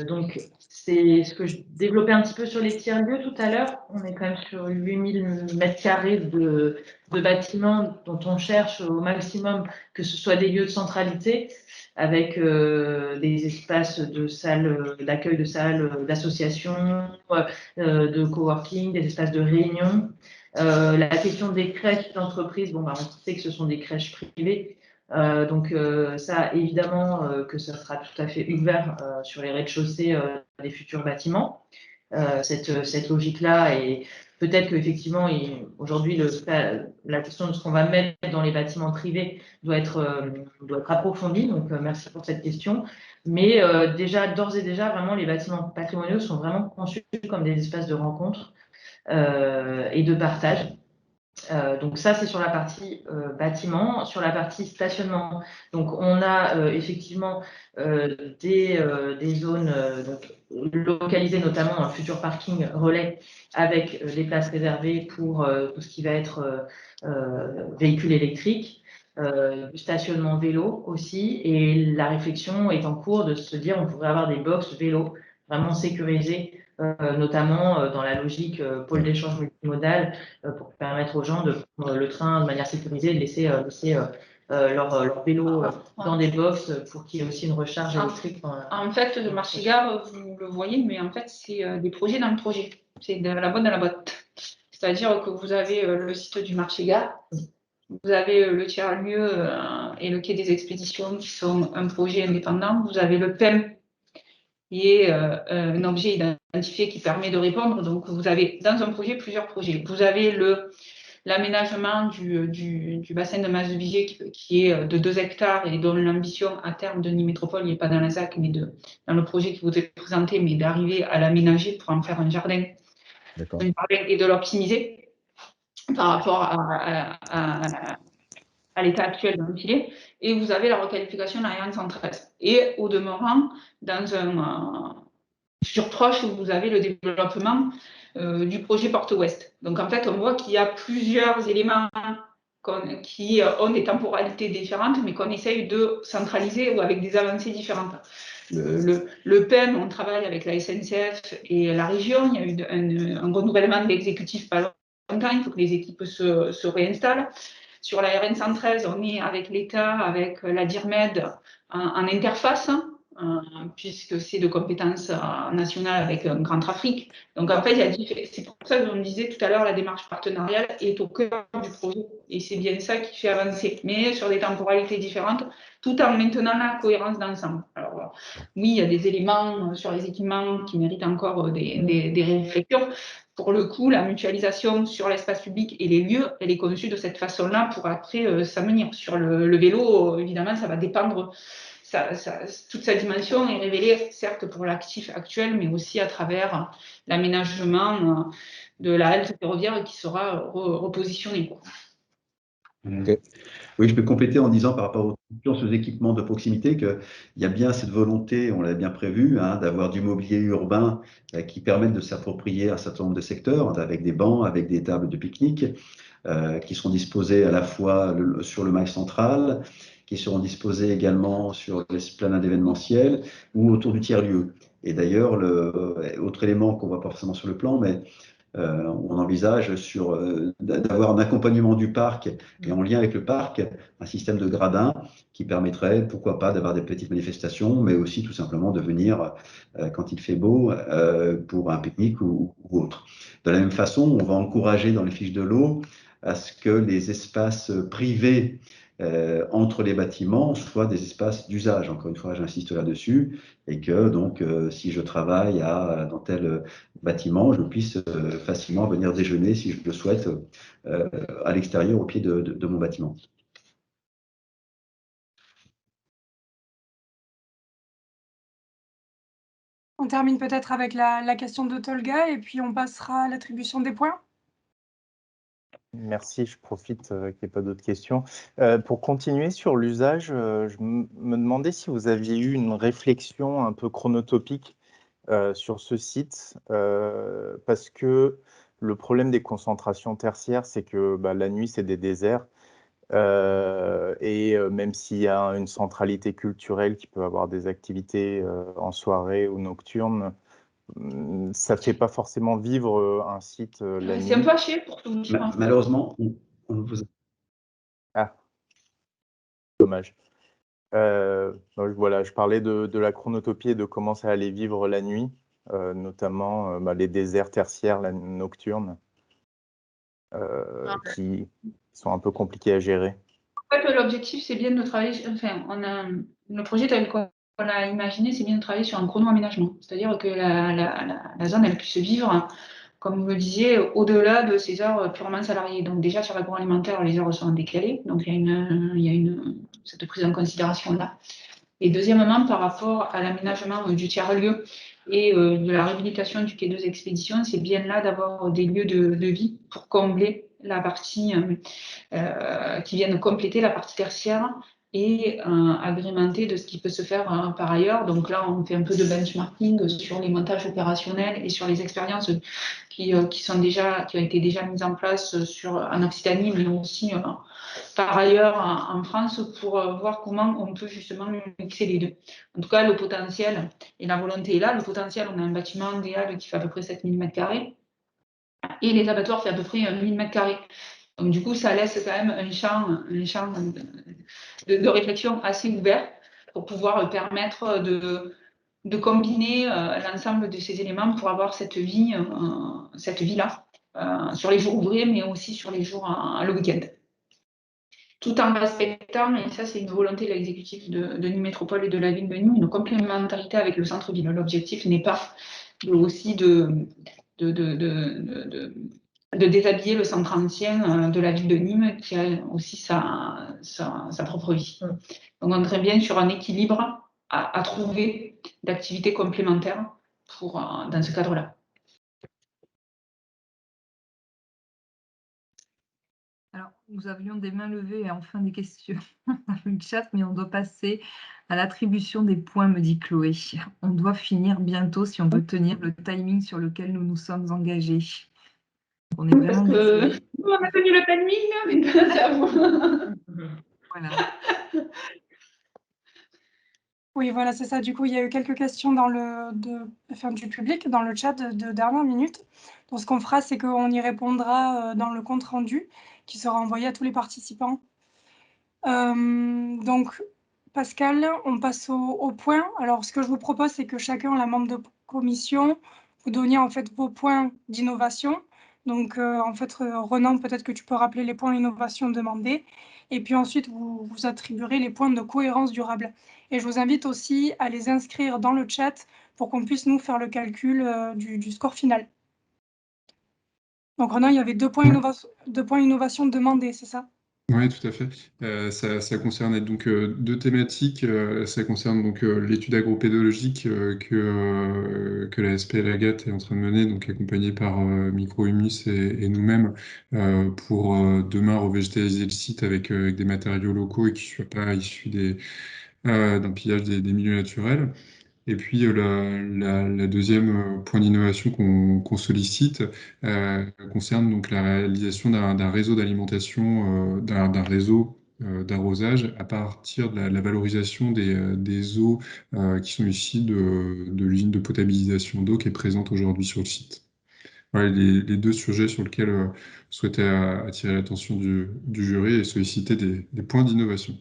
Speaker 11: donc c'est ce que je développais un petit peu sur les tiers-lieux tout à l'heure. On est quand même sur 8000 m² de bâtiments dont on cherche au maximum que ce soit des lieux de centralité, avec des espaces de salles, d'accueil de salles, d'associations, de coworking, des espaces de réunion. La question des crèches d'entreprise, bon, on sait que ce sont des crèches privées. Donc ça, évidemment, que ça sera tout à fait ouvert sur les rez-de-chaussée des futurs bâtiments. Cette logique-là, et peut-être qu'effectivement, aujourd'hui, la question de ce qu'on va mettre dans les bâtiments privés doit être approfondie. Donc merci pour cette question. Mais d'ores et déjà, vraiment, les bâtiments patrimoniaux sont vraiment conçus comme des espaces de rencontre et de partage. Donc ça, c'est sur la partie bâtiment. Sur la partie stationnement, donc on a effectivement des zones localisées notamment dans le futur parking relais, avec des places réservées pour tout ce qui va être véhicules électriques, du stationnement vélo aussi, et la réflexion est en cours de se dire on pourrait avoir des box vélo vraiment sécurisées, notamment dans la logique pôle d'échange multimodal, pour permettre aux gens de prendre le train de manière sécurisée, de laisser leur vélo dans des box pour qu'il y ait aussi une recharge électrique.
Speaker 10: En fait, le marché-gare, vous le voyez, mais en fait, c'est des projets dans le projet. C'est de la boîte dans la boîte. C'est-à-dire que vous avez le site du marché-gare, vous avez le tiers-lieu et le quai des expéditions qui sont un projet indépendant. Vous avez le PEM, qui est un objet identifié qui permet de répondre. Donc, vous avez dans un projet plusieurs projets. Vous avez l'aménagement du bassin de Massevigier qui est de 2 hectares et dont l'ambition à terme de Nîmes Métropole n'est pas dans la ZAC, mais dans le projet qui vous est présenté, mais d'arriver à l'aménager pour en faire un jardin et de l'optimiser par rapport à l'état actuel d'un filet. Et vous avez la requalification de la RN 113. Et au demeurant, dans un futur proche, vous avez le développement du projet Porte Ouest. Donc en fait, on voit qu'il y a plusieurs éléments qui ont des temporalités différentes, mais qu'on essaye de centraliser ou avec des avancées différentes. Le PEM, on travaille avec la SNCF et la région. Il y a eu un renouvellement de l'exécutif pas longtemps, il faut que les équipes se réinstallent. Sur la RN 113, on est avec l'État, avec la DIRMED en interface, puisque c'est de compétence nationale avec un grand trafic. Donc en fait, c'est pour ça que je me disais tout à l'heure, la démarche partenariale est au cœur du projet. Et c'est bien ça qui fait avancer, mais sur des temporalités différentes, tout en maintenant la cohérence d'ensemble. Alors oui, il y a des éléments sur les équipements qui méritent encore des réflexions. Pour le coup, la mutualisation sur l'espace public et les lieux, elle est conçue de cette façon-là pour après s'amener. Sur le vélo, évidemment, ça va dépendre, toute sa dimension est révélée, certes pour l'actif actuel, mais aussi à travers l'aménagement de la halte ferroviaire qui sera repositionnée.
Speaker 13: Oui, je peux compléter en disant par rapport aux équipements de proximité qu'il y a bien cette volonté, on l'a bien prévu, d'avoir du mobilier urbain qui permette de s'approprier un certain nombre de secteurs, avec des bancs, avec des tables de pique-nique, qui seront disposés à la fois sur le mail central, qui seront disposés également sur l'esplanade événementielle ou autour du tiers-lieu. Et d'ailleurs, autre élément qu'on voit pas forcément sur le plan, mais on envisage d'avoir un accompagnement du parc et en lien avec le parc, un système de gradins qui permettrait, pourquoi pas, d'avoir des petites manifestations, mais aussi tout simplement de venir quand il fait beau pour un pique-nique ou autre. De la même façon, on va encourager dans les fiches de l'eau à ce que les espaces privés entre les bâtiments soient des espaces d'usage. Encore une fois, j'insiste là-dessus, et que donc, si je travaille dans tel bâtiment, je puisse facilement venir déjeuner, si je le souhaite, à l'extérieur, au pied de mon bâtiment.
Speaker 1: On termine peut-être avec la question de Tolga, et puis on passera à l'attribution des points.
Speaker 7: Merci, je profite qu'il n'y ait pas d'autres questions. Pour continuer sur l'usage, je me demandais si vous aviez eu une réflexion un peu chronotopique sur ce site, parce que le problème des concentrations tertiaires, c'est que la nuit, c'est des déserts, et même s'il y a une centralité culturelle qui peut avoir des activités en soirée ou nocturne, ça ne fait pas forcément vivre un site la nuit.
Speaker 10: C'est un peu haché pour tout dire.
Speaker 13: Malheureusement, on vous...
Speaker 7: Ah, dommage. Donc voilà, je parlais de la chronotopie et de comment ça allait vivre la nuit, notamment les déserts tertiaires nocturnes, qui sont un peu compliqués à gérer.
Speaker 10: En fait, l'objectif, c'est bien de travailler, enfin, le projet tel qu'on l'a imaginé, c'est bien de travailler sur un chrono-aménagement. C'est-à-dire que la zone, elle puisse vivre, comme vous le disiez, au-delà de ces heures purement salariées. Donc déjà, sur l'agroalimentaire, les heures sont décalées. Donc il y a cette prise en considération-là. Et deuxièmement, par rapport à l'aménagement du tiers-lieu et de la réhabilitation du quai 2 Expéditions, c'est bien là d'avoir des lieux de vie pour combler la partie qui viennent compléter la partie tertiaire et agrémenter de ce qui peut se faire par ailleurs. Donc là, on fait un peu de benchmarking sur les montages opérationnels et sur les expériences qui ont été déjà mises en place en Occitanie, mais aussi par ailleurs en France, pour voir comment on peut justement mixer les deux. En tout cas, le potentiel et la volonté est là. Le potentiel, on a un bâtiment idéal qui fait à peu près 7000 m² et les abattoirs fait à peu près 1000 m². Donc du coup, ça laisse quand même un champ de réflexion assez ouvert pour pouvoir permettre de combiner l'ensemble de ces éléments pour avoir cette vie-là sur les jours ouvrés, mais aussi sur les jours le week-end. Tout en respectant, et ça c'est une volonté de l'exécutif de Nîmes Métropole et de la ville de Nîmes, une complémentarité avec le centre-ville. L'objectif n'est pas aussi de déshabiller le centre ancien de la ville de Nîmes, qui a aussi sa propre vie. Donc on est très bien sur un équilibre à trouver d'activités complémentaires dans ce cadre-là.
Speaker 2: Alors, nous avions des mains levées et enfin des questions dans le chat, mais on doit passer à l'attribution des points, me dit Chloé. On doit finir bientôt si on veut tenir le timing sur lequel nous nous sommes engagés. On est vraiment désolé.
Speaker 10: On a tenu le timing, mais c'est à vous.
Speaker 2: Voilà.
Speaker 1: Oui, voilà, c'est ça. Du coup, il y a eu quelques questions du public dans le chat de dernière minute. Donc, ce qu'on fera, c'est qu'on y répondra dans le compte-rendu qui sera envoyé à tous les participants. Donc, Pascal, on passe au point. Alors, ce que je vous propose, c'est que chacun, la membre de commission, vous donniez en fait vos points d'innovation. Donc, en fait, Renan, peut-être que tu peux rappeler les points d'innovation demandés. Et puis ensuite, vous attribuerez les points de cohérence durable. Et je vous invite aussi à les inscrire dans le chat pour qu'on puisse nous faire le calcul du score final. Donc, Renan, il y avait deux points innovation demandés, c'est ça ?
Speaker 9: Oui, tout à fait. Ça concerne donc deux thématiques. Ça concerne donc l'étude agropédologique que la SPL Agathe est en train de mener, donc accompagnée par Microhumus et nous-mêmes, pour demain revégétaliser le site avec des matériaux locaux et qui ne soient pas issus d'un pillage des milieux naturels. Et puis la deuxième point d'innovation qu'on sollicite concerne donc la réalisation d'un réseau d'alimentation, d'un réseau d'arrosage à partir de la valorisation des eaux qui sont issues de l'usine de potabilisation d'eau qui est présente aujourd'hui sur le site. voilà, les deux sujets sur lesquels je souhaitais attirer l'attention du jury et solliciter des points d'innovation.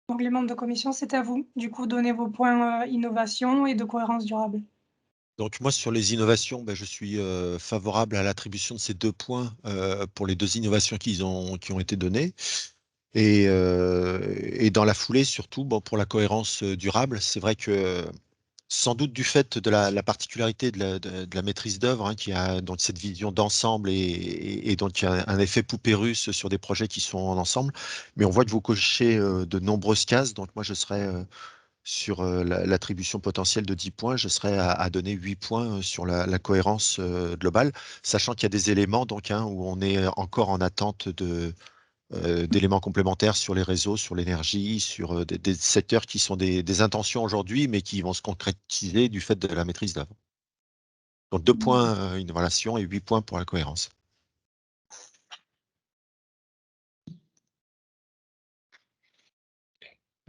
Speaker 1: Donc les membres de commission, c'est à vous. Du coup, donnez vos points innovation et de cohérence durable.
Speaker 3: Donc moi, sur les innovations, je suis favorable à l'attribution de ces 2 points pour les 2 innovations qui ont été données. Et dans la foulée, surtout, pour la cohérence durable, c'est vrai que sans doute du fait de la particularité de la maîtrise d'œuvre, qui a donc cette vision d'ensemble et donc il y a un effet poupée russe sur des projets qui sont en ensemble. Mais on voit que vous cochez de nombreuses cases. Donc moi, je serais sur l'attribution potentielle de 10 points, je serais à donner 8 points sur la cohérence globale, sachant qu'il y a des éléments donc, où on est encore en attente d'éléments complémentaires sur les réseaux, sur l'énergie, sur des secteurs qui sont des intentions aujourd'hui, mais qui vont se concrétiser du fait de la maîtrise d'œuvre. Donc 2 points innovation et 8 points pour la cohérence.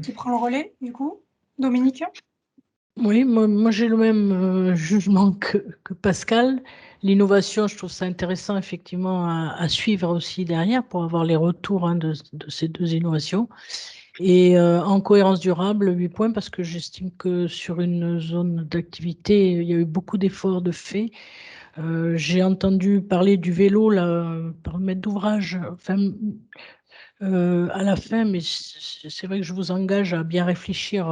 Speaker 1: Qui prend le relais, du coup? Dominique?
Speaker 8: Oui, moi j'ai le même jugement que Pascal. L'innovation, je trouve ça intéressant effectivement à suivre aussi derrière pour avoir les retours de ces 2 innovations. Et en cohérence durable, 8 points parce que j'estime que sur une zone d'activité, il y a eu beaucoup d'efforts de fait. J'ai entendu parler du vélo là, par le maître d'ouvrage. Enfin, à la fin, mais c'est vrai que je vous engage à bien réfléchir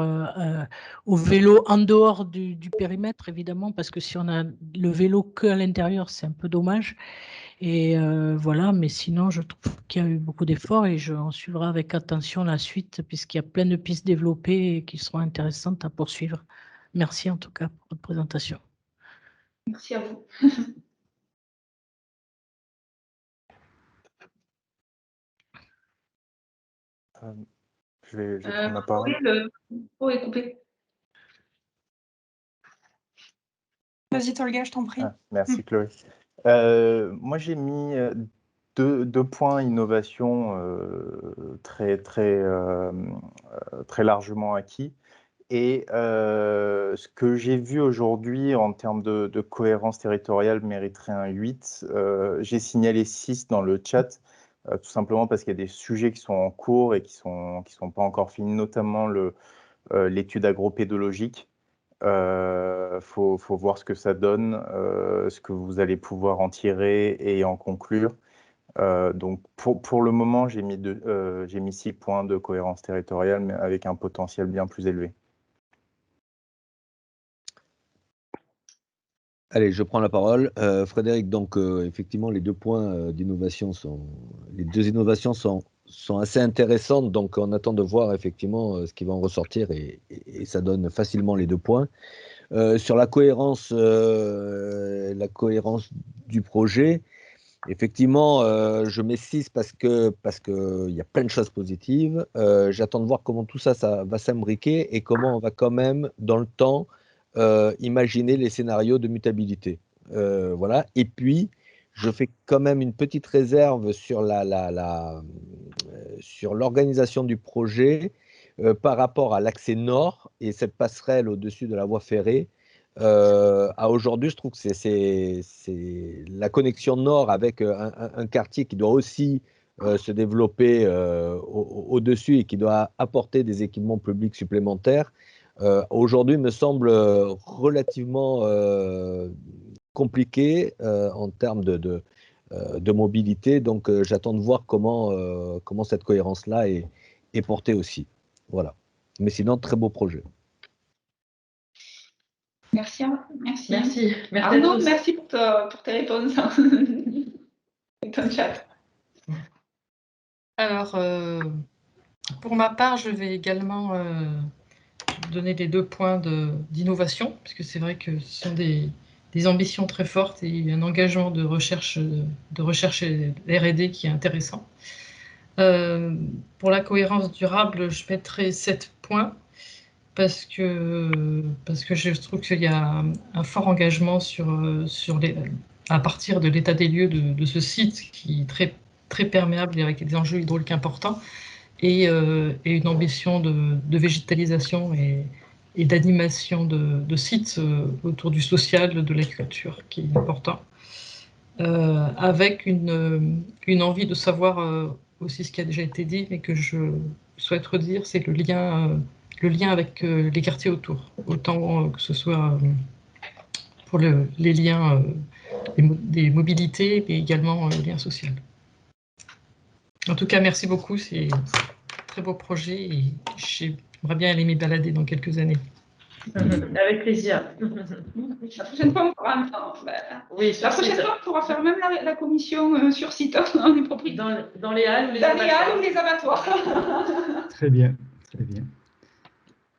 Speaker 8: au vélo en dehors du périmètre, évidemment, parce que si on a le vélo que à l'intérieur, c'est un peu dommage. Et voilà, mais sinon, je trouve qu'il y a eu beaucoup d'efforts et on suivra avec attention la suite, puisqu'il y a plein de pistes développées et qui seront intéressantes à poursuivre. Merci en tout cas pour votre présentation.
Speaker 10: Merci à vous.
Speaker 7: Je vais prendre la parole.
Speaker 10: Oui, le micro est coupé.
Speaker 1: Vas-y, Tolga, je t'en prie.
Speaker 7: Merci, Chloé. Moi, j'ai mis deux points innovation très largement acquis. Et ce que j'ai vu aujourd'hui en termes de cohérence territoriale mériterait un 8. J'ai signalé 6 dans le chat, tout simplement parce qu'il y a des sujets qui sont en cours et qui sont pas encore finis, notamment l'étude agropédologique. Faut voir ce que ça donne, ce que vous allez pouvoir en tirer et en conclure. Donc pour le moment, j'ai mis 6 points de cohérence territoriale, mais avec un potentiel bien plus élevé.
Speaker 4: Allez, je prends la parole. Frédéric, donc effectivement, les 2 points d'innovation les 2 innovations sont assez intéressantes, donc on attend de voir effectivement ce qui va en ressortir et ça donne facilement les 2 points. Sur la cohérence du projet, effectivement, je mets 6 parce que il y a plein de choses positives. J'attends de voir comment tout ça va s'imbriquer et comment on va quand même, dans le temps, imaginer les scénarios de mutabilité. Voilà. Et puis, je fais quand même une petite réserve sur sur l'organisation du projet par rapport à l'accès nord et cette passerelle au-dessus de la voie ferrée. À aujourd'hui, je trouve que c'est la connexion nord avec un quartier qui doit aussi se développer au-dessus et qui doit apporter des équipements publics supplémentaires. Aujourd'hui, me semble relativement compliqué en termes de mobilité. Donc, j'attends de voir comment cette cohérence-là est portée aussi. Voilà. Mais sinon, très beau projet.
Speaker 10: Merci.
Speaker 11: Merci.
Speaker 10: Arnaud, merci pour tes réponses et ton chat.
Speaker 5: Alors, pour ma part, je vais également donner les 2 points d'innovation, puisque c'est vrai que ce sont des ambitions très fortes et un engagement de recherche et R&D qui est intéressant. Pour la cohérence durable, je mettrai 7 points parce que je trouve qu'il y a un fort engagement à partir de l'état des lieux de ce site qui est très perméable et avec des enjeux hydrauliques importants et une ambition de végétalisation et d'animation de sites autour du social, de la culture, qui est important. Avec une envie de savoir aussi ce qui a déjà été dit, mais que je souhaite redire, c'est le lien avec les quartiers autour, autant que ce soit pour les liens des mobilités, mais également le lien social. En tout cas, merci beaucoup, c'est un très beau projet et j'aimerais bien aller m'y balader dans quelques années.
Speaker 11: Avec plaisir.
Speaker 10: La prochaine fois, on pourra,
Speaker 11: oui,
Speaker 10: la prochaine fois, on pourra faire même la commission sur site. On est propriétaire.
Speaker 11: Dans les halles ou les
Speaker 10: abattoirs.
Speaker 6: Très bien, très bien.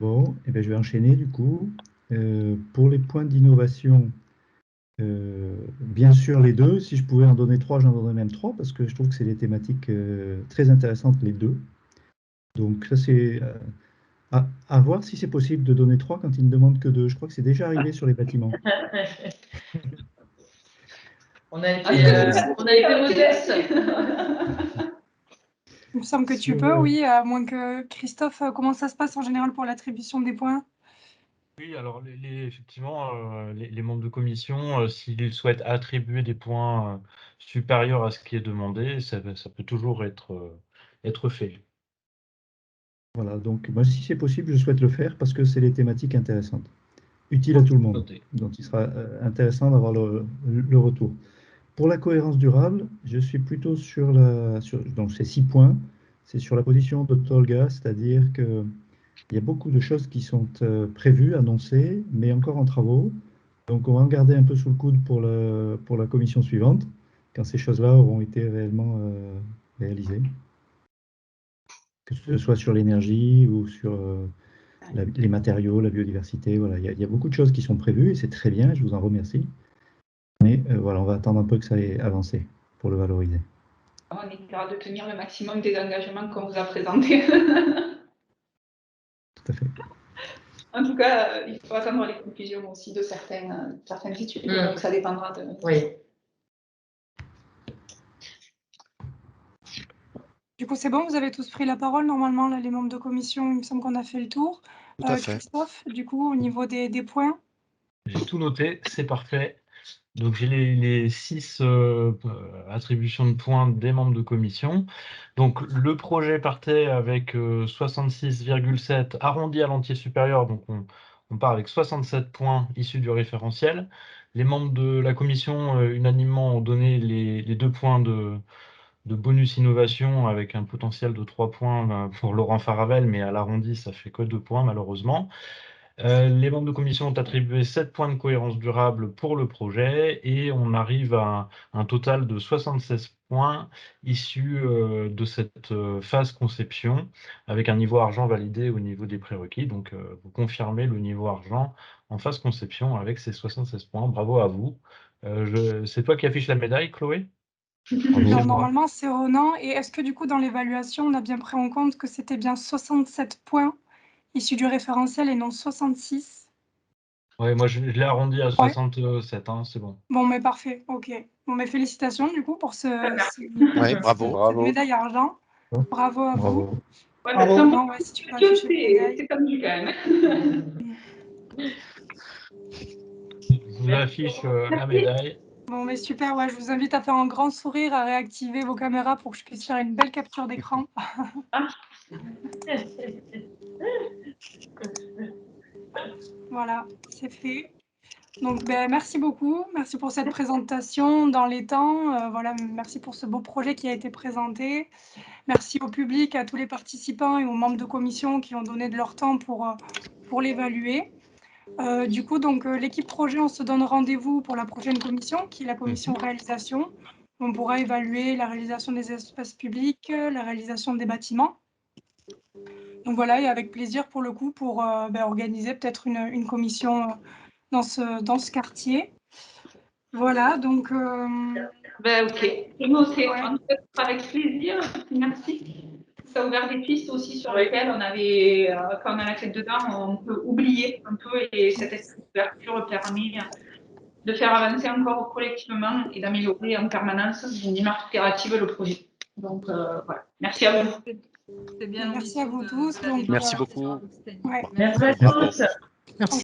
Speaker 6: Bon, eh bien, je vais enchaîner du coup. Pour les points d'innovation, bien sûr les deux. Si je pouvais en donner 3, j'en donnerais même 3 parce que je trouve que c'est des thématiques très intéressantes les deux. Donc ça c'est à voir si c'est possible de donner 3 quand ils ne demandent que 2. Je crois que c'est déjà arrivé sur les bâtiments.
Speaker 11: On a été modeste.
Speaker 1: Il me semble que tu peux, oui, à moins que Christophe, comment ça se passe en général pour l'attribution des points?
Speaker 14: Oui, alors effectivement, les membres de commission, s'ils souhaitent attribuer des points supérieurs à ce qui est demandé, ça peut toujours être fait.
Speaker 6: Voilà, donc moi, si c'est possible, je souhaite le faire parce que c'est des thématiques intéressantes, utiles à tout le monde.
Speaker 14: Noté.
Speaker 6: Donc il sera intéressant d'avoir le retour. Pour la cohérence durable, je suis plutôt donc ces 6 points, c'est sur la position de Tolga, c'est-à-dire qu'il y a beaucoup de choses qui sont prévues, annoncées, mais encore en travaux. Donc on va en garder un peu sous le coude pour la commission suivante, quand ces choses-là auront été réellement réalisées. Que ce soit sur l'énergie ou sur les matériaux, la biodiversité, voilà, il y a beaucoup de choses qui sont prévues et c'est très bien, je vous en remercie. Mais voilà, on va attendre un peu que ça ait avancé pour le valoriser.
Speaker 10: On essaiera de tenir le maximum des engagements qu'on vous a présentés.
Speaker 6: Tout à fait.
Speaker 10: En tout cas, il faut attendre les conclusions aussi de certaines études, donc ça dépendra de...
Speaker 11: Oui.
Speaker 1: Du coup, c'est bon, vous avez tous pris la parole normalement, là, les membres de commission, il me semble qu'on a fait le tour.
Speaker 3: Tout à fait.
Speaker 1: Christophe, du coup, au niveau des points?
Speaker 14: J'ai tout noté, c'est parfait. Donc j'ai les 6 attributions de points des membres de commission. Donc le projet partait avec 66,7 arrondi à l'entier supérieur, donc on part avec 67 points issus du référentiel. Les membres de la commission unanimement ont donné les 2 points de bonus innovation avec un potentiel de 3 points pour Laurent Faravel, mais à l'arrondi ça fait que 2 points malheureusement. Les membres de commission ont attribué 7 points de cohérence durable pour le projet et on arrive à un total de 76 points issus de cette phase conception avec un niveau argent validé au niveau des prérequis. Donc, vous confirmez le niveau argent en phase conception avec ces 76 points. Bravo à vous. C'est toi qui affiches la médaille, Chloé?
Speaker 1: Non, normalement, c'est Ronan. Et est-ce que du coup, dans l'évaluation, on a bien pris en compte que c'était bien 67 points issus du référentiel et non 66?
Speaker 14: Oui, moi je l'ai arrondi à 67, hein, c'est bon.
Speaker 1: Bon, mais parfait, ok. Bon, mais félicitations du coup pour cette médaille argent. Bravo à vous.
Speaker 10: Ouais,
Speaker 1: Bravo. Ouais, si tu peux afficher la médaille.
Speaker 10: C'est comme du quand même.
Speaker 14: Je vous affiche la médaille.
Speaker 1: Bon, mais super, ouais, je vous invite à faire un grand sourire, à réactiver vos caméras pour que je puisse faire une belle capture d'écran. Voilà, c'est fait. Donc, merci beaucoup. Merci pour cette présentation dans les temps. Voilà, merci pour ce beau projet qui a été présenté. Merci au public, à tous les participants et aux membres de commission qui ont donné de leur temps pour l'évaluer. Du coup, donc l'équipe projet, on se donne rendez-vous pour la prochaine commission, qui est la commission réalisation. On pourra évaluer la réalisation des espaces publics, la réalisation des bâtiments. Donc voilà, et avec plaisir pour le coup, pour organiser peut-être une commission dans ce quartier. Voilà, donc...
Speaker 10: ok, c'est noté. En tout cas, avec plaisir, merci. Ça a ouvert des pistes aussi sur lesquelles on avait, quand on a la tête dedans, on peut oublier un peu, et cette ouverture permet de faire avancer encore collectivement et d'améliorer en permanence d'une démarche itérative le projet. Donc, voilà. Merci à vous.
Speaker 2: C'est bien.
Speaker 1: Merci à vous tous. Donc,
Speaker 3: Merci beaucoup.
Speaker 1: ouais.
Speaker 11: Merci à tous.
Speaker 8: Merci.